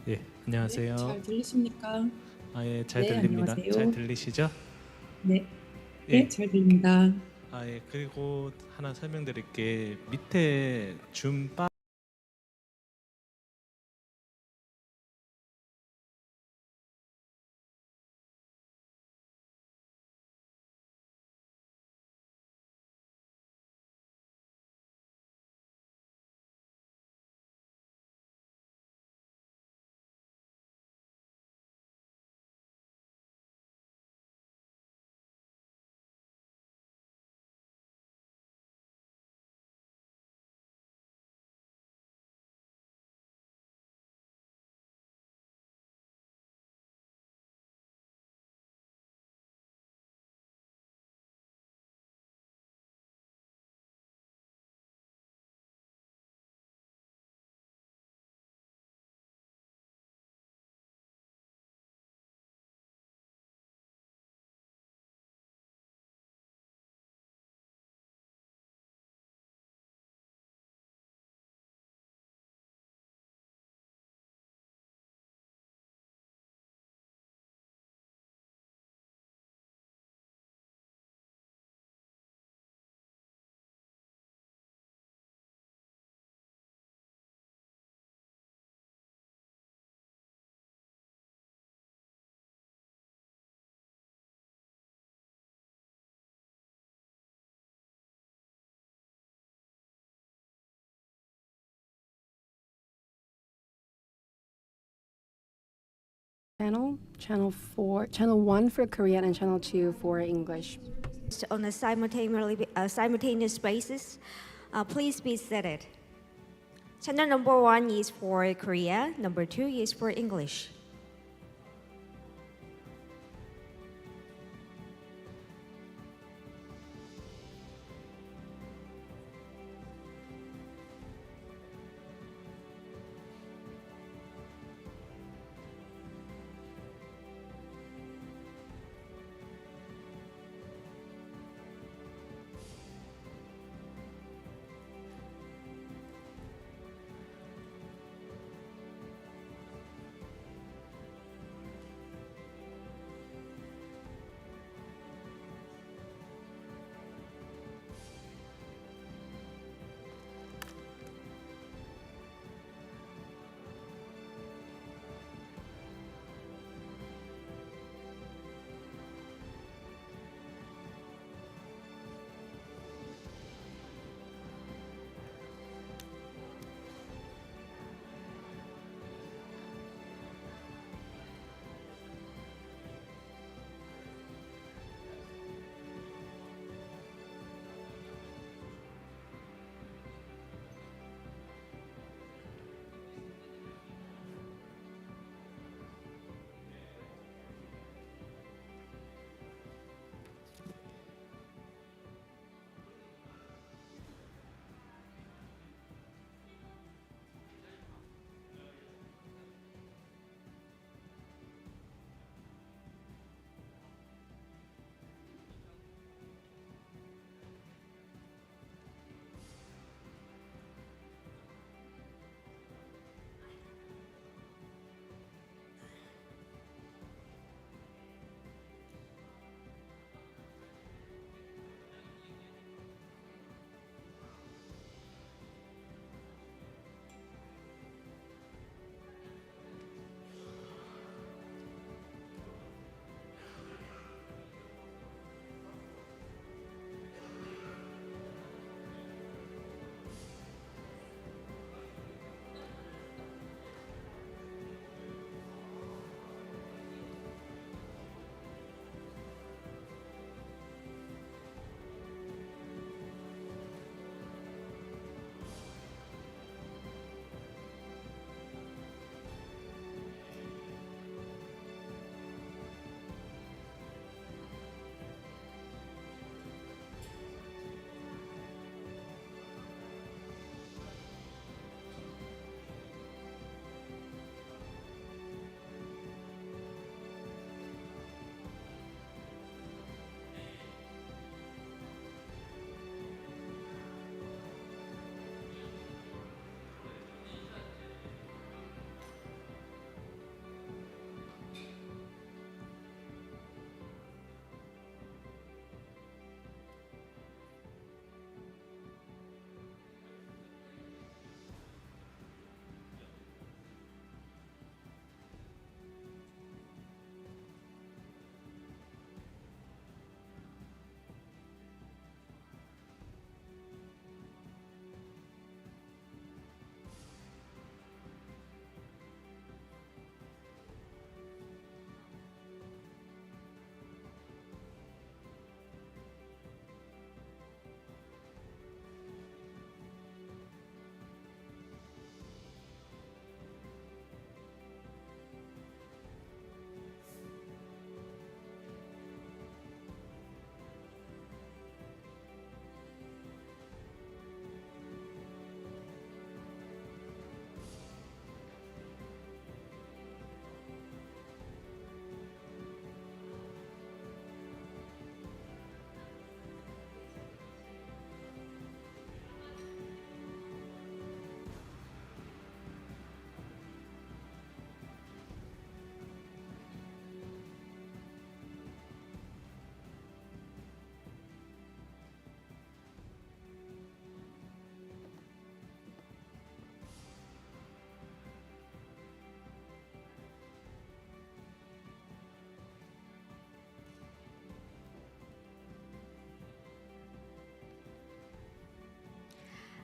예, 안녕하세요. 잘 들리십니까? 아, 예, 잘 네, 들립니다. 안녕하세요. 잘 들리시죠? 네, 예. 네, 잘 들립니다. 아, 예, 그리고 하나 설명드릴게. 밑에 줌 바 channel 4, channel 1 for Korean and channel 2 for English. On a simultaneous basis, please be seated. Channel number 1 is for Korea, number 2 is for English.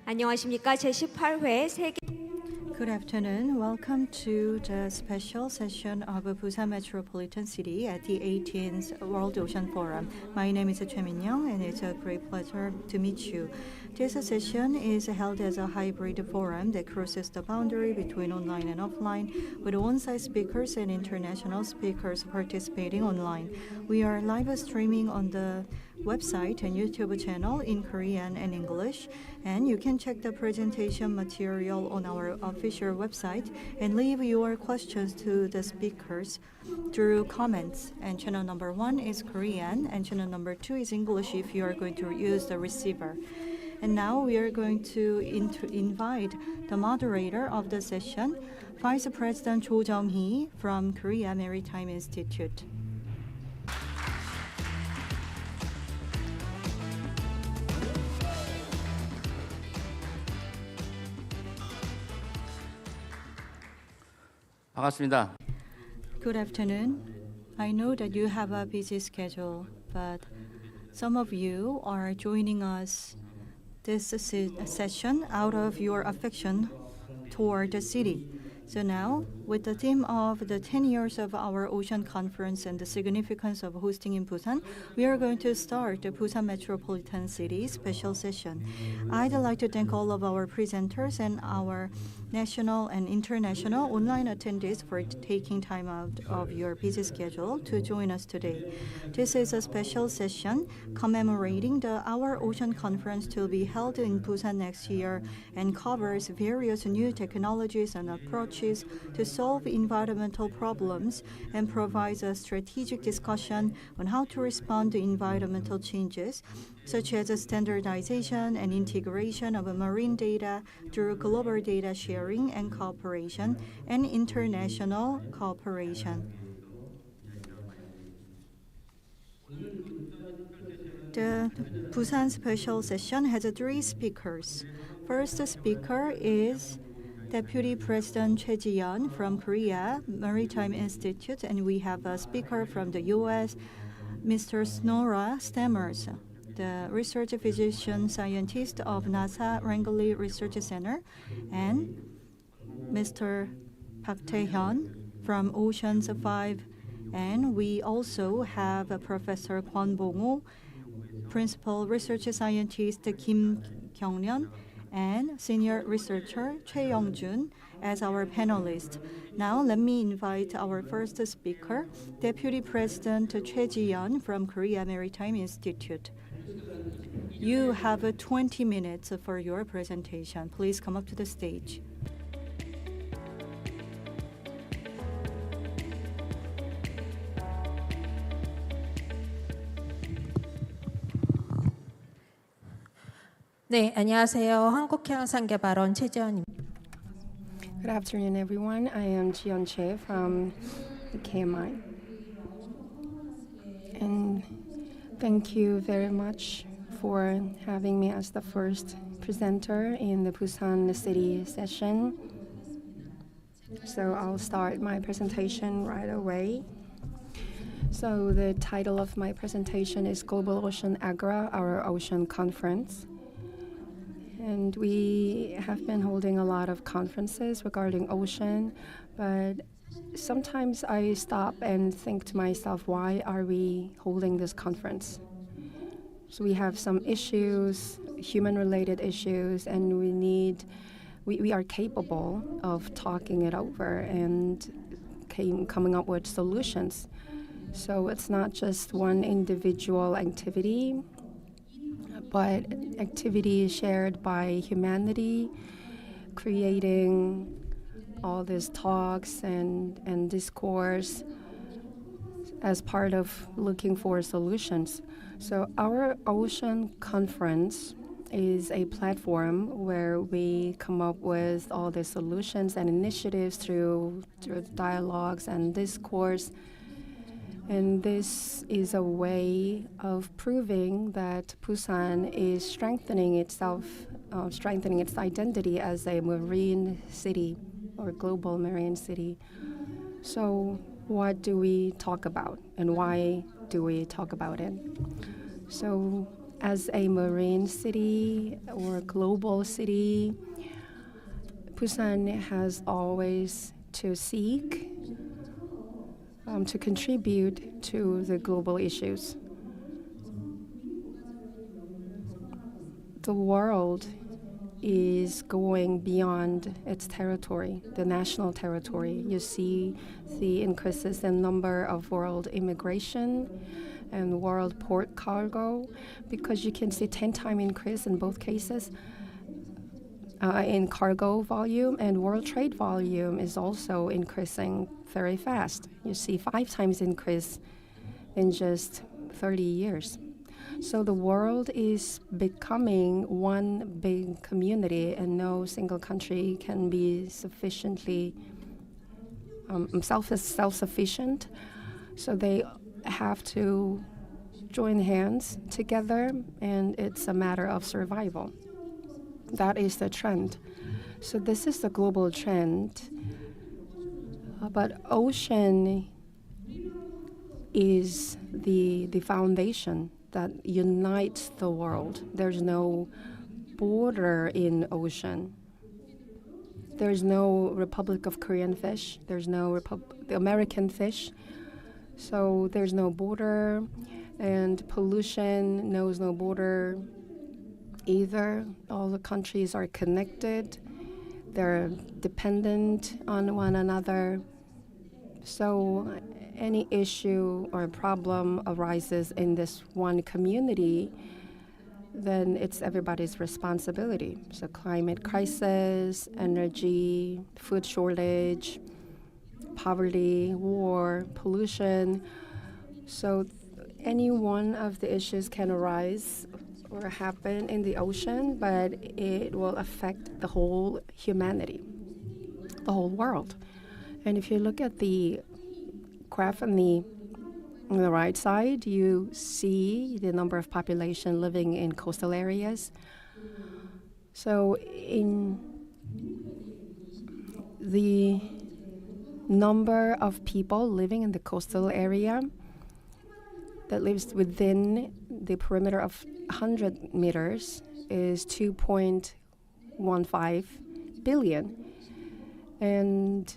안녕하십니까. 제18회 세계 Good afternoon. Welcome to the special session of Busan Metropolitan City at the 18th World Ocean Forum. My name is Choi Min-young, and it's a great pleasure to meet you. This session is held as a hybrid forum that crosses the boundary between online and offline, with on-site speakers and international speakers participating online. We are live streaming on the website and YouTube channel in Korean and English, and you can check the presentation material on our official website and leave your questions to the speakers through comments. And channel number 1 is Korean, and channel number 2 is English if you are going to use the receiver. And now we are going to invite the moderator of the session, Vice President Cho Jung-hee from Korea Maritime Institute. 반갑습니다. Good afternoon. I know that you have a busy schedule, but some of you are joining us this session out of your affection toward the city. So now, with the theme of the 10 years of our ocean conference and the significance of hosting in Busan, we are going to start the Busan Metropolitan City special session. I'd like to thank all of our presenters and our national and international online attendees for taking time out of your busy schedule to join us today. This is a special session commemorating the Our Ocean Conference to be held in Busan next year and covers various new technologies and approaches to solve environmental problems and provides a strategic discussion on how to respond to environmental changes, such as standardization and integration of marine data through global data sharing and cooperation and international cooperation. The Busan special session has 3 speakers. First speaker is Deputy President Choi Ji-yeon from Korea Maritime Institute, and we have a speaker from the U.S., Mr. Snora Stammers, the research physician scientist of NASA Langley Research Center, and Mr. Park Tae-hyun from Oceans 5. And we also have Professor Kwon Bong-ho, Principal Research Scientist Kim Kyung-ryun, and Senior Researcher Choi Young-jun as our panelists. Now let me invite our first speaker, Deputy President Choi Ji-yeon from Korea Maritime Institute. You have 20 minutes for your presentation. Please come up to the stage. 네, 안녕하세요. 한국해양산개발원 최지연입니다. Good afternoon, everyone. I am Jiyeon Choi from the KMI. And thank you very much for having me as the first presenter in the Busan City session. So I'll start my presentation right away. So the title of my presentation is Global Ocean Agra, Our Ocean Conference. And we have been holding a lot of conferences regarding ocean, but sometimes I stop and think to myself, why are we holding this conference? So we have some issues, human-related issues, and we are capable of talking it over and coming up with solutions. So it's not just one individual activity, but activity shared by humanity, creating all these talks and discourse as part of looking for solutions. So our Ocean Conference is a platform where we come up with all the solutions and initiatives through dialogues and discourse. And this is a way of proving that Busan is strengthening itself, strengthening its identity as a marine city or global marine city. So what do we talk about and why do we talk about it? So As a marine city or global city, Busan has always to seek to contribute to the global issues. The world is going beyond its territory, the national territory. You see the increases in number of world immigration and world port cargo, because you can see 10-time increase in both cases in cargo volume, and world trade volume is also increasing very fast. You see 5 times increase in just 30 years. So the world is becoming one big community, and no single country can be sufficiently self-sufficient. So they have to join hands together, and it's a matter of survival. That is the trend. So this is the global trend. But ocean is the foundation that unites the world. There's no border in ocean. There's no Republic of Korean fish. There's no the American fish. So there's no border, and pollution knows no border either. All the countries are connected. They're dependent on one another. So any issue or problem arises in this one community, then it's everybody's responsibility. So climate crisis, energy, food shortage, poverty, war, pollution. So any one of the issues can arise or happen in the ocean, but it will affect the whole humanity, the whole world. And if you look at the graph on the right side, you see the number of population living in coastal areas. So in the number of people living in the coastal area that lives within the perimeter of 100 meters is 2.15 billion. And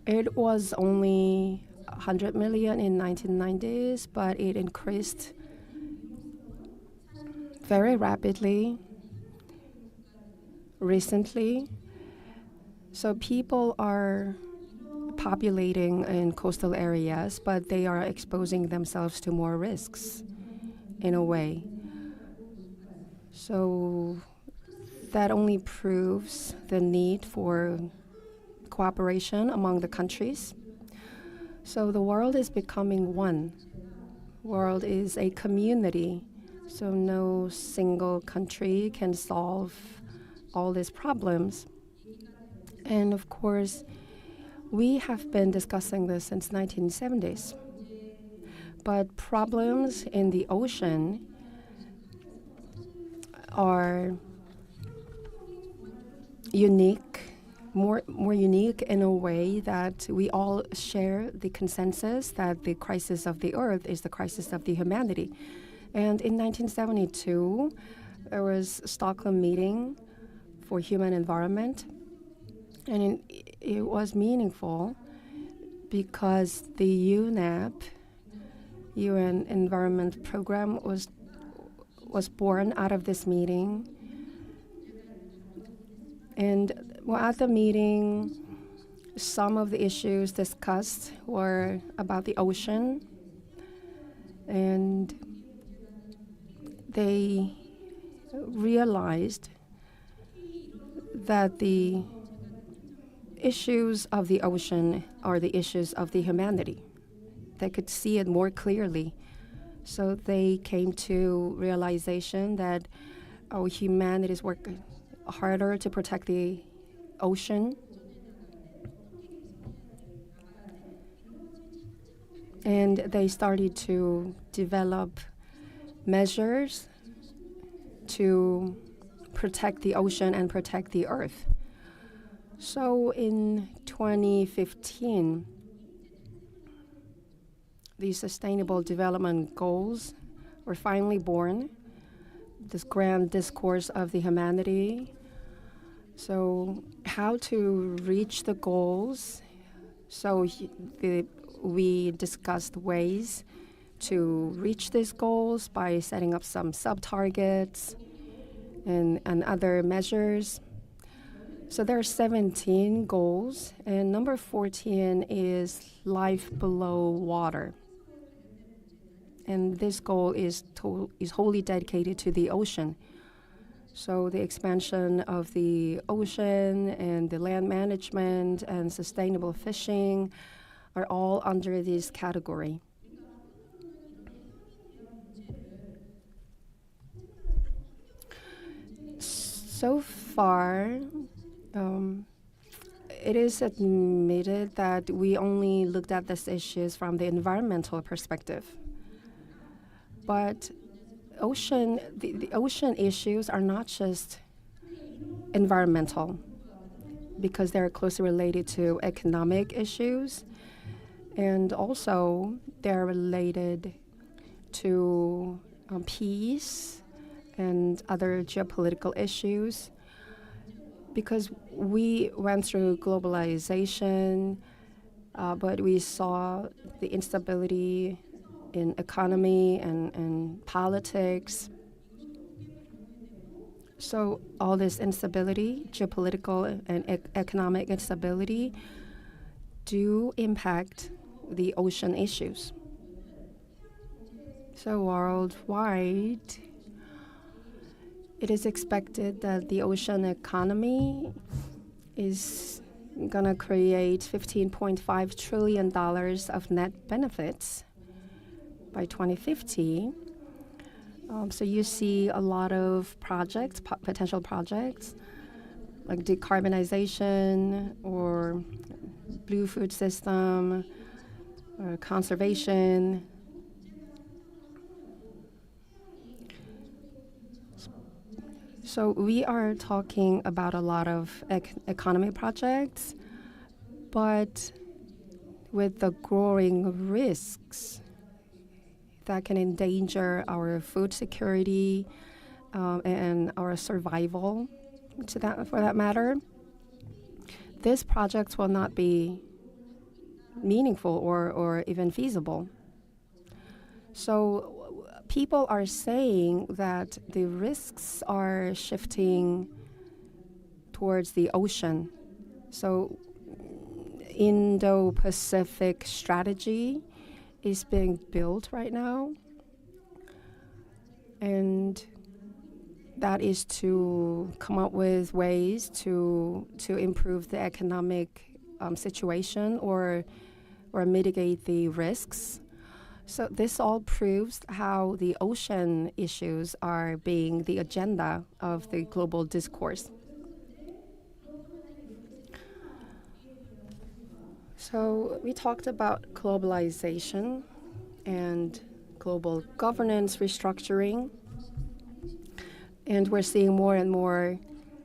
it was only 100 million in 1990s, but it increased very rapidly recently. So people are populating in coastal areas, but they are exposing themselves to more risks in a way. So that only proves the need for cooperation among the countries. So the world is becoming one. World is a community, so no single country can solve all these problems. And of course, we have been discussing this since 1970s. But problems in the ocean are unique, more unique in a way that we all share the consensus that the crisis of the Earth is the crisis of the humanity. And in 1972, there was a Stockholm meeting for human environment, and it was meaningful because the UNEP, UN Environment Program, was born out of this meeting. And at the meeting, some of the issues discussed were about the ocean, and they realized that the issues of the ocean are the issues of the humanity. They could see it more clearly. So they came to realization that humanity is working harder to protect the ocean. And they started to develop measures to protect the ocean and protect the Earth. So in 2015, the Sustainable Development Goals were finally born, this grand discourse of the humanity. So how to reach the goals. So we discussed ways to reach these goals by setting up some sub-targets and other measures. So there are 17 goals, and number 14 is life below water. And this goal is wholly dedicated to the ocean. So the expansion of the ocean and the land management and sustainable fishing are all under this category. So far, it is admitted that we only looked at these issues from the environmental perspective. But the ocean issues are not just environmental, because they're closely related to economic issues, and also they're related to peace and other geopolitical issues, because we went through globalization, but we saw the instability in economy and politics. So all this instability, geopolitical and economic instability, do impact the ocean issues. So worldwide, it is expected that the ocean economy is gonna create $15.5 trillion of net benefits by 2050. So you see a lot of projects, potential projects, like decarbonization or blue food system or conservation. So we are talking about a lot of economy projects, but with the growing risks that can endanger our food security and our survival, for that matter, these projects will not be meaningful or even feasible. So people are saying that the risks are shifting towards the ocean. So Indo-Pacific strategy is being built right now, and that is to come up with ways to improve the economic situation or mitigate the risks. So this all proves how the ocean issues are being the agenda of the global discourse. So we talked about globalization and global governance restructuring, and we're seeing more and more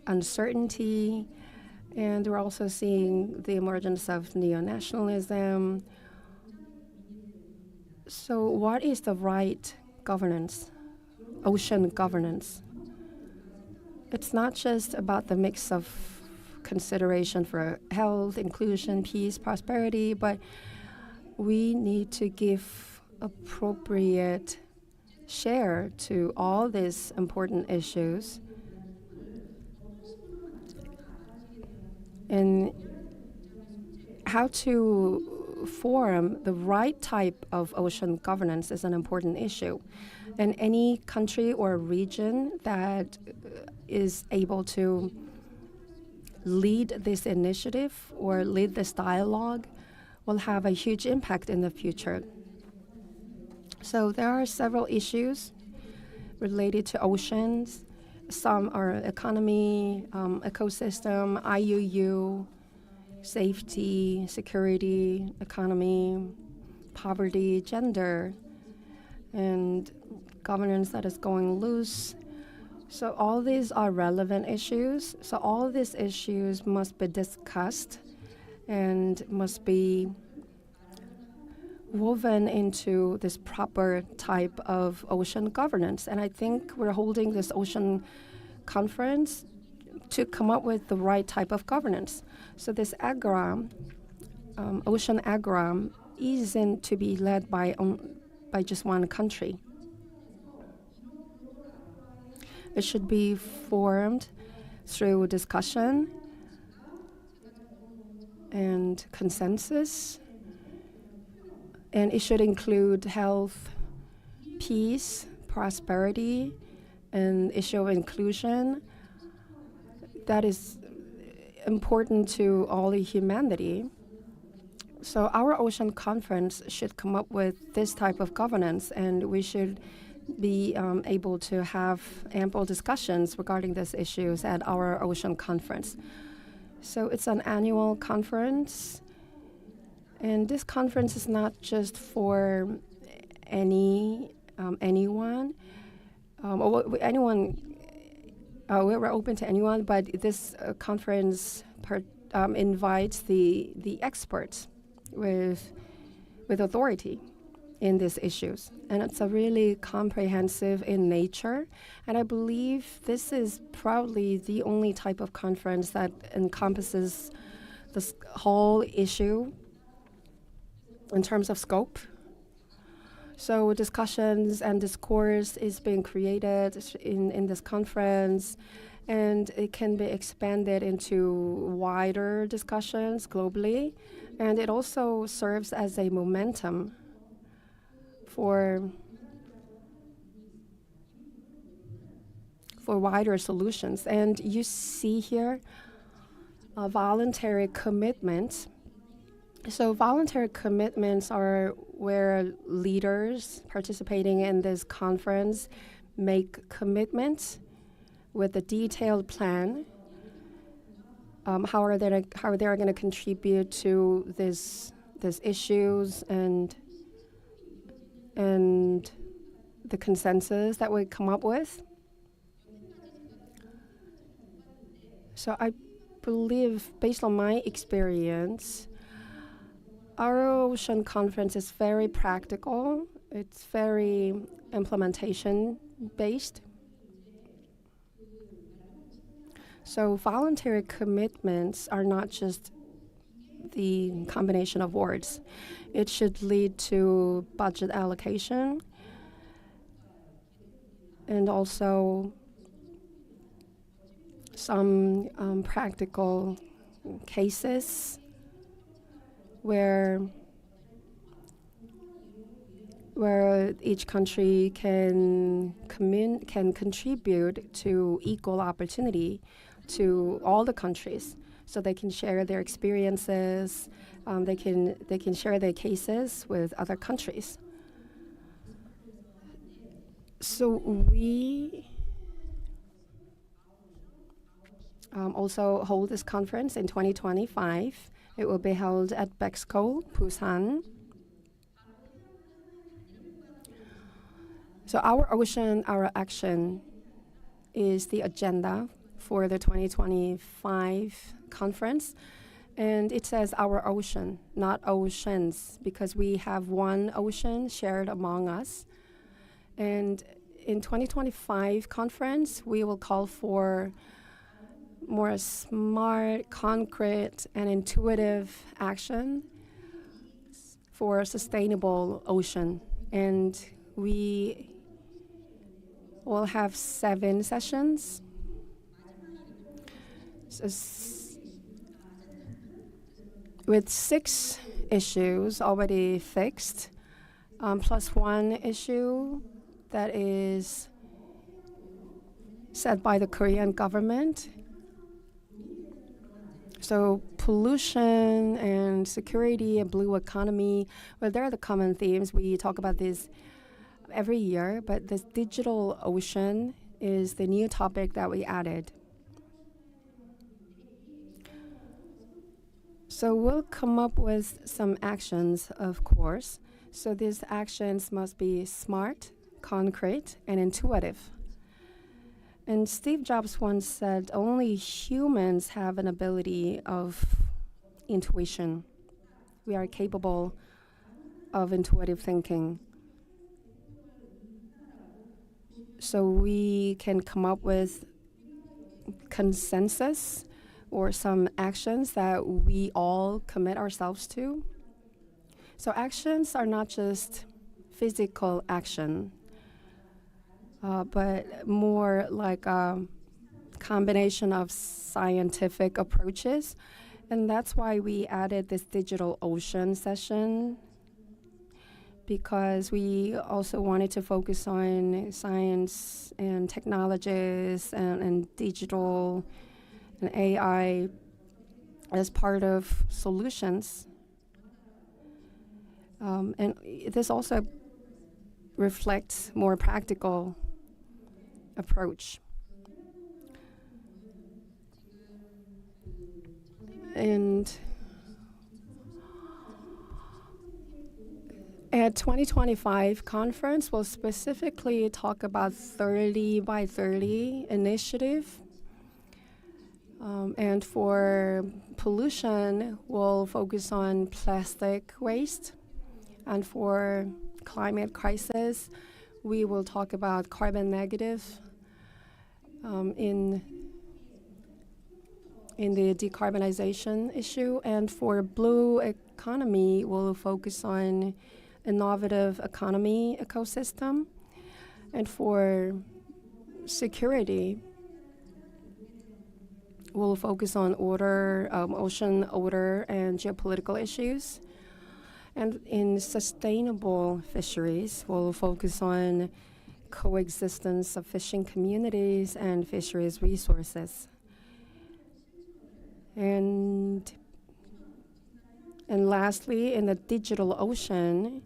uncertainty, and we're also seeing the emergence of neo-nationalism. So what is the right governance, ocean governance? It's not just about the mix of consideration for health, inclusion, peace, prosperity, but we need to give appropriate share to all these important issues. And how to form the right type of ocean governance is an important issue. And any country or region that is able to lead this initiative or lead this dialogue will have a huge impact in the future. So there are several issues related to oceans. Some are economy, ecosystem, IUU, safety, security, economy, poverty, gender, and governance that is going loose. So all these are relevant issues. So all these issues must be discussed and must be woven into this proper type of ocean governance. And I think we're holding this ocean conference to come up with the right type of governance. So this AGRAM, ocean AGRAM, isn't to be led by just one country. It should be formed through discussion and consensus, and it should include health, peace, prosperity, and issue of inclusion. That is important to all the humanity. So our ocean conference should come up with this type of governance, and we should be able to have ample discussions regarding these issues at our ocean conference. So it's an annual conference, and this conference is not just for anyone. We're open to anyone, but this conference invites the experts with authority in these issues. And it's a really comprehensive in nature. And I believe this is probably the only type of conference that encompasses this whole issue in terms of scope. So discussions and discourse is being created in this conference, and it can be expanded into wider discussions globally. And it also serves as a momentum for wider solutions. And you see here a voluntary commitment. So voluntary commitments are where leaders participating in this conference make commitments with a detailed plan. How they are going to contribute to these issues and the consensus that we come up with. So I believe, based on my experience, our ocean conference is very practical. It's very implementation based. So voluntary commitments are not just the combination of words. It should lead to budget allocation and also some practical cases where each country can contribute to equal opportunity to all the countries, so they can share their experiences, they can share their cases with other countries. So we also hold this conference in 2025. It will be held at Bexco, Busan. So our ocean, our action is the agenda for the 2025 conference. And it says our ocean, not oceans, because we have one ocean shared among us. And in 2025 conference, we will call for more smart, concrete, and intuitive action for a sustainable ocean. And we will have 7 sessions. So with 6 issues already fixed, plus 1 issue that is set by the Korean government. So pollution and security and blue economy, well, they're the common themes. We talk about this every year, but this digital ocean is the new topic that we added. So we'll come up with some actions, of course. So these actions must be smart, concrete, and intuitive. And Steve Jobs once said, only humans have an ability of intuition. We are capable of intuitive thinking. So we can come up with consensus or some actions that we all commit ourselves to. So actions are not just physical action, but more like a combination of scientific approaches. And that's why we added this digital ocean session, because we also wanted to focus on science and technologies and digital and AI as part of solutions. And this also reflects more practical approach. And at 2025 conference, we'll specifically talk about 30 by 30 initiative. And for pollution, we'll focus on plastic waste. And for climate crisis, we will talk about carbon negative in the decarbonization issue. And for blue economy, we'll focus on innovative economy ecosystem. And for security, we'll focus on order, ocean order, and geopolitical issues. And in sustainable fisheries, we'll focus on coexistence of fishing communities and fisheries resources. And lastly, in the digital ocean,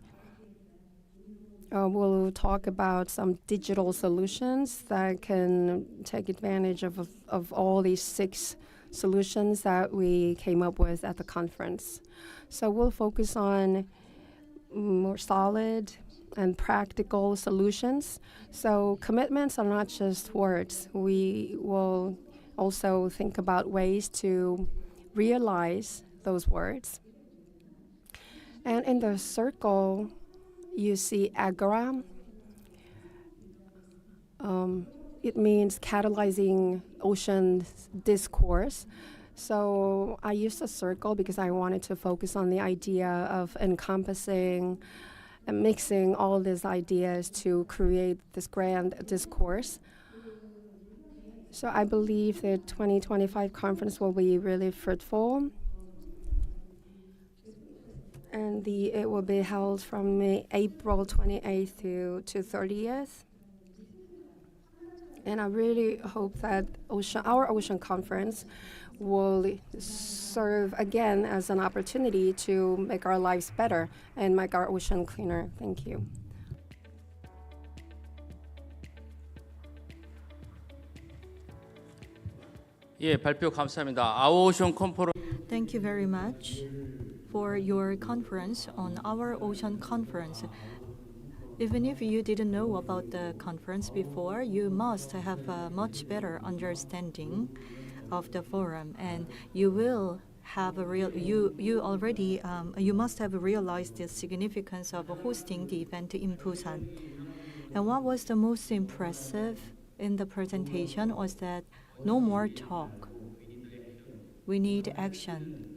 we'll talk about some digital solutions that can take advantage of all these 6 solutions that we came up with at the conference. So we'll focus on more solid and practical solutions. So commitments are not just words. We will also think about ways to realize those words. And in the circle, you see Agora. It means catalyzing ocean discourse. So I used a circle because I wanted to focus on the idea of encompassing and mixing all these ideas to create this grand discourse. So I believe the 2025 conference will be really fruitful. And it will be held from April 28th to 30th. And I really hope that our Ocean Conference will serve again as an opportunity to make our lives better and make our ocean cleaner. Thank you. 예, 발표 감사합니다. Our Ocean Conference. Thank you very much for your conference on our Ocean Conference. Even if you didn't know about the conference before, you must have a much better understanding of the forum, and you will have you must have realized the significance of hosting the event in Busan. And what was the most impressive in the presentation was that no more talk. We need action.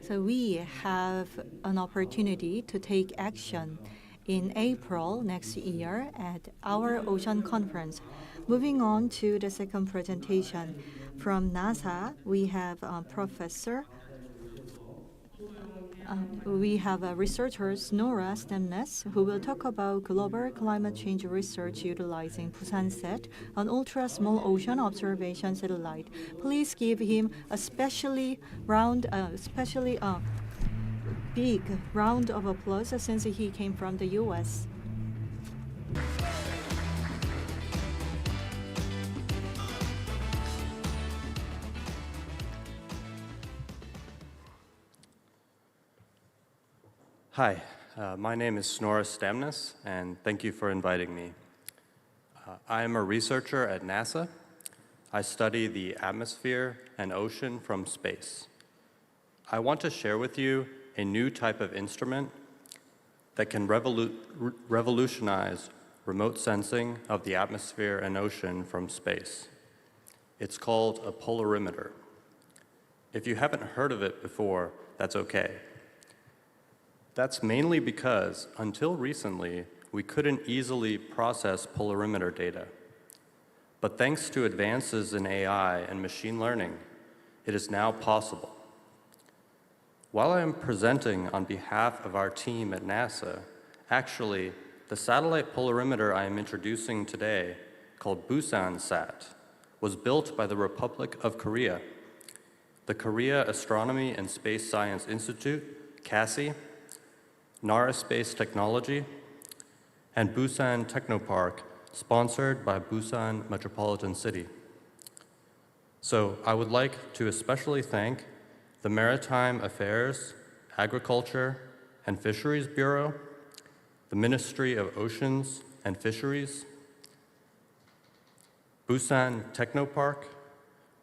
So we have an opportunity to take action in April next year at our Ocean Conference. Moving on to the second presentation. From NASA, we have a professor. We have a researcher, Nora Stemnes, who will talk about global climate change research utilizing Busan-SAT, an ultra-small ocean observation satellite. Please give him a big round of applause since he came from the U.S. Hi, my name is Snorra Stamnes, and thank you for inviting me. I am a researcher at NASA. I study the atmosphere and ocean from space. I want to share with you a new type of instrument that can revolutionize remote sensing of the atmosphere and ocean from space. It's called a polarimeter. If you haven't heard of it before, that's okay. That's mainly because, until recently, we couldn't easily process polarimeter data. But thanks to advances in AI and machine learning, it is now possible. While I am presenting on behalf of our team at NASA, actually, the satellite polarimeter I am introducing today, called Busan-Sat, was built by the Republic of Korea, the Korea Astronomy and Space Science Institute, KASI, NARA Space Technology, and Busan Technopark, sponsored by Busan Metropolitan City. So I would like to especially thank the Maritime Affairs, Agriculture, and Fisheries Bureau, the Ministry of Oceans and Fisheries, Busan Technopark,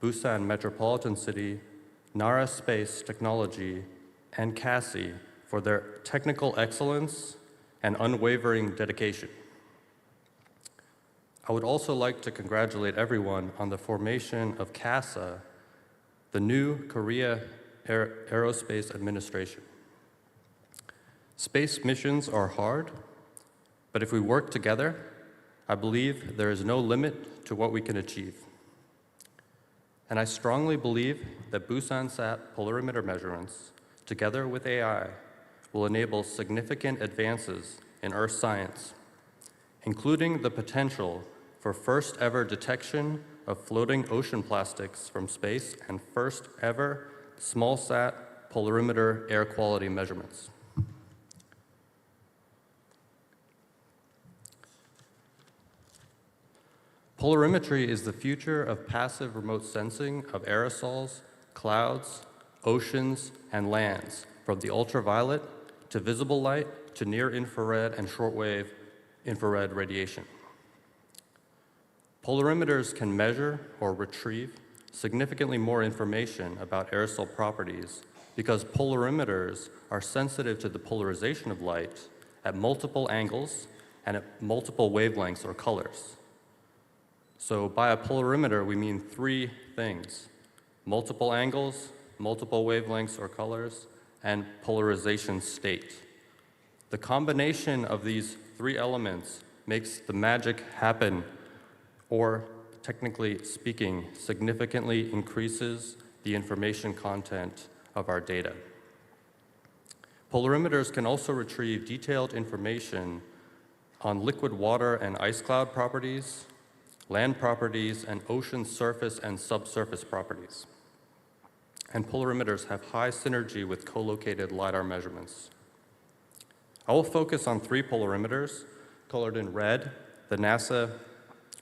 Busan Metropolitan City, NARA Space Technology, and KASI for their technical excellence and unwavering dedication. I would also like to congratulate everyone on the formation of CASA, the new Korea Aerospace Administration. Space missions are hard, but if we work together, I believe there is no limit to what we can achieve. And I strongly believe that Busan-Sat polarimeter measurements, together with AI, will enable significant advances in Earth science, including the potential for first ever detection of floating ocean plastics from space and first ever small-sat polarimeter air quality measurements. Polarimetry is the future of passive remote sensing of aerosols, clouds, oceans, and lands, from the ultraviolet to visible light to near-infrared and shortwave infrared radiation. Polarimeters can measure or retrieve significantly more information about aerosol properties because polarimeters are sensitive to the polarization of light at multiple angles and at multiple wavelengths or colors. So by a polarimeter, we mean three things: multiple angles, multiple wavelengths or colors, and polarization state. The combination of these three elements makes the magic happen, or technically speaking, significantly increases the information content of our data. Polarimeters can also retrieve detailed information on liquid water and ice cloud properties, land properties, and ocean surface and subsurface properties. And polarimeters have high synergy with co-located LiDAR measurements. I will focus on three polarimeters, colored in red, the NASA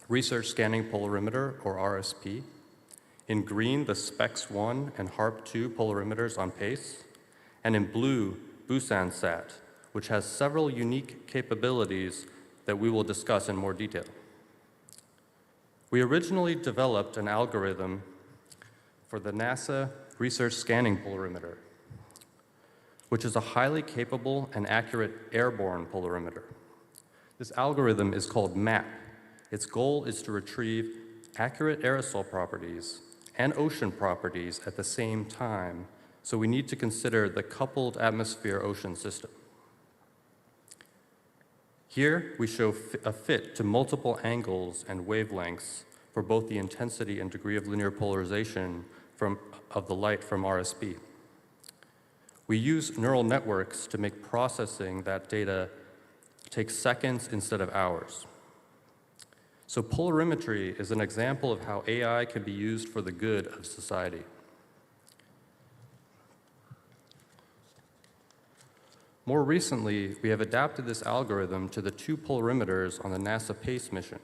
Research Scanning Polarimeter, or RSP. In green, the SPEX-1 and HARP-2 polarimeters on PACE. And in blue, Busan-Sat, which has several unique capabilities that we will discuss in more detail. We originally developed an algorithm for the NASA Research Scanning Polarimeter, which is a highly capable and accurate airborne polarimeter. This algorithm is called MAP. Its goal is to retrieve accurate aerosol properties and ocean properties at the same time, so we need to consider the coupled atmosphere-ocean system. Here, we show a fit to multiple angles and wavelengths for both the intensity and degree of linear polarization of the light from RSP. We use neural networks to make processing that data take seconds instead of hours. So polarimetry is an example of how AI can be used for the good of society. More recently, we have adapted this algorithm to the two polarimeters on the NASA PACE mission.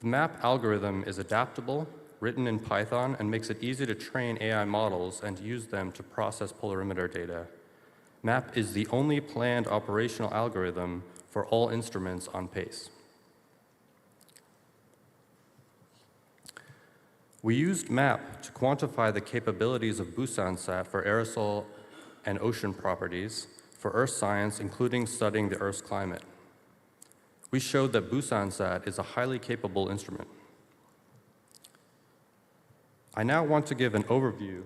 The MAP algorithm is adaptable, written in Python, and makes it easy to train AI models and use them to process polarimeter data. MAP is the only planned operational algorithm for all instruments on PACE. We used MAP to quantify the capabilities of Busansat for aerosol and ocean properties for Earth science, including studying the Earth's climate. We showed that Busansat is a highly capable instrument. I now want to give an overview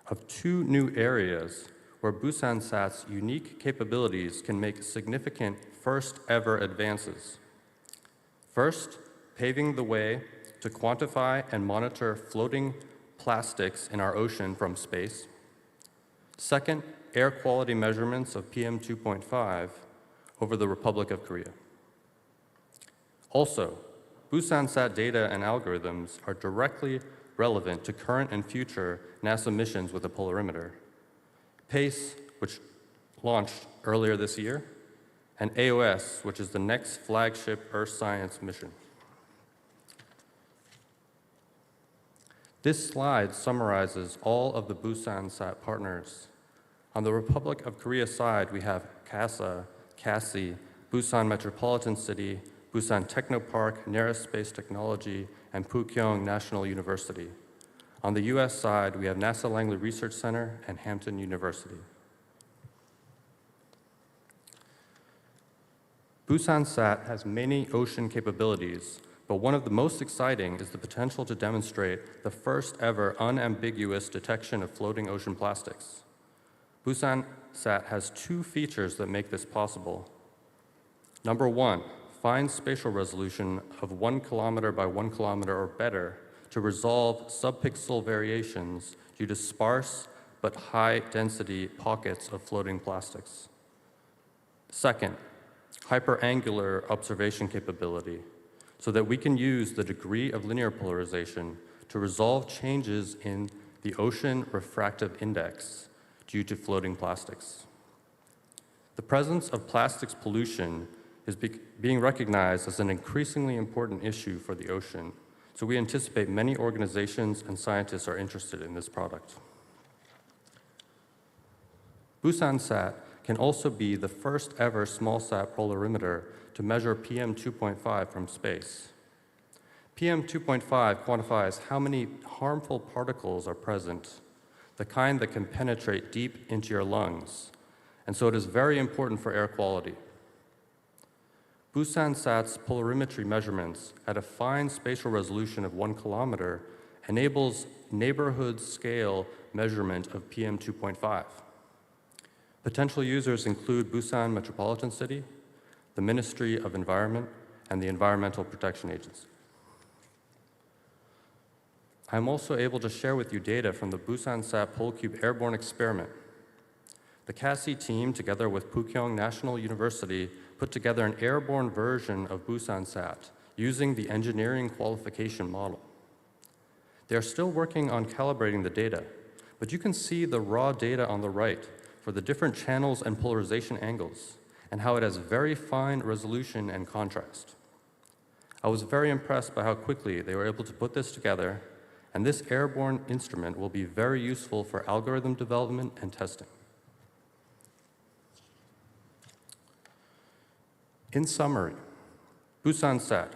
of two new areas where Busansat's unique capabilities can make significant first-ever advances. First, paving the way to quantify and monitor floating plastics in our ocean from space. Second, air quality measurements of PM 2.5 over the Republic of Korea. Also, Busansat data and algorithms are directly relevant to current and future NASA missions with a polarimeter. PACE, which launched earlier this year, and AOS, which is the next flagship Earth science mission. This slide summarizes all of the Busansat partners. On the Republic of Korea side, we have CASA, CASI, Busan Metropolitan City, Busan Technopark, Nara Space Technology, and Pukyong National University. On the US side, we have NASA Langley Research Center and Hampton University. Busansat has many ocean capabilities, but one of the most exciting is the potential to demonstrate the first ever unambiguous detection of floating ocean plastics. Busansat has two features that make this possible. Number one, fine spatial resolution of 1 kilometer by 1 kilometer or better to resolve subpixel variations due to sparse but high-density pockets of floating plastics. Second, hyperangular observation capability, so that we can use the degree of linear polarization to resolve changes in the ocean refractive index due to floating plastics. The presence of plastics pollution is being recognized as an increasingly important issue for the ocean, so we anticipate many organizations and scientists are interested in this product. Busansat can also be the first ever small-sat polarimeter to measure PM 2.5 from space. PM 2.5 quantifies how many harmful particles are present, the kind that can penetrate deep into your lungs, and so it is very important for air quality. Busansat's polarimetry measurements at a fine spatial resolution of 1 kilometer enables neighborhood-scale measurement of PM 2.5. Potential users include Busan Metropolitan City, the Ministry of Environment, and the Environmental Protection Agency. I'm also able to share with you data from the Busansat PolCube Airborne Experiment. The CASI team, together with Pukyong National University, put together an airborne version of Busansat using the engineering qualification model. They are still working on calibrating the data, but you can see the raw data on the right for the different channels and polarization angles, and how it has very fine resolution and contrast. I was very impressed by how quickly they were able to put this together, and this airborne instrument will be very useful for algorithm development and testing. In summary, Busansat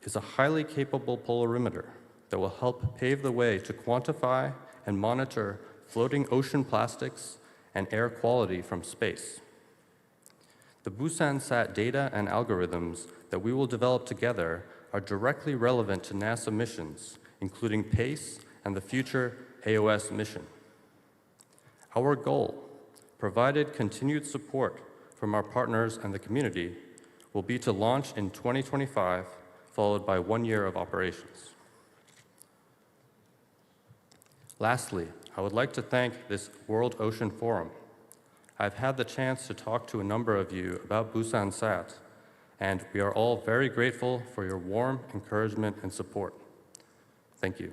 is a highly capable polarimeter that will help pave the way to quantify and monitor floating ocean plastics and air quality from space. The Busansat data and algorithms that we will develop together are directly relevant to NASA missions, including PACE and the future AOS mission. Our goal, provided continued support from our partners and the community, will be to launch in 2025, followed by 1 year of operations. Lastly, I would like to thank this World Ocean Forum. I've had the chance to talk to a number of you about Busansat, and we are all very grateful for your warm encouragement and support. Thank you.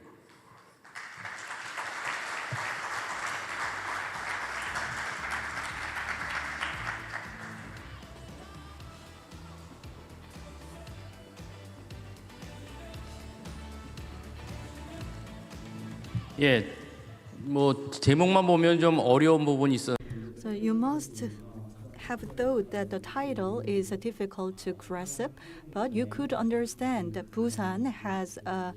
예, 뭐 제목만 보면 좀 어려운 부분이 있어. So you must have thought that the title is difficult to grasp, but you could understand that Busan has a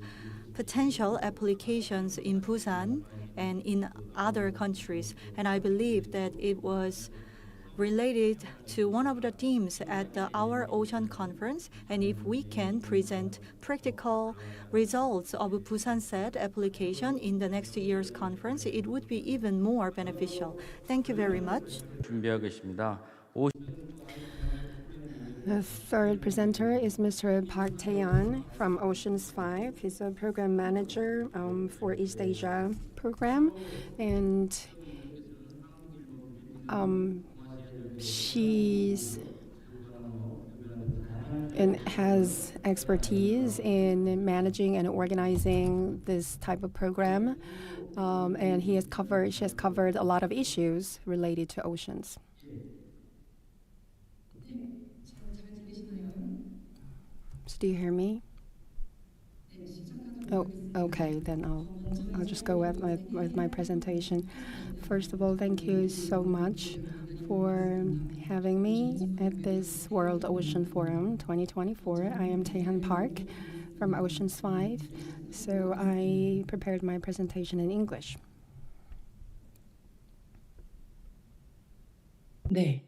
potential applications in Busan and in other countries. And I believe that it was related to one of the themes at our Ocean Conference. And if we can present practical results of Busan set application in the next year's conference, it would be even more beneficial. Thank you very much. 준비하겠습니다. The third presenter is Mr. Park Tae-yeon from Oceans 5. He's a program manager for East Asia program, and she's and has expertise in managing and organizing this type of program, and she has covered a lot of issues related to oceans. So do you hear me? Oh, okay, then I'll just go with my presentation. First of all, thank you so much for having me at this World Ocean Forum 2024. I am Tae-yeon Park from Oceans 5, so I prepared my presentation in English. 네.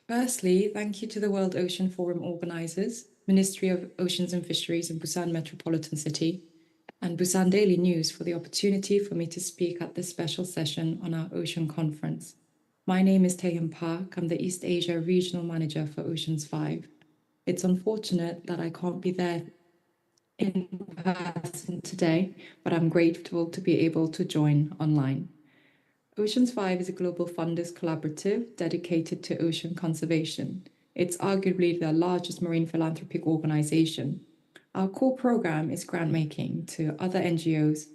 Firstly, thank you to the World Ocean Forum organizers, Ministry of Oceans and Fisheries and Busan Metropolitan City, and Busan Daily News for the opportunity for me to speak at this special session on our Ocean Conference. My name is Tae-yeon Park. I'm the East Asia Regional Manager for Oceans 5. It's unfortunate that I can't be there in person today, but I'm grateful to be able to join online. Oceans 5 is a global funders collaborative dedicated to ocean conservation. It's arguably the largest marine philanthropic organization. Our core program is grant making to other NGOs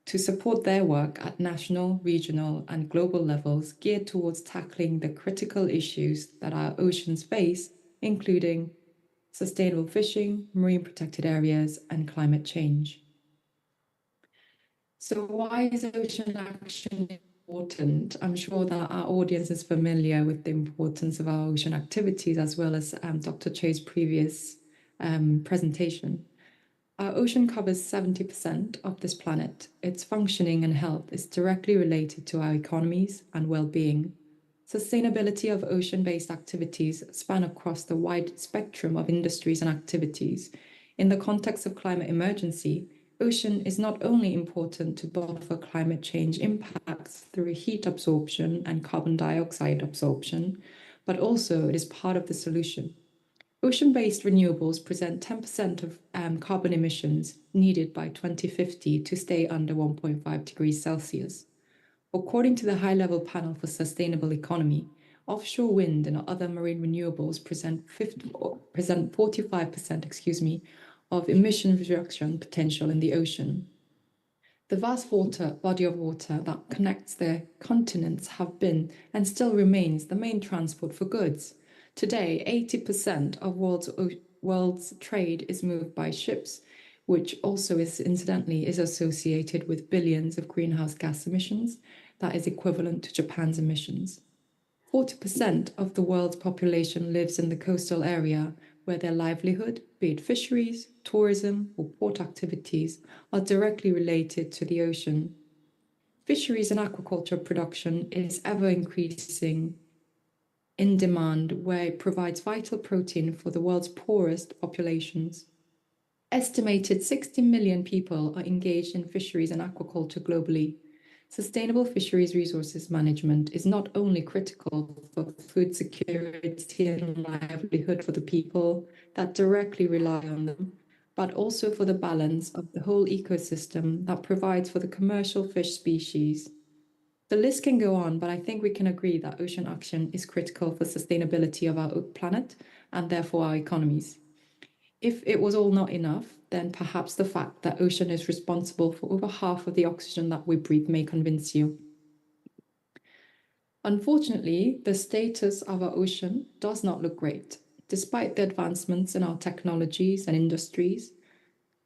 to support their work at national, regional, and global levels geared towards tackling the critical issues that our oceans face, including sustainable fishing, marine protected areas, and climate change. So why is ocean action important? I'm sure that our audience is familiar with the importance of our ocean activities, as well as Dr. Cho's previous presentation. Our ocean covers 70% of this planet. Its functioning and health is directly related to our economies and well-being. Sustainability of ocean-based activities span across the wide spectrum of industries and activities. In the context of climate emergency, ocean is not only important to buffer climate change impacts through heat absorption and carbon dioxide absorption, but also it is part of the solution. Ocean-based renewables present 10% of carbon emissions needed by 2050 to stay under 1.5 degrees Celsius. According to the High-Level Panel for Sustainable Economy, offshore wind and other marine renewables present 45%, of emission reduction potential in the ocean. The vast body of water that connects the continents have been and still remains the main transport for goods. Today, 80% of world's trade is moved by ships, which also is associated with billions of greenhouse gas emissions. That is equivalent to Japan's emissions. 40% of the world's population lives in the coastal area, where their livelihood, be it fisheries, tourism, or port activities, are directly related to the ocean. Fisheries and aquaculture production is ever increasing in demand, where it provides vital protein for the world's poorest populations. Estimated 60 million people are engaged in fisheries and aquaculture globally. Sustainable fisheries resources management is not only critical for food security and livelihood for the people that directly rely on them, but also for the balance of the whole ecosystem that provides for the commercial fish species. The list can go on, but I think we can agree that ocean action is critical for sustainability of our planet and therefore our economies. If it was all not enough, then perhaps the fact that ocean is responsible for over half of the oxygen that we breathe may convince you. Unfortunately, the status of our ocean does not look great. Despite the advancements in our technologies and industries,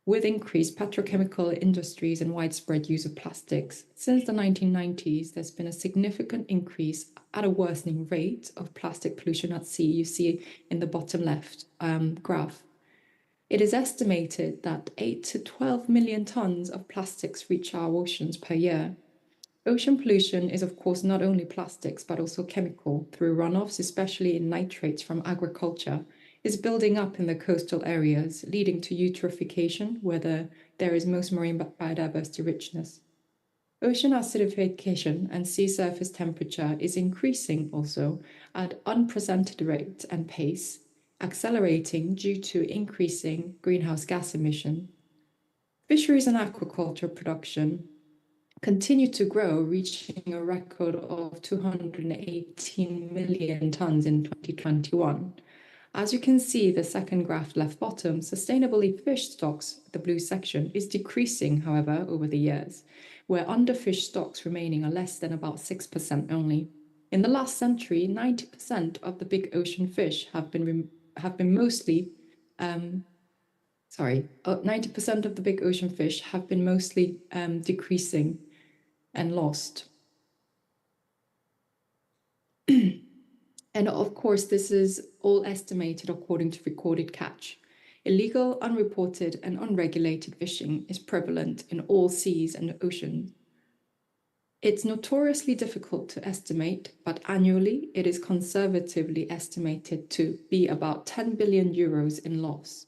with increased petrochemical industries and widespread use of plastics, since the 1990s, there's been a significant increase at a worsening rate of plastic pollution at sea. You see in the bottom left graph. It is estimated that 8 to 12 million tons of plastics reach our oceans per year. Ocean pollution is, of course, not only plastics, but also chemical through runoffs, especially in nitrates from agriculture, is building up in the coastal areas, leading to eutrophication, where there is most marine biodiversity richness. Ocean acidification and sea surface temperature is increasing also at unprecedented rate and pace, accelerating due to increasing greenhouse gas emission. Fisheries and aquaculture production continue to grow, reaching a record of 218 million tons in 2021. As you can see, the second graph left bottom, sustainably fished stocks, the blue section, is decreasing, however, over the years, where underfished stocks remaining are less than about 6% only. In the last century, 90% of the big ocean fish have been mostly 90% of the big ocean fish have been mostly decreasing and lost. And of course, this is all estimated according to recorded catch. Illegal, unreported, and unregulated fishing is prevalent in all seas and oceans. It's notoriously difficult to estimate, but annually it is conservatively estimated to be about 10 billion euros in loss.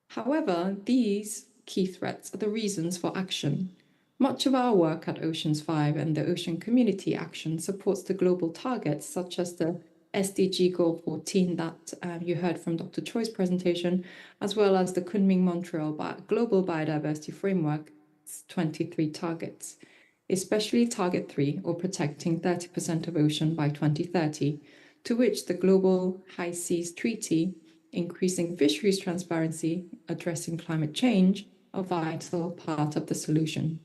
However, these key threats are the reasons for action. Much of our work at Oceans 5 and the Ocean Community Action supports the global targets, such as the SDG Goal 14 that you heard from Dr. Choi's presentation, as well as the Kunming-Montreal Global Biodiversity Framework's 23 targets, especially Target 3, or protecting 30% of ocean by 2030, to which the Global High Seas Treaty, increasing fisheries transparency, addressing climate change, are a vital part of the solution.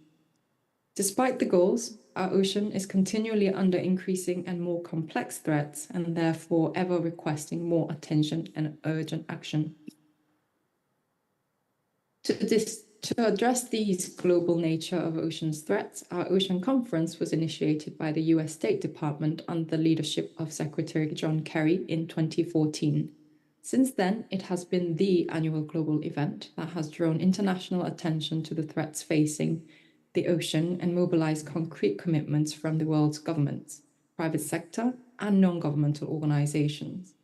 Despite the goals, our ocean is continually under increasing and more complex threats, and therefore ever requesting more attention and urgent action. To address these global nature of ocean's threats, our Ocean Conference was initiated by the US State Department under the leadership of Secretary John Kerry in 2014. Since then, it has been the annual global event that has drawn international attention to the threats facing the ocean and mobilized concrete commitments from the world's governments, private sector, and non-governmental organizations.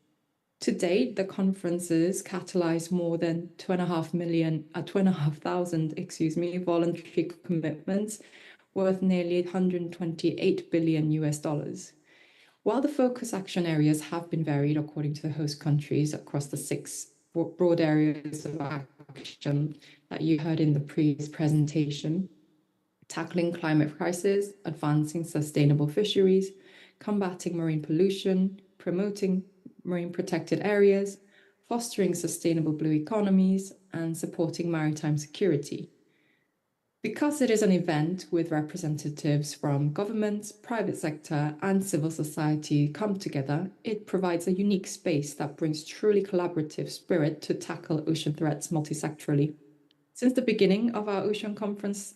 To date, the conferences catalyzed more than 2,500 voluntary commitments worth nearly 128 billion US dollars. While the focus action areas have been varied according to the host countries across the 6 broad areas of action that you heard in the previous presentation, tackling climate crisis, advancing sustainable fisheries, combating marine pollution, promoting marine protected areas, fostering sustainable blue economies, and supporting maritime security. Because it is an event with representatives from governments, private sector, and civil society come together, it provides a unique space that brings truly collaborative spirit to tackle ocean threats multisectorally. Since the beginning of our ocean conferences,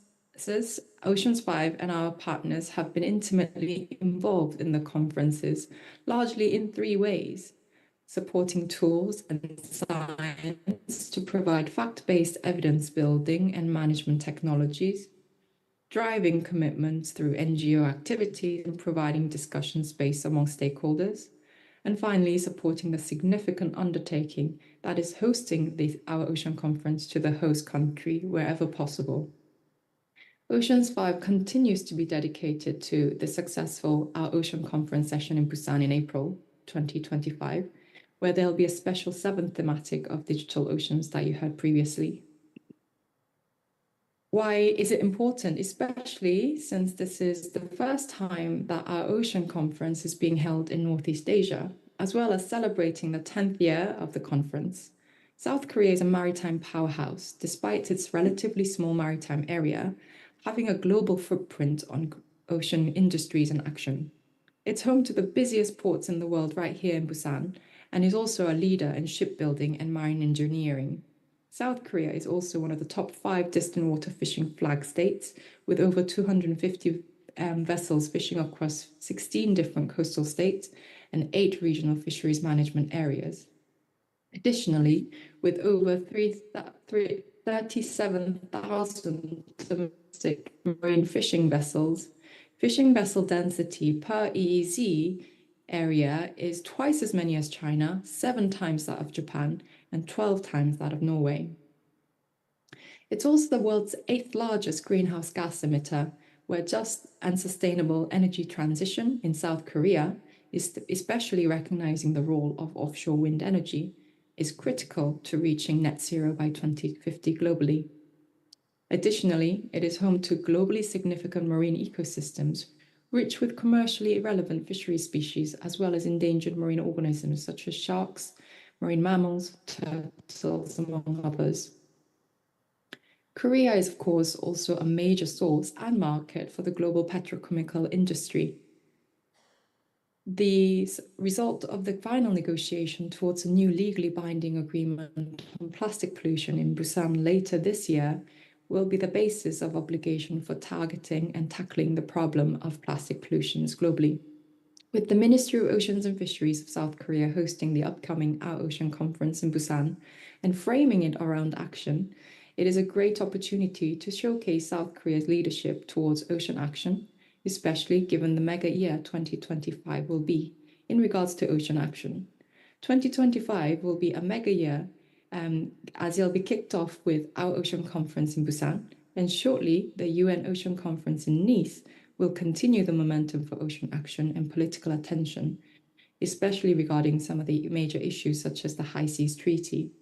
Oceans 5 and our partners have been intimately involved in the conferences, largely in 3 ways: supporting tools and science to provide fact-based evidence building and management technologies, driving commitments through NGO activities and providing discussion space among stakeholders, and finally supporting the significant undertaking that is hosting our Ocean Conference to the host country wherever possible. Oceans 5 continues to be dedicated to the successful Our Ocean Conference session in Busan in April 2025, where there'll be a special 7th thematic of digital oceans that you heard previously. Why is it important? Especially since this is the first time that our Ocean Conference is being held in Northeast Asia, as well as celebrating the 10th year of the conference. South Korea is a maritime powerhouse, despite its relatively small maritime area, having a global footprint on ocean industries and action. It's home to the busiest ports in the world right here in Busan, and is also a leader in shipbuilding and marine engineering. South Korea is also one of the top 5 distant water fishing flag states, with over 250 vessels fishing across 16 different coastal states and 8 regional fisheries management areas. Additionally, with over 37,000 domestic marine fishing vessels, fishing vessel density per EEZ area is twice as many as China, 7 times that of Japan, and 12 times that of Norway. It's also the world's 8th largest greenhouse gas emitter, where just and sustainable energy transition in South Korea, especially recognizing the role of offshore wind energy, is critical to reaching net zero by 2050 globally. Additionally, it is home to globally significant marine ecosystems, rich with commercially relevant fishery species, as well as endangered marine organisms such as sharks, marine mammals, turtles, among others. Korea is, of course, also a major source and market for the global petrochemical industry. The result of the final negotiation towards a new legally binding agreement on plastic pollution in Busan later this year will be the basis of obligation for targeting and tackling the problem of plastic pollutions globally. With the Ministry of Oceans and Fisheries of South Korea hosting the upcoming Our Ocean Conference in Busan and framing it around action, it is a great opportunity to showcase South Korea's leadership towards ocean action, especially given the mega year 2025 will be in regards to ocean action. 2025 will be a mega year as it'll be kicked off with Our Ocean Conference in Busan, and shortly the UN Ocean Conference in Nice will continue the momentum for ocean action and political attention, especially regarding some of the major issues such as the High Seas Treaty.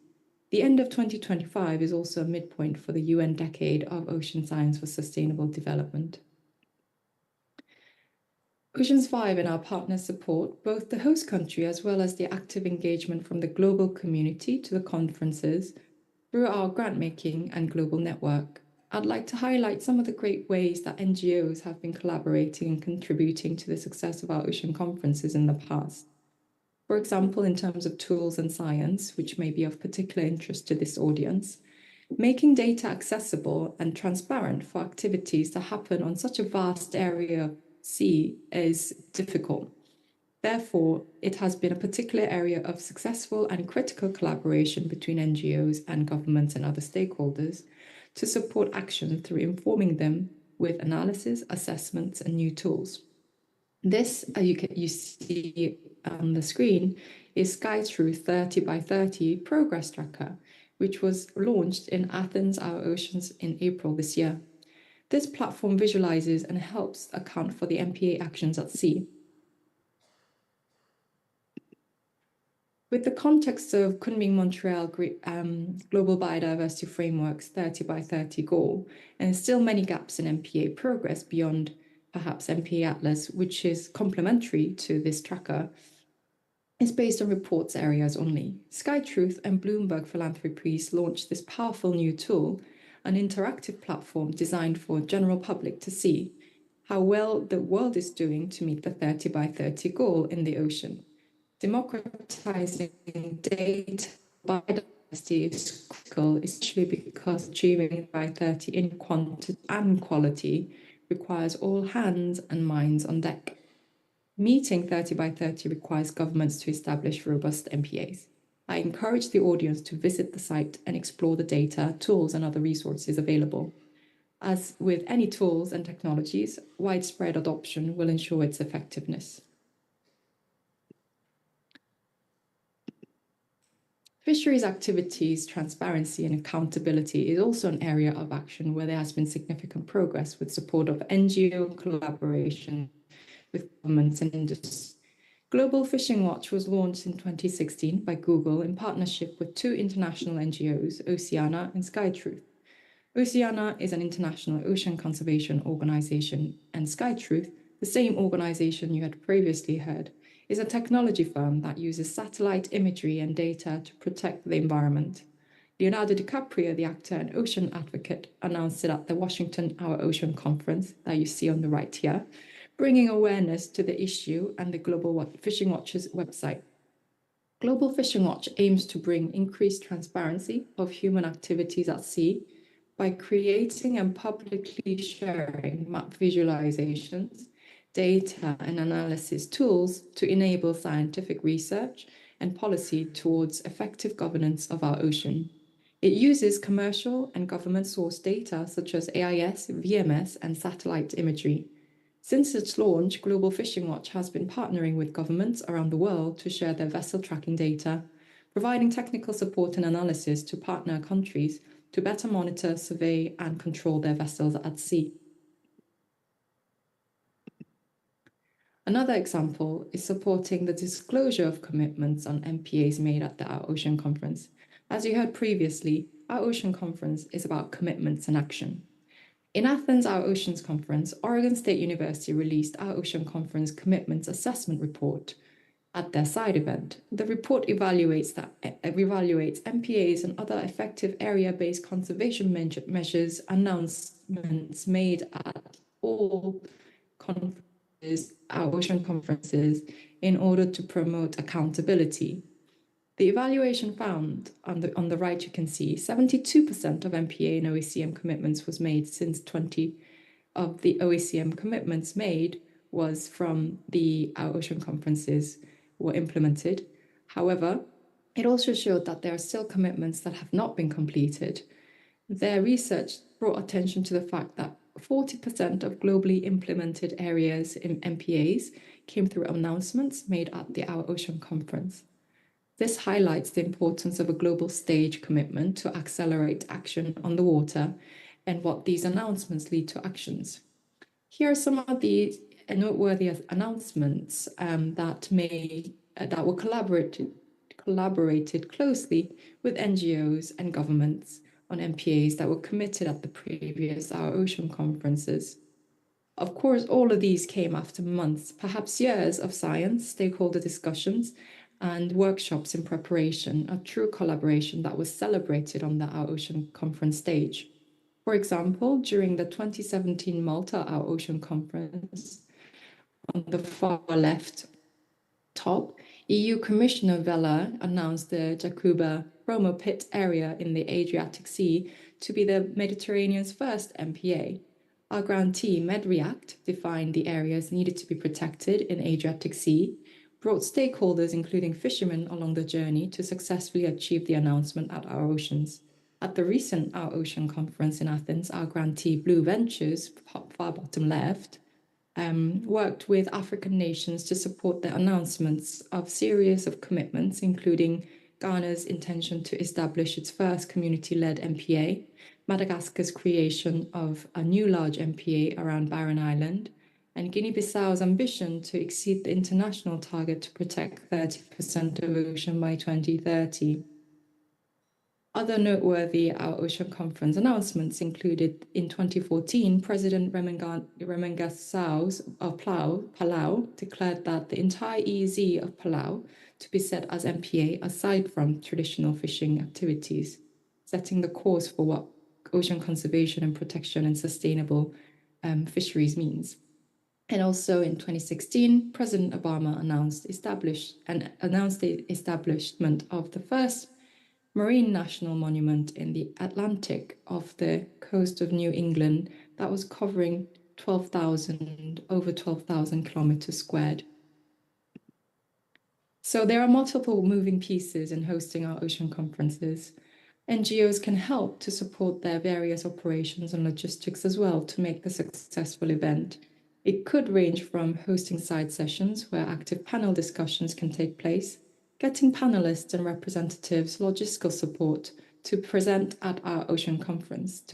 The end of 2025 is also a midpoint for the UN Decade of Ocean Science for Sustainable Development. Oceans 5 and our partners support both the host country as well as the active engagement from the global community to the conferences through our grant-making and global network. I'd like to highlight some of the great ways that NGOs have been collaborating and contributing to the success of our ocean conferences in the past. For example, in terms of tools and science, which may be of particular interest to this audience, making data accessible and transparent for activities that happen on such a vast area of sea is difficult. Therefore, it has been a particular area of successful and critical collaboration between NGOs and governments and other stakeholders to support action through informing them with analysis, assessments, and new tools. This, you see on the screen, is SkyTruth 30 by 30 Progress Tracker, which was launched in Athens, Our Oceans in April this year. This platform visualizes and helps account for the MPA actions at sea. With the context of Kunming-Montreal Global Biodiversity Framework's 30 by 30 goal, and still many gaps in MPA progress beyond perhaps MPA Atlas, which is complementary to this tracker, is based on reports areas only. SkyTruth and Bloomberg Philanthropies launched this powerful new tool, an interactive platform designed for general public to see how well the world is doing to meet the 30 by 30 goal in the ocean. Democratizing data biodiversity is critical, especially because achieving by 30 in quantity and quality requires all hands and minds on deck. Meeting 30 by 30 requires governments to establish robust MPAs. I encourage the audience to visit the site and explore the data, tools, and other resources available. As with any tools and technologies, widespread adoption will ensure its effectiveness. Fisheries activities, transparency, and accountability is also an area of action where there has been significant progress with support of NGO collaboration with governments and industry. Global Fishing Watch was launched in 2016 by Google in partnership with 2 international NGOs, Oceana and SkyTruth. Oceana is an international ocean conservation organization, and SkyTruth, the same organization you had previously heard, is a technology firm that uses satellite imagery and data to protect the environment. Leonardo DiCaprio, the actor and ocean advocate, announced it at the Washington Our Ocean Conference that you see on the right here, bringing awareness to the issue and the Global Fishing Watch's website. Global Fishing Watch aims to bring increased transparency of human activities at sea by creating and publicly sharing map visualizations, data and analysis tools to enable scientific research and policy towards effective governance of our ocean. It uses commercial and government source data such as AIS, VMS, and satellite imagery. Since its launch, Global Fishing Watch has been partnering with governments around the world to share their vessel tracking data, providing technical support and analysis to partner countries to better monitor, survey, and control their vessels at sea. Another example is supporting the disclosure of commitments on MPAs made at Our Ocean Conference. As you heard previously, Our Ocean Conference is about commitments and action. In Athens, Our Oceans Conference, Oregon State University released Our Ocean Conference Commitments Assessment Report at their side event. The report evaluates MPAs and other effective area-based conservation measures announcements made at all conferences, Our Ocean Conferences, in order to promote accountability. The evaluation found, on the right you can see, 72% of MPA and OECM commitments was made since 20 of the OECM commitments made was from the Our Ocean Conferences were implemented. However, it also showed that there are still commitments that have not been completed. Their research brought attention to the fact that 40% of globally implemented areas in MPAs came through announcements made at the Our Ocean Conference. This highlights the importance of a global stage commitment to accelerate action on the water and what these announcements lead to actions. Here are some of the noteworthy announcements that were collaborated closely with NGOs and governments on MPAs that were committed at the previous Our Ocean Conferences. Of course, all of these came after months, perhaps years of science, stakeholder discussions, and workshops in preparation, a true collaboration that was celebrated on the Our Ocean Conference stage. For example, during the 2017 Malta Our Ocean Conference, on the far left top, EU Commissioner Vella announced the Jakuba Bromo Pit area in the Adriatic Sea to be the Mediterranean's first MPA. Our grantee, MedReact, defined the areas needed to be protected in Adriatic Sea, brought stakeholders, including fishermen, along the journey to successfully achieve the announcement at Our Oceans. At the recent Our Ocean Conference in Athens, our grantee, Blue Ventures, far bottom left, worked with African nations to support the announcements of series of commitments, including Ghana's intention to establish its first community-led MPA, Madagascar's creation of a new large MPA around Barren Island, and Guinea-Bissau's ambition to exceed the international target to protect 30% of ocean by 2030. Other noteworthy Our Ocean Conference announcements included in 2014, President Remengesau of Palau declared that the entire EEZ of Palau to be set as MPA aside from traditional fishing activities, setting the course for what ocean conservation and protection and sustainable fisheries means. And also in 2016, President Obama announced the establishment of the first marine national monument in the Atlantic off the coast of New England that was covering over 12,000 kilometers squared. So there are multiple moving pieces in hosting Our Ocean Conferences. NGOs can help to support their various operations and logistics as well to make the successful event. It could range from hosting side sessions where active panel discussions can take place, getting panelists and representatives logistical support to present at Our Ocean Conference,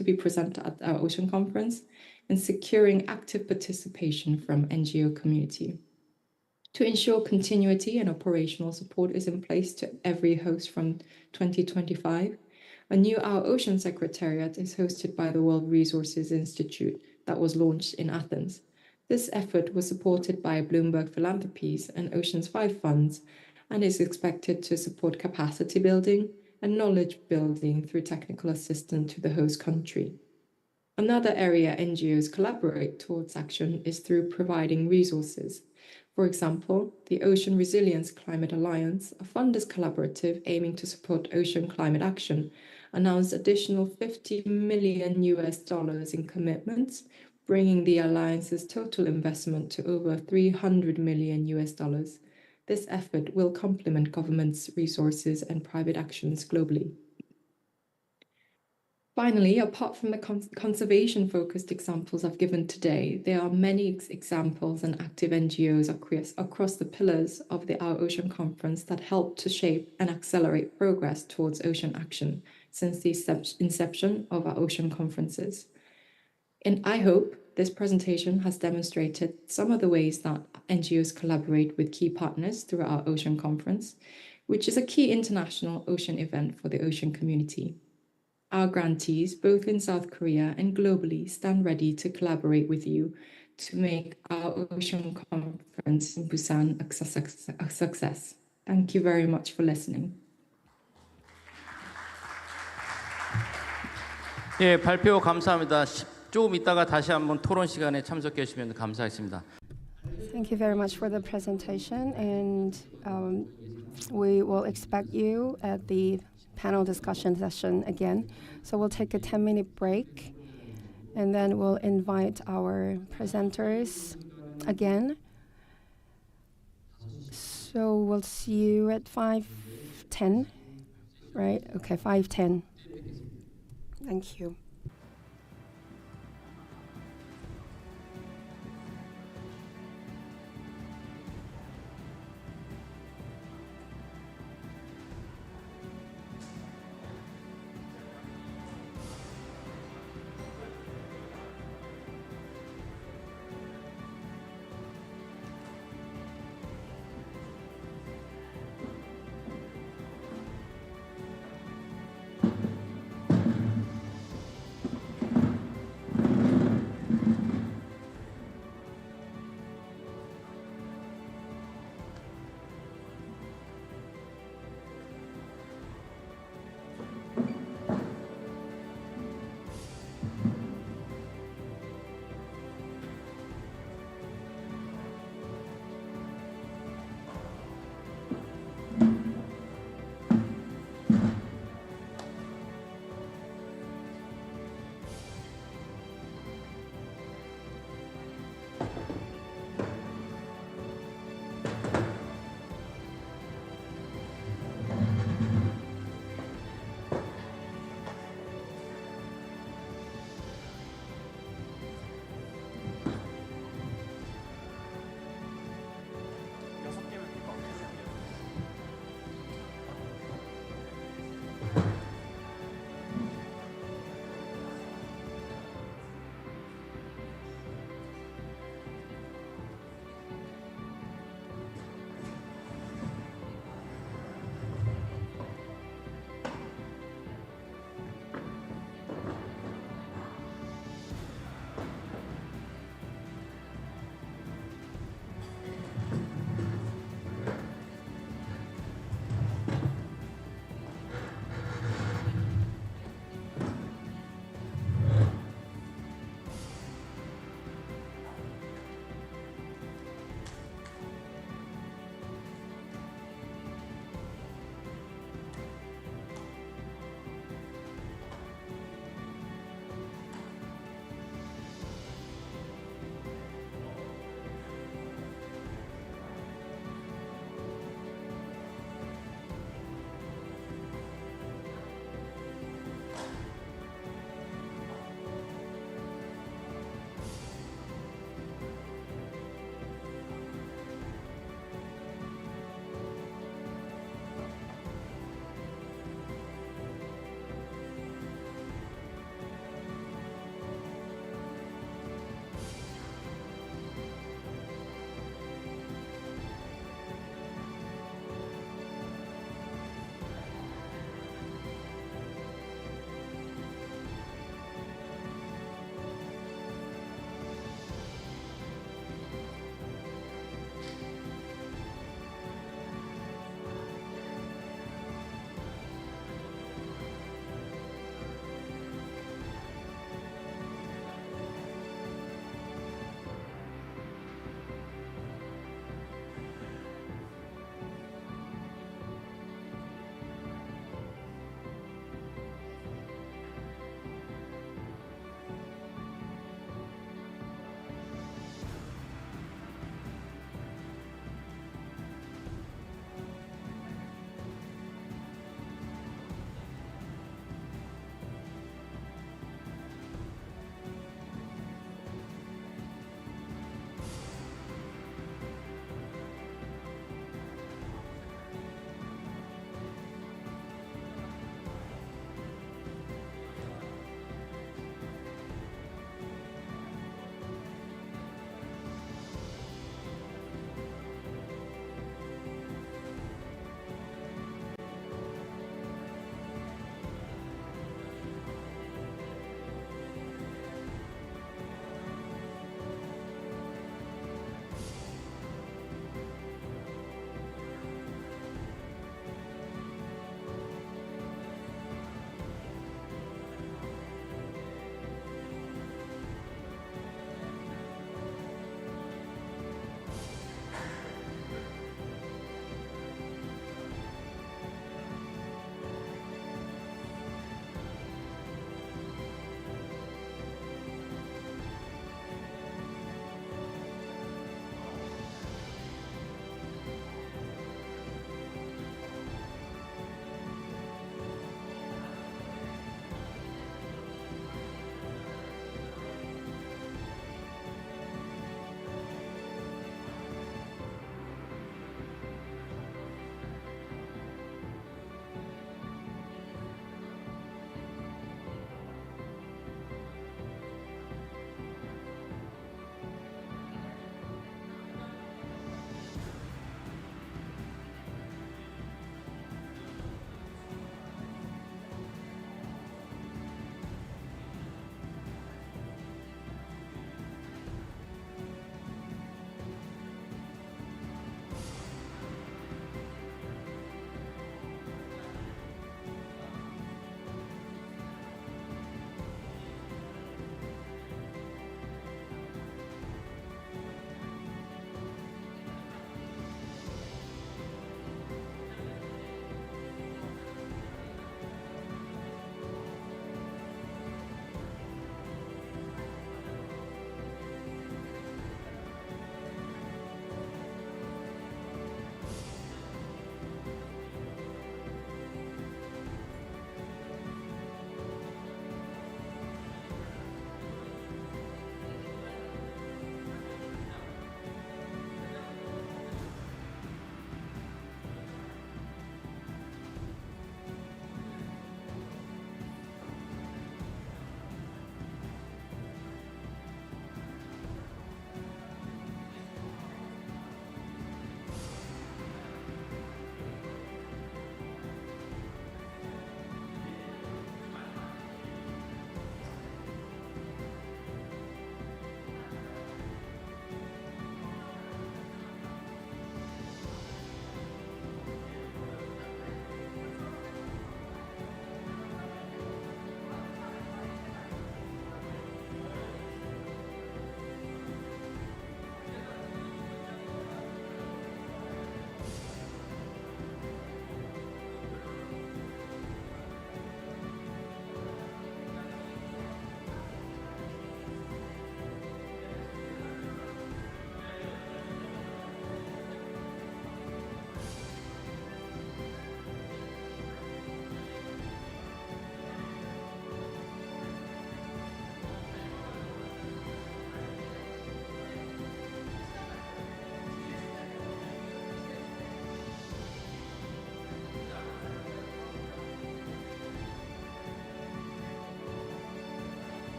and securing active participation from NGO community. To ensure continuity and operational support is in place to every host from 2025, a new Our Ocean Secretariat is hosted by the World Resources Institute that was launched in Athens. This effort was supported by Bloomberg Philanthropies and Oceans 5 funds and is expected to support capacity building and knowledge building through technical assistance to the host country. Another area NGOs collaborate towards action is through providing resources. For example, the Ocean Resilience Climate Alliance, a funders collaborative aiming to support ocean climate action, announced additional $50 million in commitments bringing the alliance's total investment to over $300 million. This effort will complement government's resources and private actions globally. Finally, apart from the conservation-focused examples I've given today, there are many examples and active NGOs across the pillars of Our Ocean Conference that help to shape and accelerate progress towards ocean action since the inception of our ocean conferences. And I hope this presentation has demonstrated some of the ways that NGOs collaborate with key partners through our Ocean Conference, which is a key international ocean event for the ocean community. Our grantees, both in South Korea and globally, stand ready to collaborate with you to make our Ocean Conference in Busan a success. Thank you very much for listening. 예, 발표 감사합니다. 조금 있다가 다시 한번 토론 시간에 참석해 주시면 감사하겠습니다. Thank you very much for the presentation, and we will expect you at the panel discussion session again. So we'll take a 10-minute break, and then we'll invite our presenters again. So we'll see you at 5:10, right? Okay, 5:10. Thank you.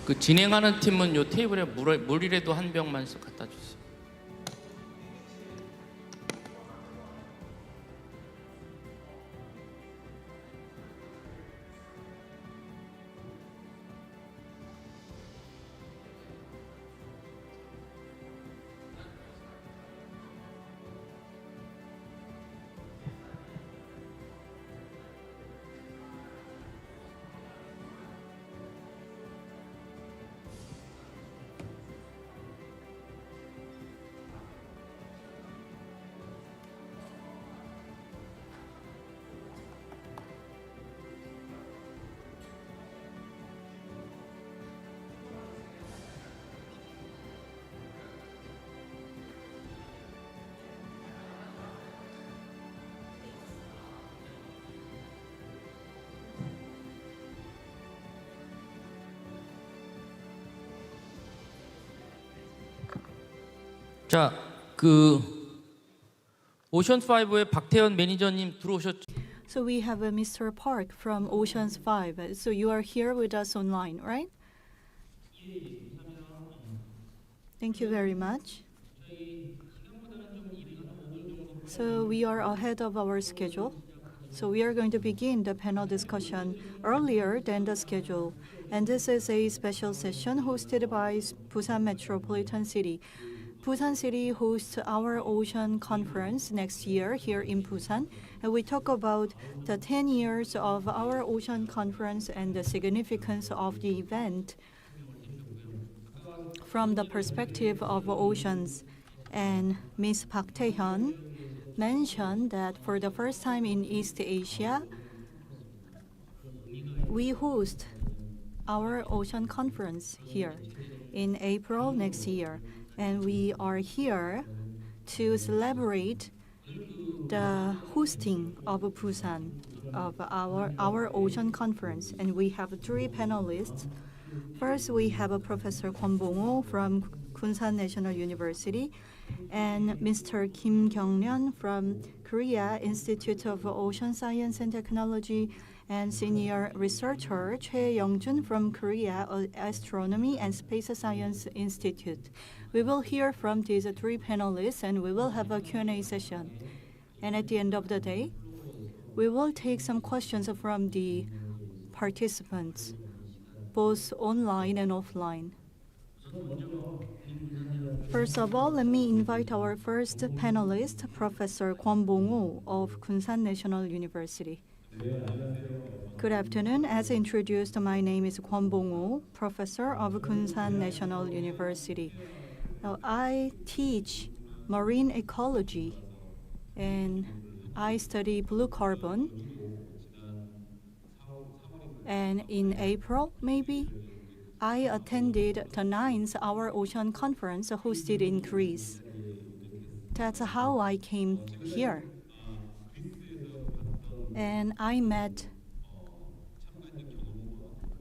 그 진행하는 팀은 요 테이블에 물이라도 한 병만 갖다 주세요. 자, 그 오션5의 박태현 매니저님 들어오셨죠? So we have Mr. Park from Oceans 5. So you are here with us online, right? Thank you very much. So we are ahead of our schedule. So we are going to begin the panel discussion earlier than the schedule. And this is a special session hosted by Busan Metropolitan City. Busan City hosts our ocean conference next year here in Busan, and we talk about the 10 years of our ocean conference and the significance of the event from the perspective of oceans. And Ms. Park Tae-hyun mentioned that for the first time in East Asia, we host our ocean conference here in April next year. And we are here to celebrate the hosting of Busan of our ocean conference. And we have 3 panelists. First, we have Professor Kwon Bong-ho from Kunsan National University and Mr. Kim Kyung-ryun from Korea Institute of Ocean Science and Technology, and senior researcher Choi Young-jun from Korea Astronomy and Space Science Institute. We will hear from these 3 panelists, and we will have a Q&A session. And at the end of the day, we will take some questions from the participants, both online and offline. First of all, let me invite our first panelist, Professor Kwon Bong-ho of Kunsan National University. Good afternoon. As introduced, my name is Kwon Bong-ho, professor of Kunsan National University. Now, I teach marine ecology, and I study blue carbon. And in April, maybe, I attended the 9th Our Ocean Conference hosted in Greece. That's how I came here. And I met,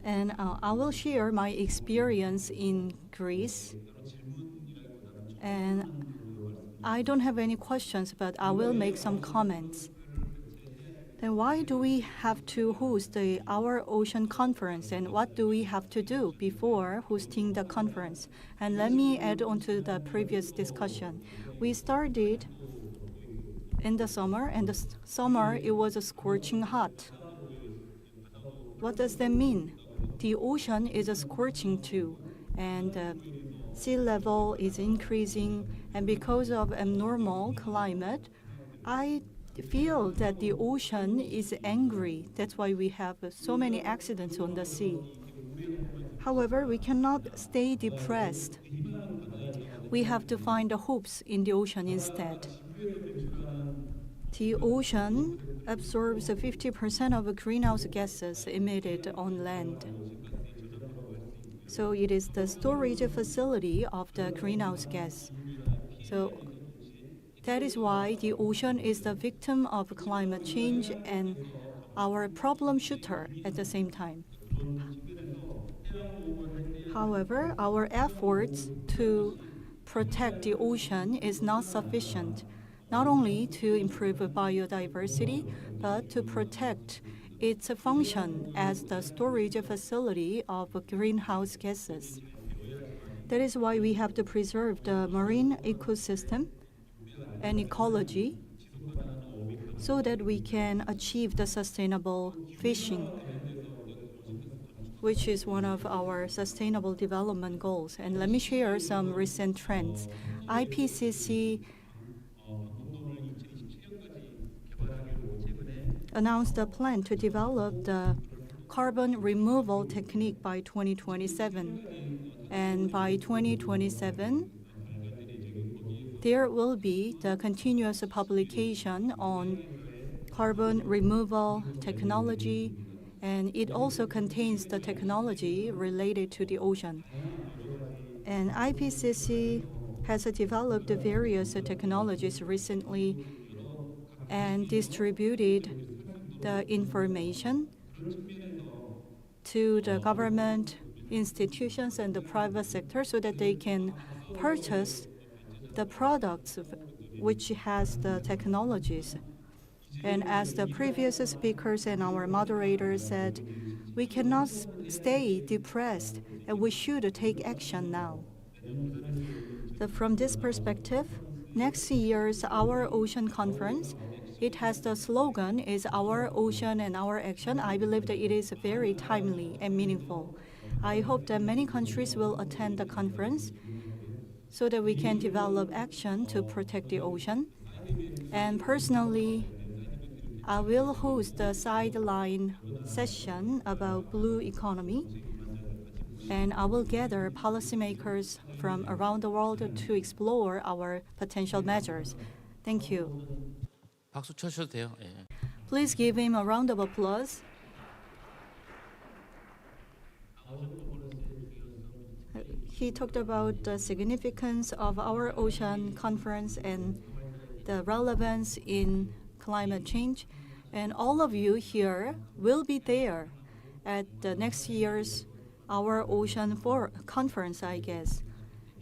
and I will share my experience in Greece. And I don't have any questions, but I will make some comments. Then why do we have to host our ocean conference, and what do we have to do before hosting the conference? And let me add on to the previous discussion. We started in the summer, and the summer it was scorching hot. What does that mean? The ocean is scorching too, and sea level is increasing, and because of abnormal climate, I feel that the ocean is angry. That's why we have so many accidents on the sea. However, we cannot stay depressed. We have to find the hopes in the ocean instead. The ocean absorbs 50% of greenhouse gases emitted on land. So it is the storage facility of the greenhouse gas. So that is why the ocean is the victim of climate change and our problem shooter at the same time. However, our efforts to protect the ocean is not sufficient, not only to improve biodiversity, but to protect its function as the storage facility of greenhouse gases. That is why we have to preserve the marine ecosystem and ecology so that we can achieve the sustainable fishing, which is one of our sustainable development goals. And let me share some recent trends. IPCC announced a plan to develop the carbon removal technique by 2027. And by 2027, there will be the continuous publication on carbon removal technology, and it also contains the technology related to the ocean. And IPCC has developed various technologies recently and distributed the information to the government, institutions, and the private sector so that they can purchase the products which has the technologies. And as the previous speakers and our moderators said, we cannot stay depressed, and we should take action now. So from this perspective, next year's Our Ocean Conference, it has the slogan is Our Ocean and Our Action. I believe that it is very timely and meaningful. I hope that many countries will attend the conference so that we can develop action to protect the ocean. And personally, I will host a sideline session about blue economy, and I will gather policymakers from around the world to explore our potential measures. Thank you. 박수 쳐주셔도 돼요. 예. Please give him a round of applause. He talked about the significance of our ocean conference and the relevance in climate change. And all of you here will be there at the next year's Our Ocean Conference, I guess,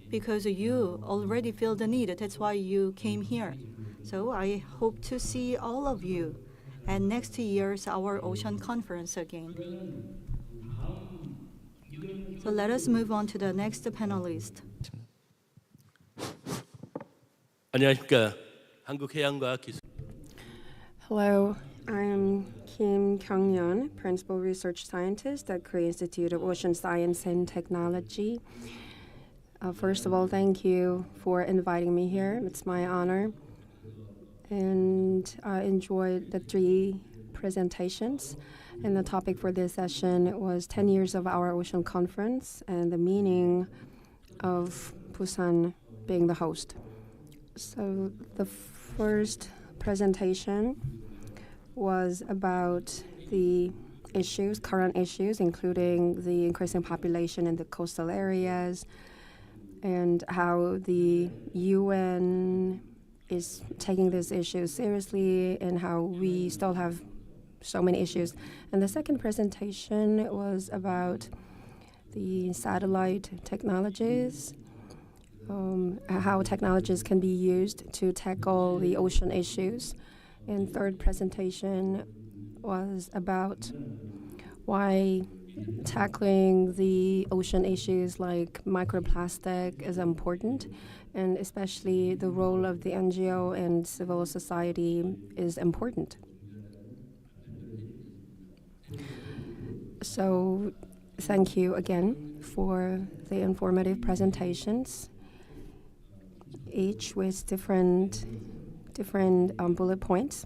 because you already feel the need. That's why you came here. So I hope to see all of you at next year's Our Ocean Conference again. So let us move on to the next panelist. 안녕하십니까. 한국해양과학기술. Hello, I'm Kim Kyung-yeon, Principal Research Scientist at Korea Institute of Ocean Science and Technology. First of all, thank you for inviting me here. It's my honor. And I enjoyed the 3 presentations. And the topic for this session was 10 years of Our Ocean Conference and the meaning of Busan being the host. So the first presentation was about the issues, current issues, including the increasing population in the coastal areas and how the UN is taking this issue seriously and how we still have so many issues. And the second presentation was about the satellite technologies, how technologies can be used to tackle the ocean issues. And third presentation was about why tackling the ocean issues like microplastic is important, and especially the role of the NGO and civil society is important. So thank you again for the informative presentations, each with different bullet points.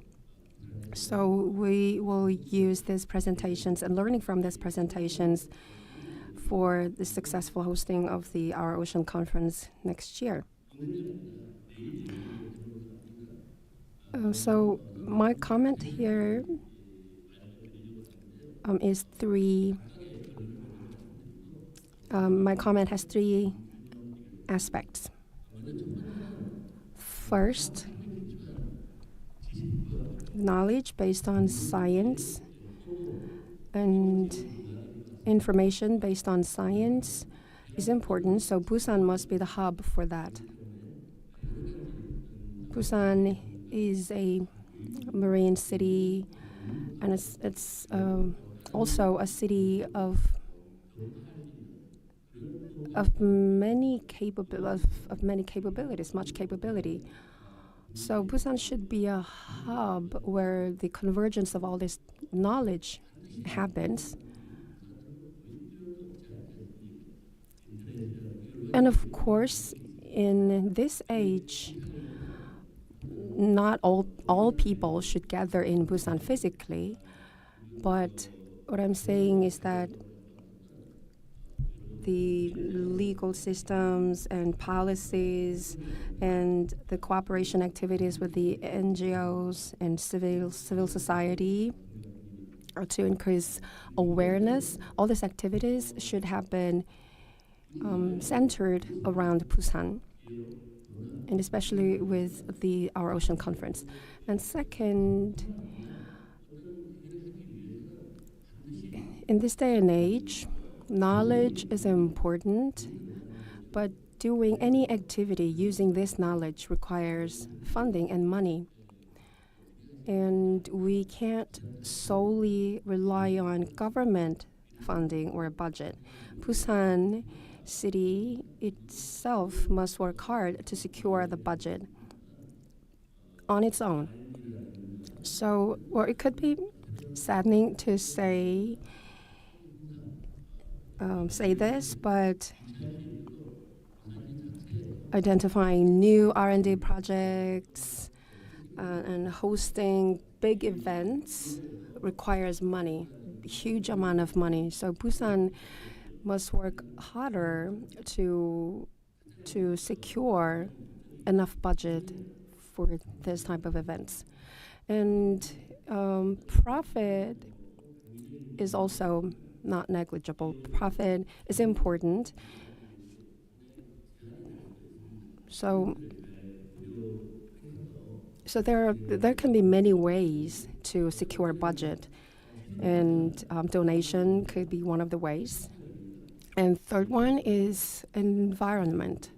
So we will use these presentations and learning from these presentations for the successful hosting of the Our Ocean Conference next year. So my comment here is 3. My comment has 3 aspects. First, knowledge based on science and information based on science is important, so Busan must be the hub for that. Busan is a marine city and it's also a city of many capabilities, much capability. So Busan should be a hub where the convergence of all this knowledge happens. And of course, in this age, not all people should gather in Busan physically, but what I'm saying is that the legal systems and policies and the cooperation activities with the NGOs and civil society to increase awareness, all these activities should happen centered around Busan, and especially with our Ocean Conference. And second, in this day and age, knowledge is important, but doing any activity using this knowledge requires funding and money. And we can't solely rely on government funding or a budget. Busan City itself must work hard to secure the budget on its own. So, or it could be saddening to say this, but identifying new R&D projects and hosting big events requires money, huge amount of money. So Busan must work harder to secure enough budget for this type of events. And profit is also not negligible. Profit is important. So there can be many ways to secure budget, and donation could be one of the ways. And third one is environment.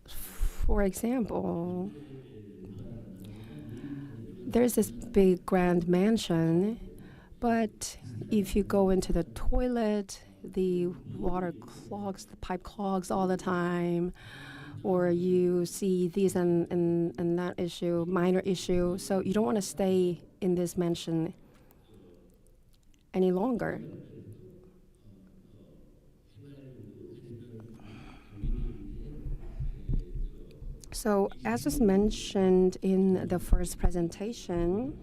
For example, there's this big grand mansion, but if you go into the toilet, the water clogs, the pipe clogs all the time, or you see these and that issue, minor issue, so you don't want to stay in this mansion any longer. So as was mentioned in the first presentation,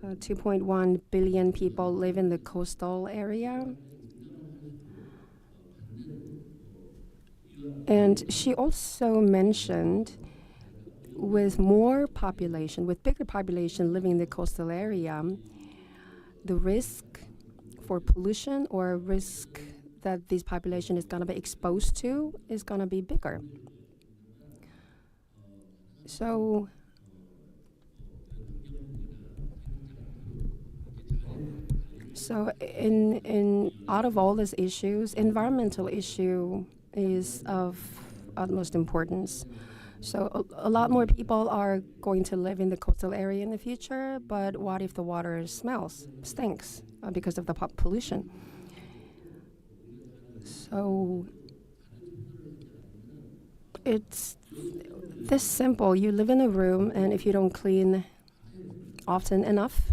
2.1 billion people live in the coastal area. And she also mentioned with more population, with bigger population living in the coastal area, the risk for pollution or risk that this population is going to be exposed to is going to be bigger. So in out of all these issues, environmental issue is of utmost importance. So a lot more people are going to live in the coastal area in the future, but what if the water stinks because of the pollution? So it's this simple. You live in a room, and if you don't clean often enough,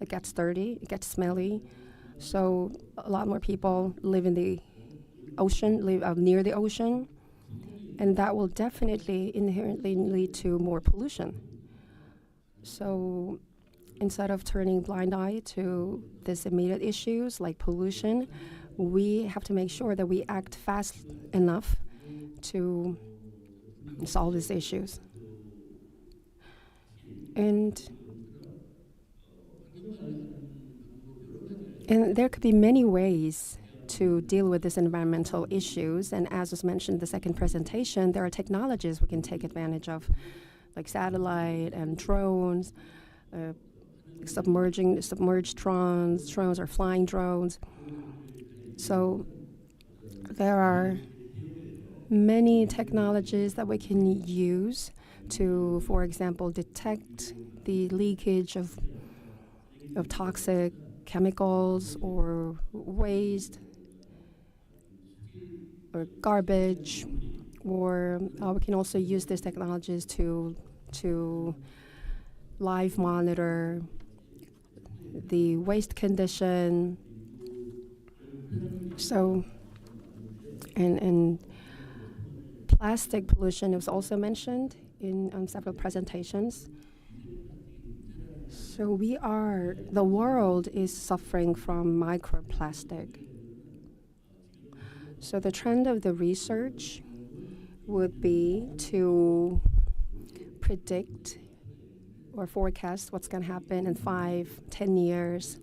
it gets dirty, it gets smelly. So a lot more people live in the ocean, live near the ocean, and that will definitely inherently lead to more pollution. So instead of turning blind eye to these immediate issues like pollution, we have to make sure that we act fast enough to solve these issues. And there could be many ways to deal with these environmental issues. And as was mentioned in the second presentation, there are technologies we can take advantage of, like satellite and drones, submerged drones or flying drones. So there are many technologies that we can use to, for example, detect the leakage of toxic chemicals or waste or garbage, or we can also use these technologies to live monitor the waste condition. So, and plastic pollution was also mentioned in several presentations. So the world is suffering from microplastic. So the trend of the research would be to predict or forecast what's going to happen in 5-10 years.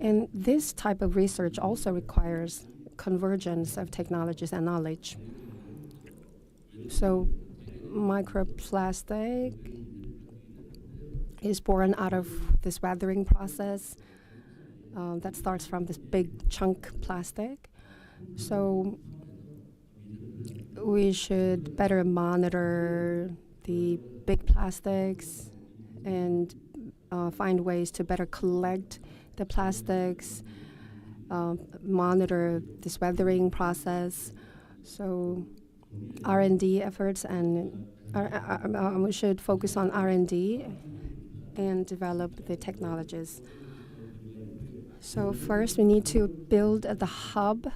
And this type of research also requires convergence of technologies and knowledge. So microplastic is born out of this weathering process that starts from this big chunk plastic. So we should better monitor the big plastics and find ways to better collect the plastics, monitor this weathering process. So R&D efforts, and we should focus on R&D and develop the technologies. So first, we need to build the hub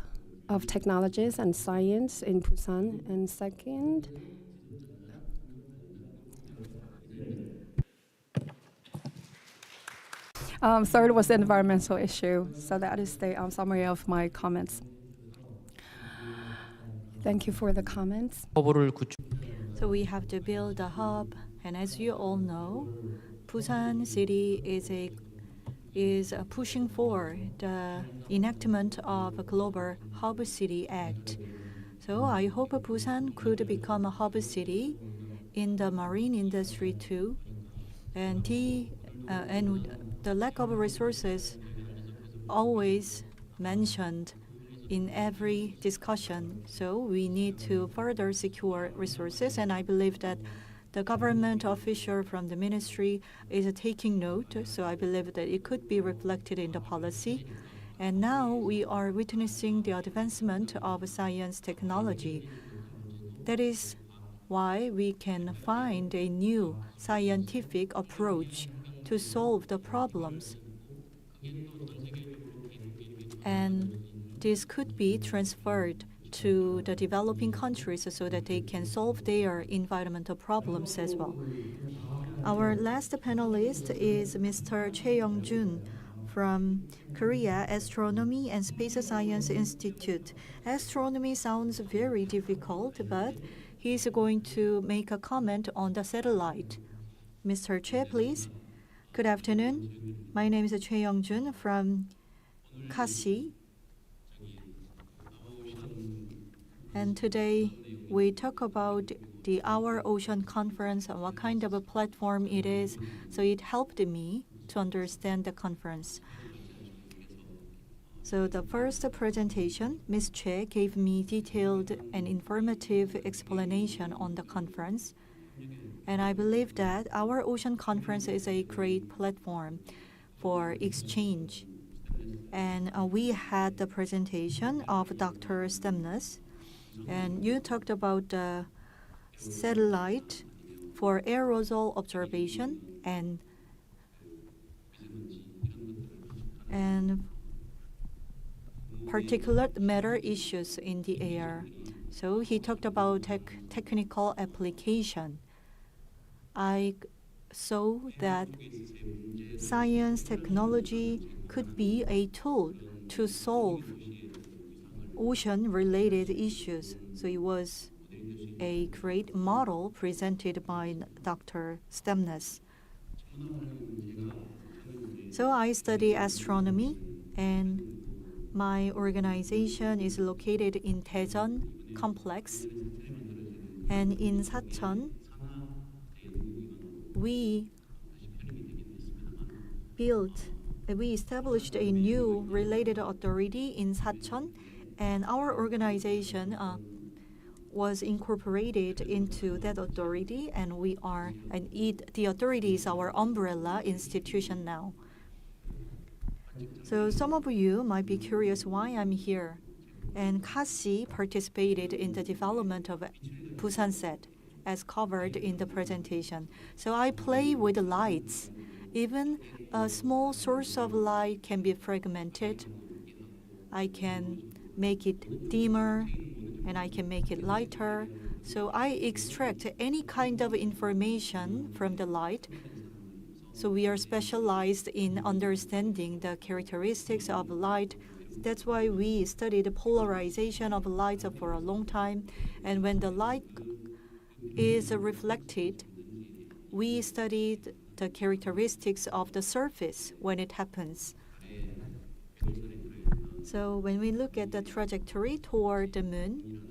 of technologies and science in Busan. And second, third was the environmental issue. So that is the summary of my comments. Thank you for the comments. So we have to build a hub, and as you all know, Busan City is pushing for the enactment of a Global Hub City Act. So I hope Busan could become a hub city in the marine industry too, and the lack of resources always mentioned in every discussion. So we need to further secure resources, and I believe that the government official from the ministry is taking note, so I believe that it could be reflected in the policy. And now we are witnessing the advancement of science technology. That is why we can find a new scientific approach to solve the problems. And this could be transferred to the developing countries so that they can solve their environmental problems as well. Our last panelist is Mr. Choi Young-jun from Korea Astronomy and Space Science Institute. Astronomy sounds very difficult, but he's going to make a comment on the satellite. Mr. Choi, please. Good afternoon. My name is Choi Young-jun from KASI. And today we talk about the Our Ocean Conference and what kind of a platform it is. So it helped me to understand the conference. So the first presentation, Ms. Choi gave me detailed and informative explanation on the conference. And I believe that Our Ocean Conference is a great platform for exchange. And we had the presentation of Dr. Stemness. And you talked about the satellite for aerosol observation and particulate matter issues in the air. So he talked about technical application. I saw that science technology could be a tool to solve ocean-related issues. So it was a great model presented by Dr. Stemness. So I study astronomy, and my organization is located in Daejeon complex. And in Sacheon, we established a new related authority in Sacheon, and our organization was incorporated into that authority, and the authority is our umbrella institution now. So some of you might be curious why I'm here. And Kasi participated in the development of Busan Set, as covered in the presentation. So I play with the lights. Even a small source of light can be fragmented. I can make it dimmer, and I can make it lighter. So I extract any kind of information from the light. So we are specialized in understanding the characteristics of light. That's why we studied the polarization of light for a long time. And when the light is reflected, we studied the characteristics of the surface when it happens. So when we look at the trajectory toward the moon,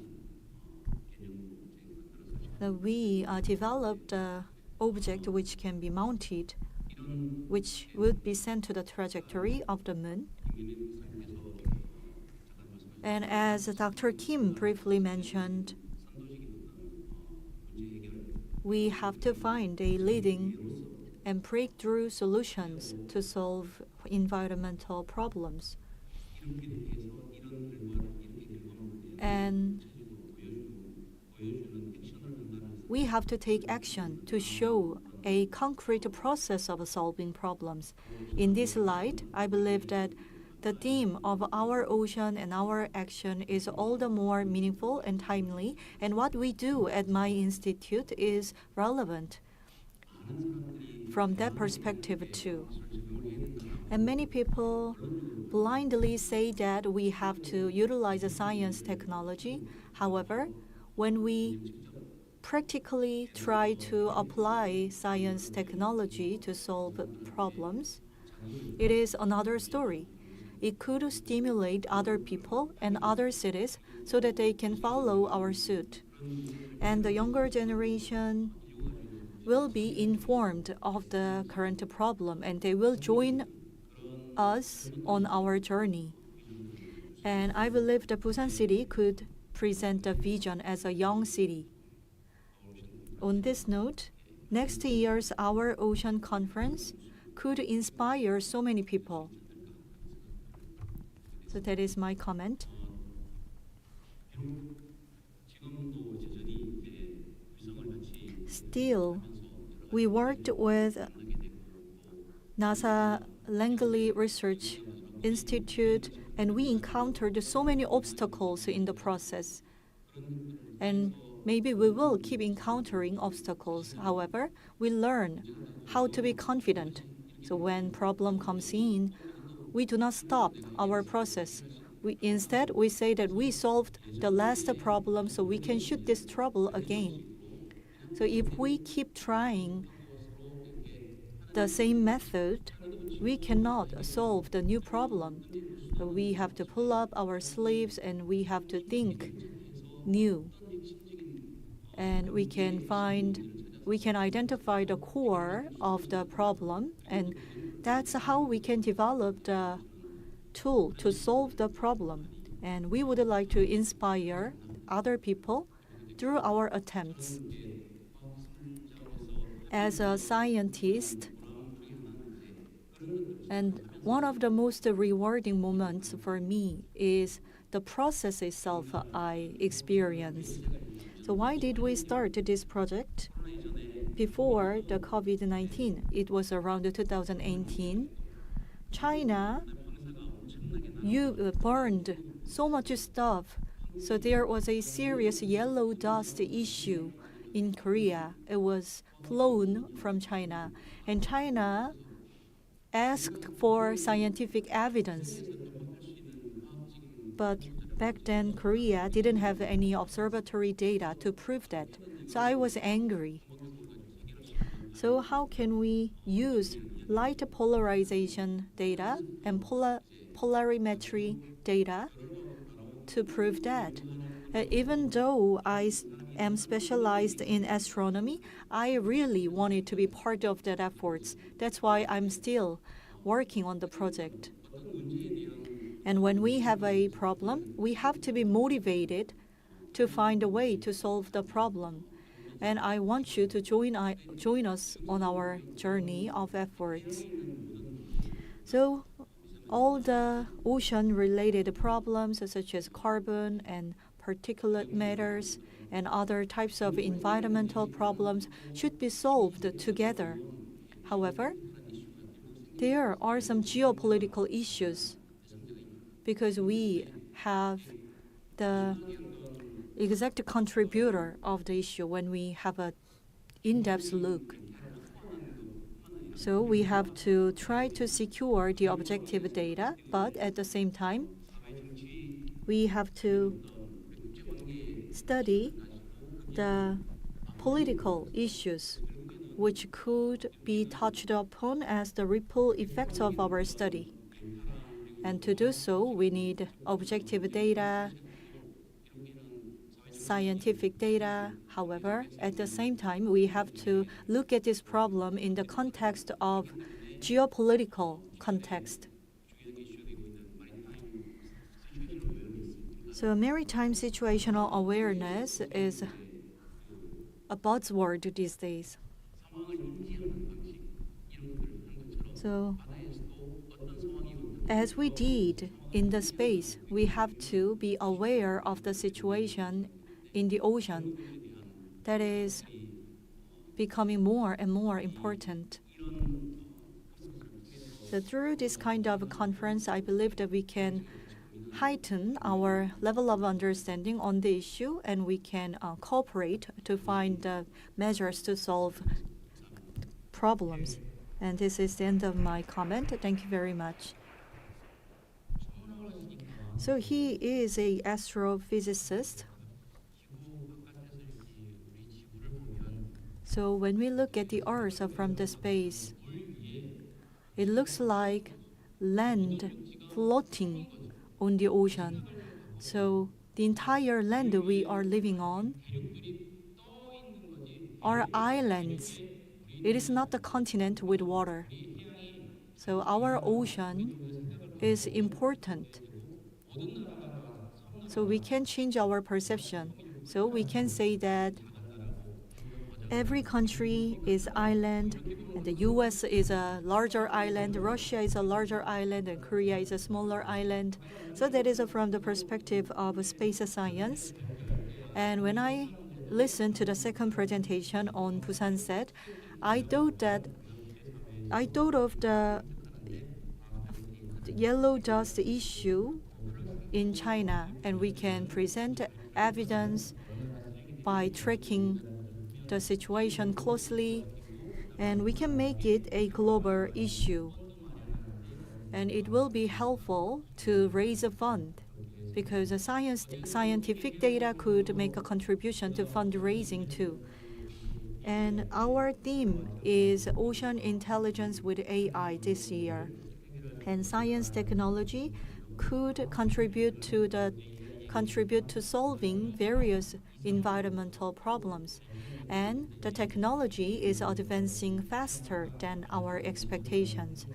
we developed an object which can be mounted, which would be sent to the trajectory of the moon. And as Dr. Kim briefly mentioned, we have to find a leading and breakthrough solutions to solve environmental problems. And we have to take action to show a concrete process of solving problems. In this light, I believe that the theme of our ocean and our action is all the more meaningful and timely, and what we do at my institute is relevant from that perspective too. And many people blindly say that we have to utilize the science technology. However, when we practically try to apply science technology to solve problems, it is another story. It could stimulate other people and other cities so that they can follow our suit. And the younger generation will be informed of the current problem, and they will join us on our journey. And I believe the Busan city could present the vision as a young city. On this note, next year's Our Ocean Conference could inspire so many people. So that is my comment. Still, we worked with NASA Langley Research Institute, and we encountered so many obstacles in the process. And maybe we will keep encountering obstacles. However, we learn how to be confident. So when problem comes in, we do not stop our process. Instead, we say that we solved the last problem, so we can shoot this trouble again. So if we keep trying the same method, we cannot solve the new problem. So we have to pull up our sleeves and we have to think new. And we can identify the core of the problem, and that's how we can develop the tool to solve the problem. And we would like to inspire other people through our attempts. As a scientist, and one of the most rewarding moments for me is the process itself I experience. So why did we start this project? Before the COVID-19, it was around 2018, China burned so much stuff, so there was a serious yellow dust issue in Korea. It was flown from China, and China asked for scientific evidence. But back then, Korea didn't have any observatory data to prove that. So I was angry. So how can we use light polarization data and polarimetry data to prove that? Even though I am specialized in astronomy, I really wanted to be part of that efforts. That's why I'm still working on the project. And when we have a problem, we have to be motivated to find a way to solve the problem. And I want you to join us on our journey of efforts. So all the ocean-related problems such as carbon and particulate matters and other types of environmental problems should be solved together. However, there are some geopolitical issues because we have the exact contributor of the issue when we have an in-depth look. So we have to try to secure the objective data, but at the same time, we have to study the political issues which could be touched upon as the ripple effects of our study. And to do so, we need objective data, scientific data. However, at the same time, we have to look at this problem in the context of geopolitical context. So maritime situational awareness is a buzzword these days. So as we did in the space, we have to be aware of the situation in the ocean that is becoming more and more important. So through this kind of conference, I believe that we can heighten our level of understanding on the issue, and we can cooperate to find measures to solve problems. And this is the end of my comment. Thank you very much. So he is an astrophysicist. So when we look at the Earth from the space, it looks like land floating on the ocean. So the entire land we are living on are islands. It is not a continent with water. So our ocean is important. So we can change our perception. So we can say that every country is island, and the US is a larger island, Russia is a larger island, and Korea is a smaller island. So that is from the perspective of space science. And when I listened to the second presentation on Busan set, I thought of the yellow dust issue in China, and we can present evidence by tracking the situation closely, and we can make it a global issue. And it will be helpful to raise a fund because the scientific data could make a contribution to fundraising too. And our theme is Ocean Intelligence with AI this year. And science technology could contribute to solving various environmental problems. And the technology is advancing faster than our expectations.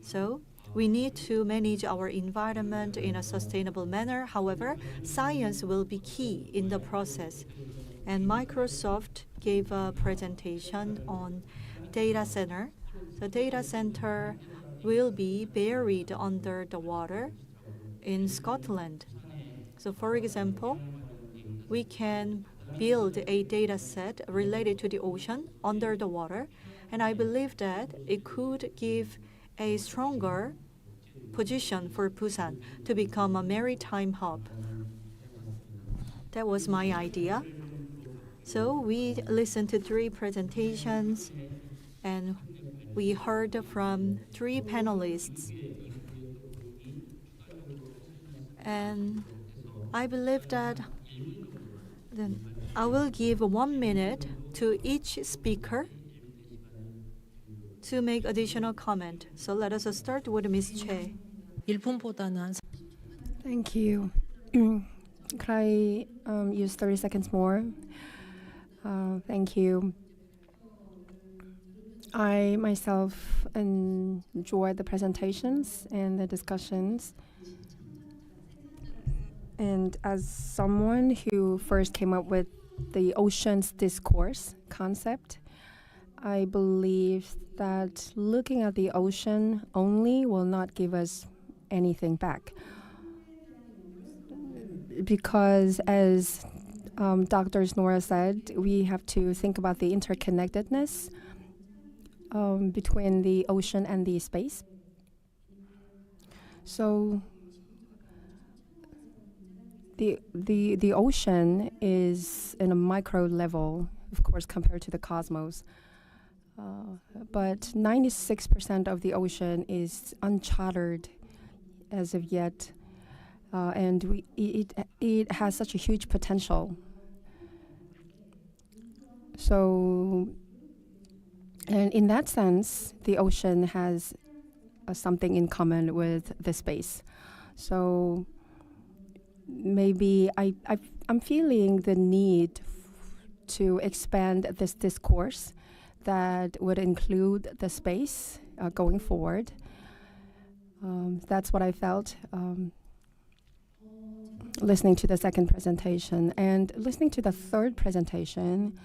So we need to manage our environment in a sustainable manner. However, science will be key in the process. And Microsoft gave a presentation on data center. The data center will be buried under the water in Scotland. So for example, we can build a data set related to the ocean under the water, and I believe that it could give a stronger position for Busan to become a maritime hub. That was my idea. So we listened to 3 presentations, and we heard from 3 panelists. And I believe that then I will give 1 minute to each speaker to make additional comment. So let us start with Ms. Che. 1분보다는 Thank you. Could I use 30 seconds more? Thank you. I myself enjoyed the presentations and the discussions. And as someone who first came up with the oceans discourse concept, I believe that looking at the ocean only will not give us anything back. Because as Dr. Nora said, we have to think about the interconnectedness between the ocean and the space. So the ocean is in a micro level, of course, compared to the cosmos. But 96% of the ocean is uncharted as of yet, and it has such a huge potential. So, and in that sense, the ocean has something in common with the space. So maybe I'm feeling the need to expand this discourse that would include the space going forward. That's what I felt listening to the second presentation. And listening to the third presentation,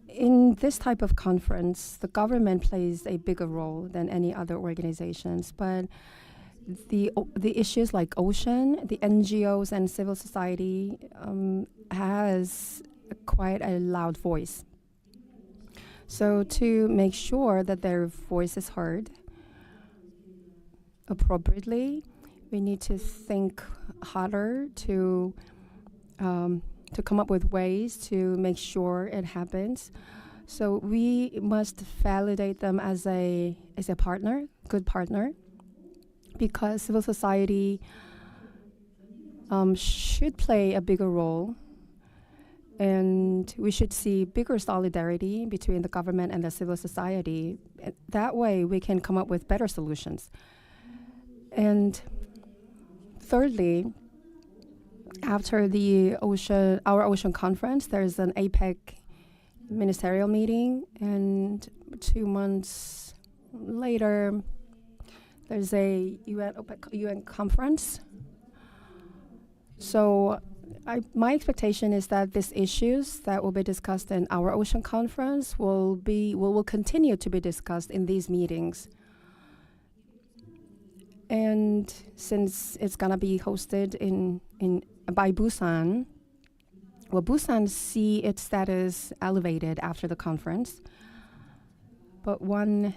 in this type of conference, the government plays a bigger role than any other organizations. But the issues like ocean, the NGOs and civil society has quite a loud voice. So to make sure that their voice is heard appropriately, we need to think harder to come up with ways to make sure it happens. So we must validate them as a partner, good partner, because civil society should play a bigger role, and we should see bigger solidarity between the government and the civil society. That way we can come up with better solutions. And thirdly, after the our ocean conference, there's an APEC ministerial meeting, and 2 months later, there's a UN conference. So my expectation is that these issues that will be discussed in our ocean conference will continue to be discussed in these meetings. And since it's gonna be hosted by Busan, well, Busan see its status elevated after the conference. But one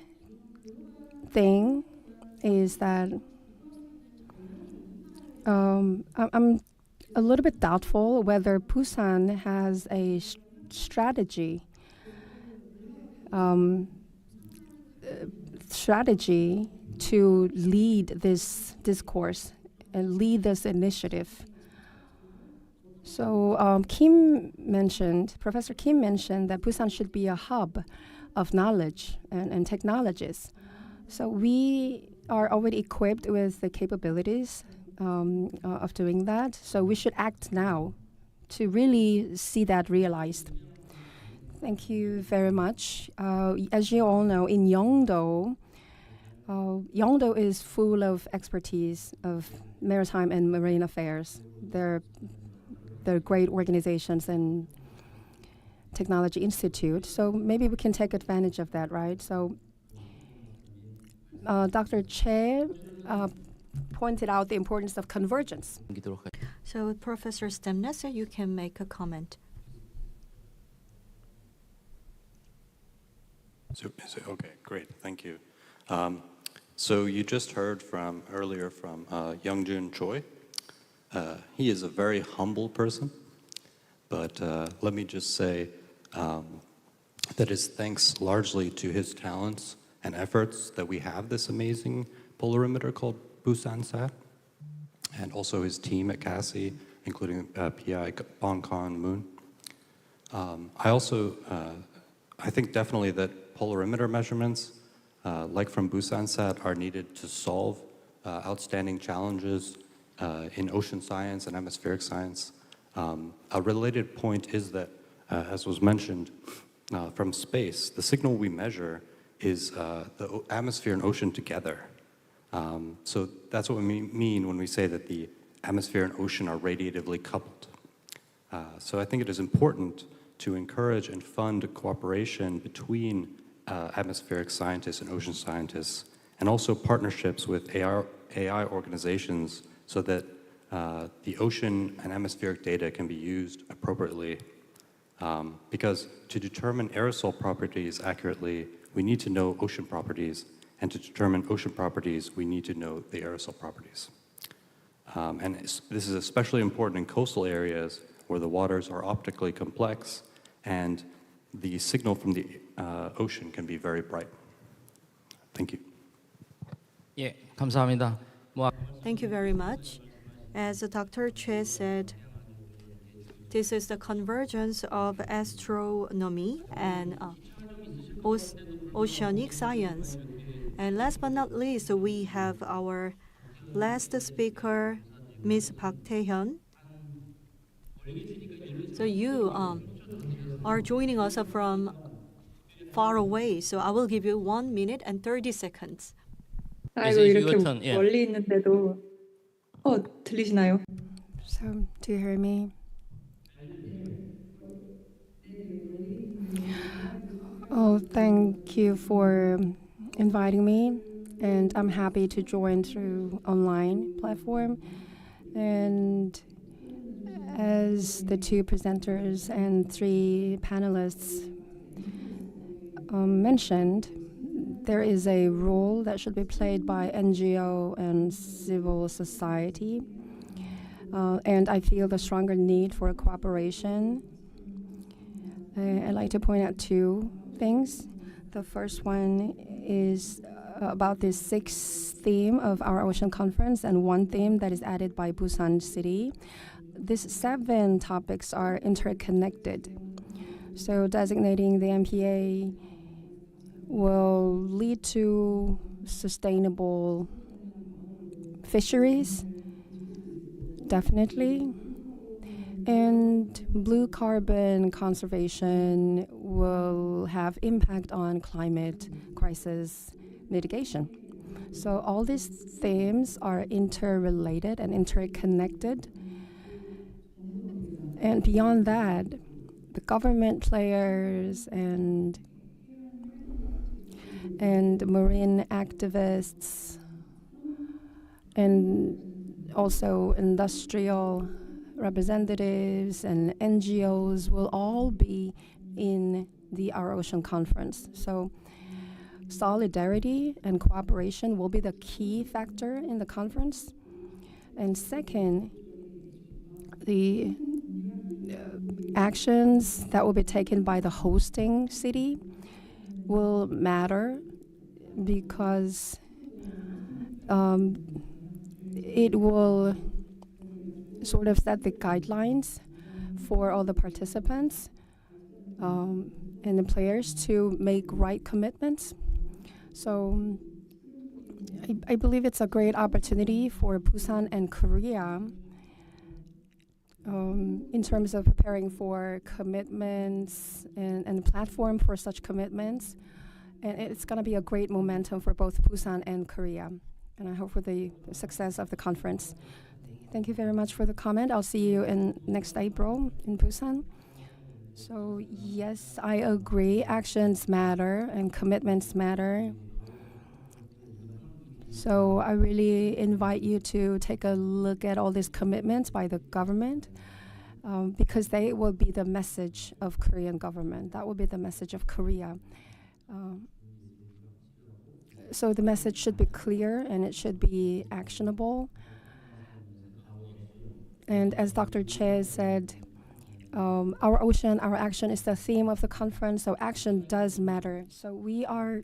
thing is that I'm a little bit doubtful whether Busan has a strategy to lead this discourse and lead this initiative. So Professor Kim mentioned that Busan should be a hub of knowledge and technologies. So we are already equipped with the capabilities of doing that. So we should act now to really see that realized. Thank you very much. As you all know, in Yeongdo is full of expertise of maritime and marine affairs. They're great organizations and technology institute. So maybe we can take advantage of that, right? So Dr. Che pointed out the importance of convergence. So Professor Stemness, you can make a comment. Okay, great, thank you. So you just heard earlier from Youngjun Choi. He is a very humble person, but let me just say that it's thanks largely to his talents and efforts that we have this amazing polarimeter called Busan-sat, and also his team at CASI, including PI Bongkon Moon. I think definitely that polarimeter measurements, like from Busan-sat, are needed to solve outstanding challenges in ocean science and atmospheric science. A related point is that, as was mentioned, from space, the signal we measure is the atmosphere and ocean together. So that's what we mean when we say that the atmosphere and ocean are radiatively coupled. So I think it is important to encourage and fund cooperation between atmospheric scientists and ocean scientists, and also partnerships with AI organizations so that the ocean and atmospheric data can be used appropriately. Because to determine aerosol properties accurately, we need to know ocean properties, and to determine ocean properties, we need to know the aerosol properties. And this is especially important in coastal areas where the waters are optically complex and the signal from the ocean can be very bright. Thank you. 예, 감사합니다. Thank you very much. As Dr. Che said, this is the convergence of astronomy and oceanic science. And last but not least, we have our last speaker, Ms. Park Tae-hyun. So you are joining us from far away, so I will give you 1 minute and 30 seconds. 아이고 이렇게 멀리 있는데도 들리시나요? So, do you hear me? Oh, thank you for inviting me, and I'm happy to join through online platform. And as the two presenters and three panelists mentioned, there is a role that should be played by NGO and civil society. And I feel the stronger need for cooperation. I'd like to point out two things. The first one is about the sixth theme of our ocean conference, and one theme that is added by Busan City. These 7 topics are interconnected. So designating the MPA will lead to sustainable fisheries, definitely. And blue carbon conservation will have impact on climate crisis mitigation. So all these themes are interrelated and interconnected. And beyond that, the government players and marine activists and also industrial representatives and NGOs will all be in the Our Ocean Conference. So solidarity and cooperation will be the key factor in the conference. And second, the actions that will be taken by the hosting city will matter because it will sort of set the guidelines for all the participants and the players to make right commitments. So I believe it's a great opportunity for Busan and Korea in terms of preparing for commitments and a platform for such commitments. And it's going to be a great momentum for both Busan and Korea. And I hope for the success of the conference. Thank you very much for the comment. I'll see you in next April in Busan. So yes, I agree. Actions matter and commitments matter. So I really invite you to take a look at all these commitments by the government because they will be the message of Korean government. That will be the message of Korea. So the message should be clear and it should be actionable. And as Dr. Che said, our ocean, our action is the theme of the conference, so action does matter. So we are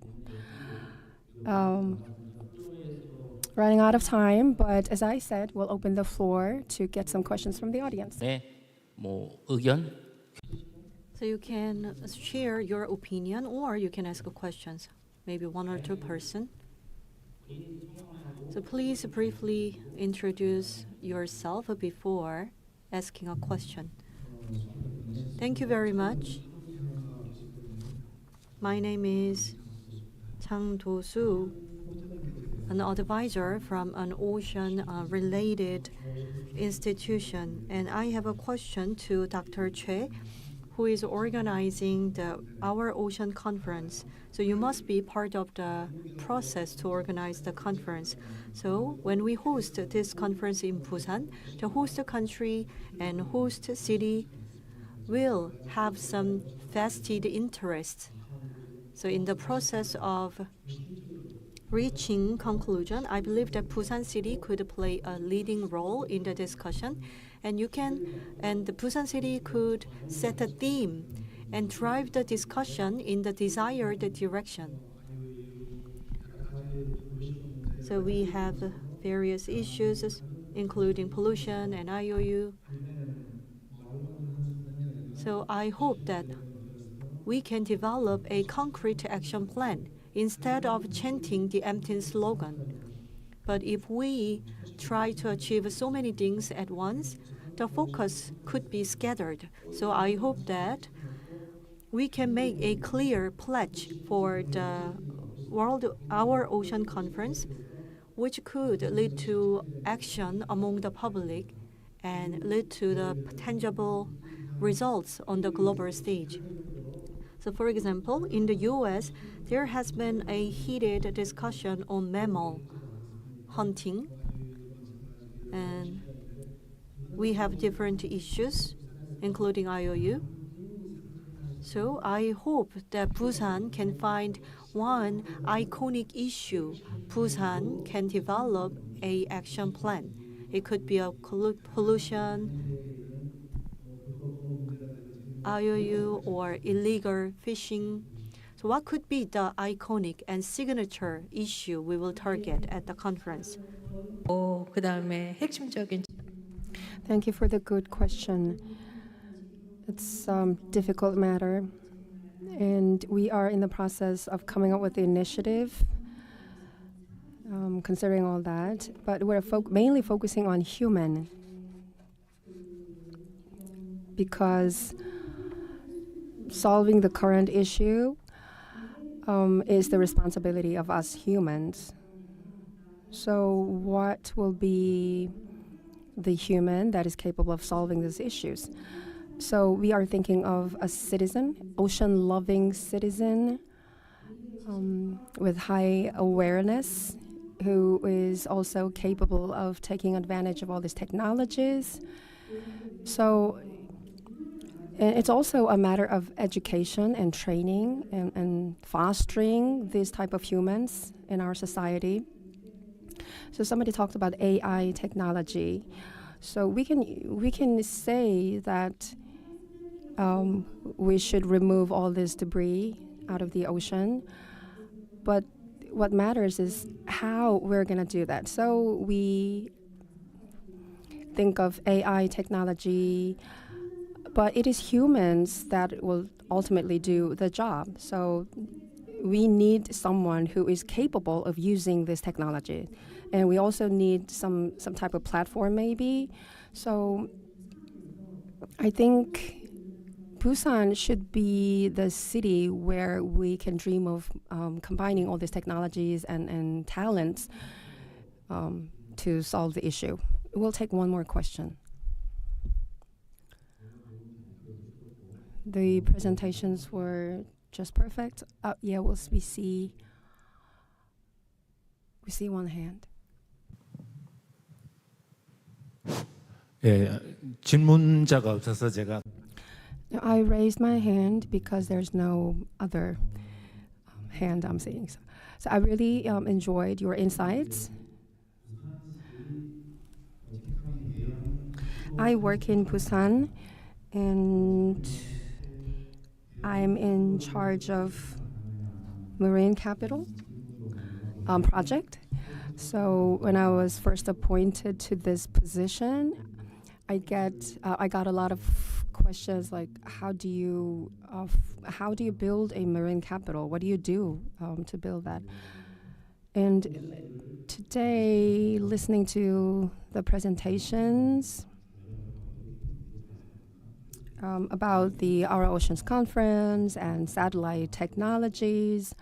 running out of time, but as I said, we'll open the floor to get some questions from the audience. 네, 뭐 의견? So you can share your opinion or you can ask questions, maybe 1 or 2 person. So please briefly introduce yourself before asking a question. Thank you very much. My name is Chang Do-soo. an advisor from an ocean-related institution. And I have a question to Dr. Choi, who is organizing our ocean conference. So you must be part of the process to organize the conference. So when we host this conference in Busan, the host country and host city will have some vested interests. So in the process of reaching conclusion, I believe that Busan City could play a leading role in the discussion, and the Busan City could set a theme and drive the discussion in the desired direction. So we have various issues, including pollution and IOU. So I hope that we can develop a concrete action plan instead of chanting the empty slogan. But if we try to achieve so many things at once, the focus could be scattered. So I hope that we can make a clear pledge for the Our Ocean Conference, which could lead to action among the public and lead to the tangible results on the global stage. So for example, in the US, there has been a heated discussion on mammal hunting, and we have different issues, including IOU. So I hope that Busan can find one iconic issue. Busan can develop an action plan. It could be a pollution, IOU, or illegal fishing. So what could be the iconic and signature issue we will target at the conference? 그다음에 핵심적인 Thank you for the good question. It's a difficult matter, and we are in the process of coming up with the initiative, considering all that. But we're mainly focusing on human, because solving the current issue is the responsibility of us humans. So what will be the human that is capable of solving these issues? So we are thinking of a citizen, ocean-loving citizen with high awareness, who is also capable of taking advantage of all these technologies. So it's also a matter of education and training and fostering these type of humans in our society. So somebody talked about AI technology. So we can say that we should remove all this debris out of the ocean, but what matters is how we're going to do that. So we think of AI technology, but it is humans that will ultimately do the job. So we need someone who is capable of using this technology. And we also need some type of platform maybe. So I think Busan should be the city where we can dream of combining all these technologies and talents to solve the issue. We'll take one more question. The presentations were just perfect. Yeah, we see one hand. 예, 질문자가 없어서 제가 I raised my hand because there's no other hand I'm seeing. So I really enjoyed your insights. I work in Busan, and I'm in charge of Marine Capital project. So when I was first appointed to this position, I got a lot of questions like, how do you build a marine capital? What do you do to build that? And today, listening to the presentations about the Our Oceans Conference and satellite technologies,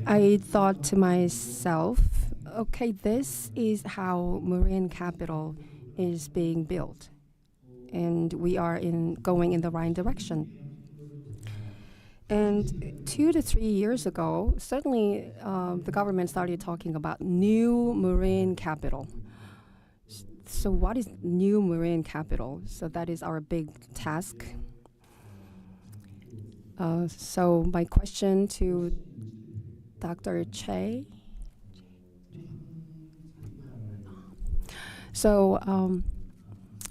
I thought to myself, okay, this is how marine capital is being built, and we are going in the right direction. And 2 to 3 years ago, suddenly the government started talking about new marine capital. So what is new marine capital? So that is our big task. So my question to Dr. Che. So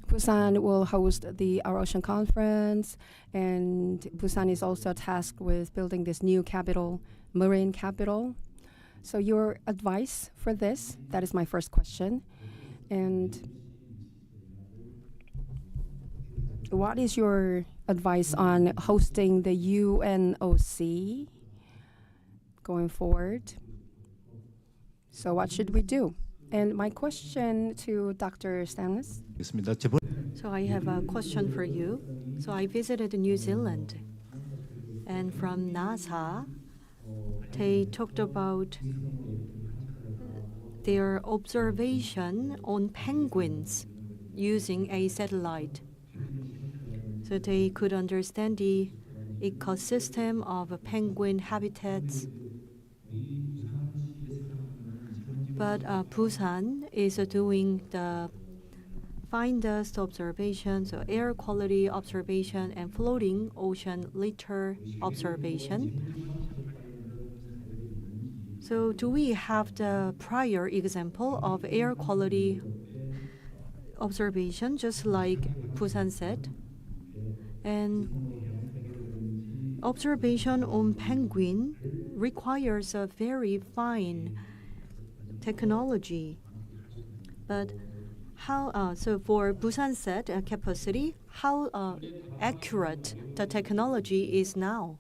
Busan will host the Our Ocean Conference, and Busan is also tasked with building this new capital, marine capital. So your advice for this, that is my first question. And what is your advice on hosting the UNOC going forward? So what should we do? And my question to Dr. Stanlis. So I have a question for you. So I visited New Zealand, and from NASA, they talked about their observation on penguins using a satellite. So they could understand the ecosystem of penguin habitats. But Busan is doing the fine dust observation, so air quality observation, and floating ocean litter observation. So do we have the prior example of air quality observation, just like Busan said? And observation on penguin requires a very fine technology. But how, so for Busan set capacity, how accurate the technology is now?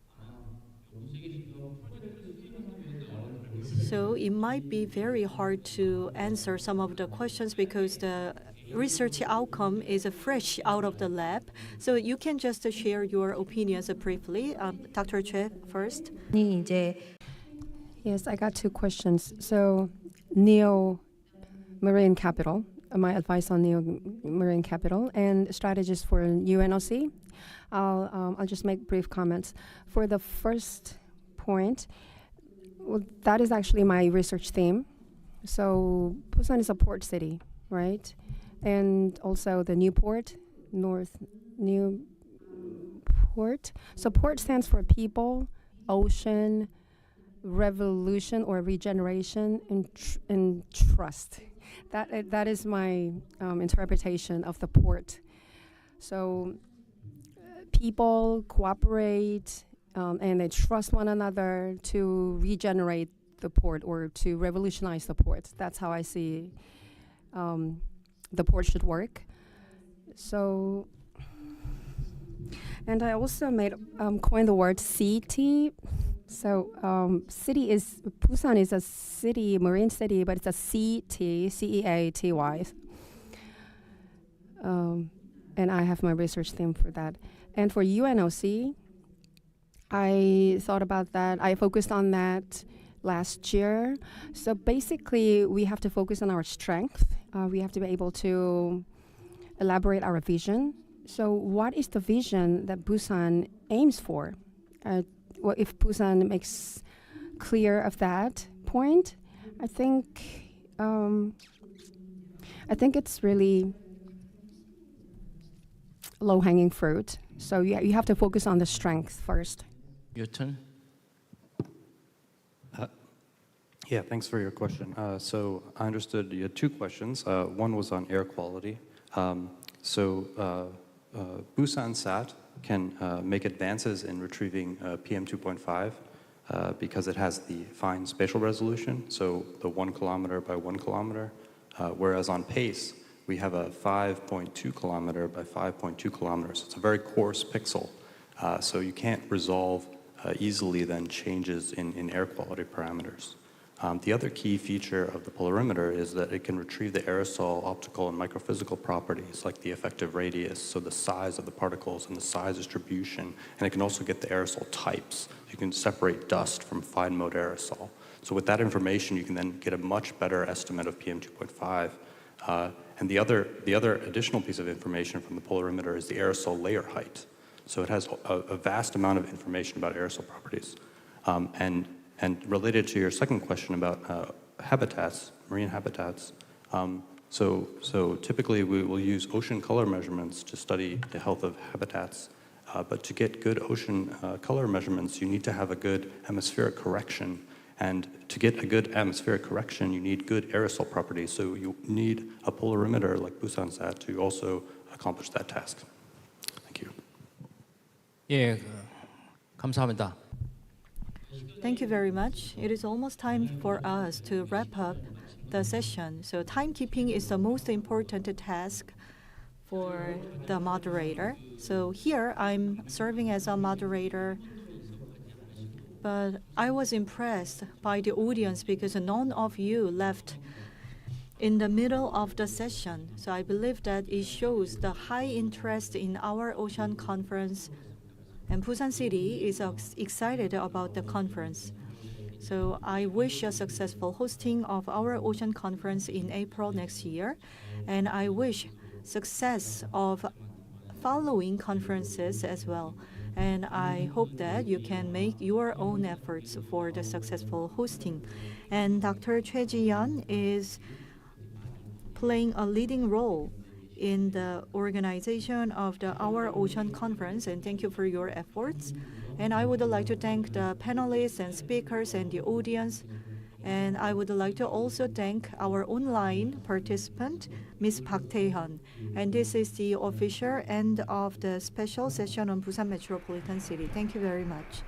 So it might be very hard to answer some of the questions because the research outcome is fresh out of the lab. So you can just share your opinions briefly. Dr. Choi first. Yes, I got 2 questions. So Neo Marine Capital, my advice on Neo Marine Capital and strategies for UNOC. I'll just make brief comments. For the first point, well, that is actually my research theme. So Busan is a port city, right? And also the Newport, North Newport. So port stands for people, ocean, revolution or regeneration, and trust. That is my interpretation of the port. So people cooperate and they trust one another to regenerate the port or to revolutionize the port. That's how I see the port should work. So, and I also coined the word city. So Busan is a city, marine city, but it's a CEATY, CEATY. And I have my research theme for that. And for UNOC, I thought about that. I focused on that last year. So basically, we have to focus on our strength. We have to be able to elaborate our vision. So what is the vision that Busan aims for? Well, if Busan makes clear of that point, I think it's really low-hanging fruit. So you have to focus on the strength first. Your turn. Yeah, thanks for your question. So I understood you had 2 questions. One was on air quality. Busan Sat can make advances in retrieving PM 2.5 because it has the fine spatial resolution, so the 1 kilometer by 1 kilometer, whereas on PACE, we have a 5.2 kilometer by 5.2 kilometers. It's a very coarse pixel, so you can't resolve easily then changes in air quality parameters. The other key feature of the polarimeter is that it can retrieve the aerosol optical and microphysical properties like the effective radius, so the size of the particles and the size distribution, and it can also get the aerosol types. You can separate dust from fine mode aerosol. So with that information, you can then get a much better estimate of PM 2.5. And the other additional piece of information from the polarimeter is the aerosol layer height. So it has a vast amount of information about aerosol properties. And related to your second question about habitats, marine habitats, so typically we will use ocean color measurements to study the health of habitats. But to get good ocean color measurements, you need to have a good atmospheric correction. And to get a good atmospheric correction, you need good aerosol properties. So you need a polarimeter like Busansat to also accomplish that task. Thank you. 예, 감사합니다. Thank you very much. It is almost time for us to wrap up the session. So timekeeping is the most important task for the moderator. So here I'm serving as a moderator, but I was impressed by the audience because none of you left in the middle of the session. So I believe that it shows the high interest in our ocean conference, and Busan City is excited about the conference. So I wish a successful hosting of our ocean conference in April next year, and I wish success of following conferences as well. And I hope that you can make your own efforts for the successful hosting. And Dr. Choi Ji-yeon is playing a leading role in the organization of the Our Ocean Conference, and thank you for your efforts. And I would like to thank the panelists and speakers and the audience. And I would like to also thank our online participant, Ms. Park Tae-hyun. And this is the official end of the special session on Busan Metropolitan City. Thank you very much.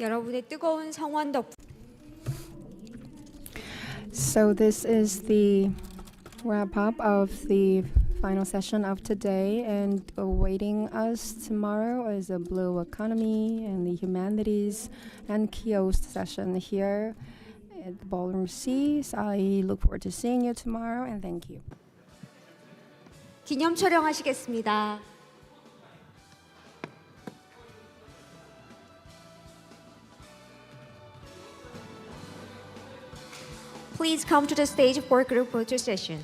여러분의 뜨거운 성원 덕분 So this is the wrap up of the final session of today, and awaiting us tomorrow is a blue economy and the humanities and kiosk session here at the Ballroom C. So I look forward to seeing you tomorrow, and thank you. 기념 촬영하시겠습니다. Please come to the stage for group photo session.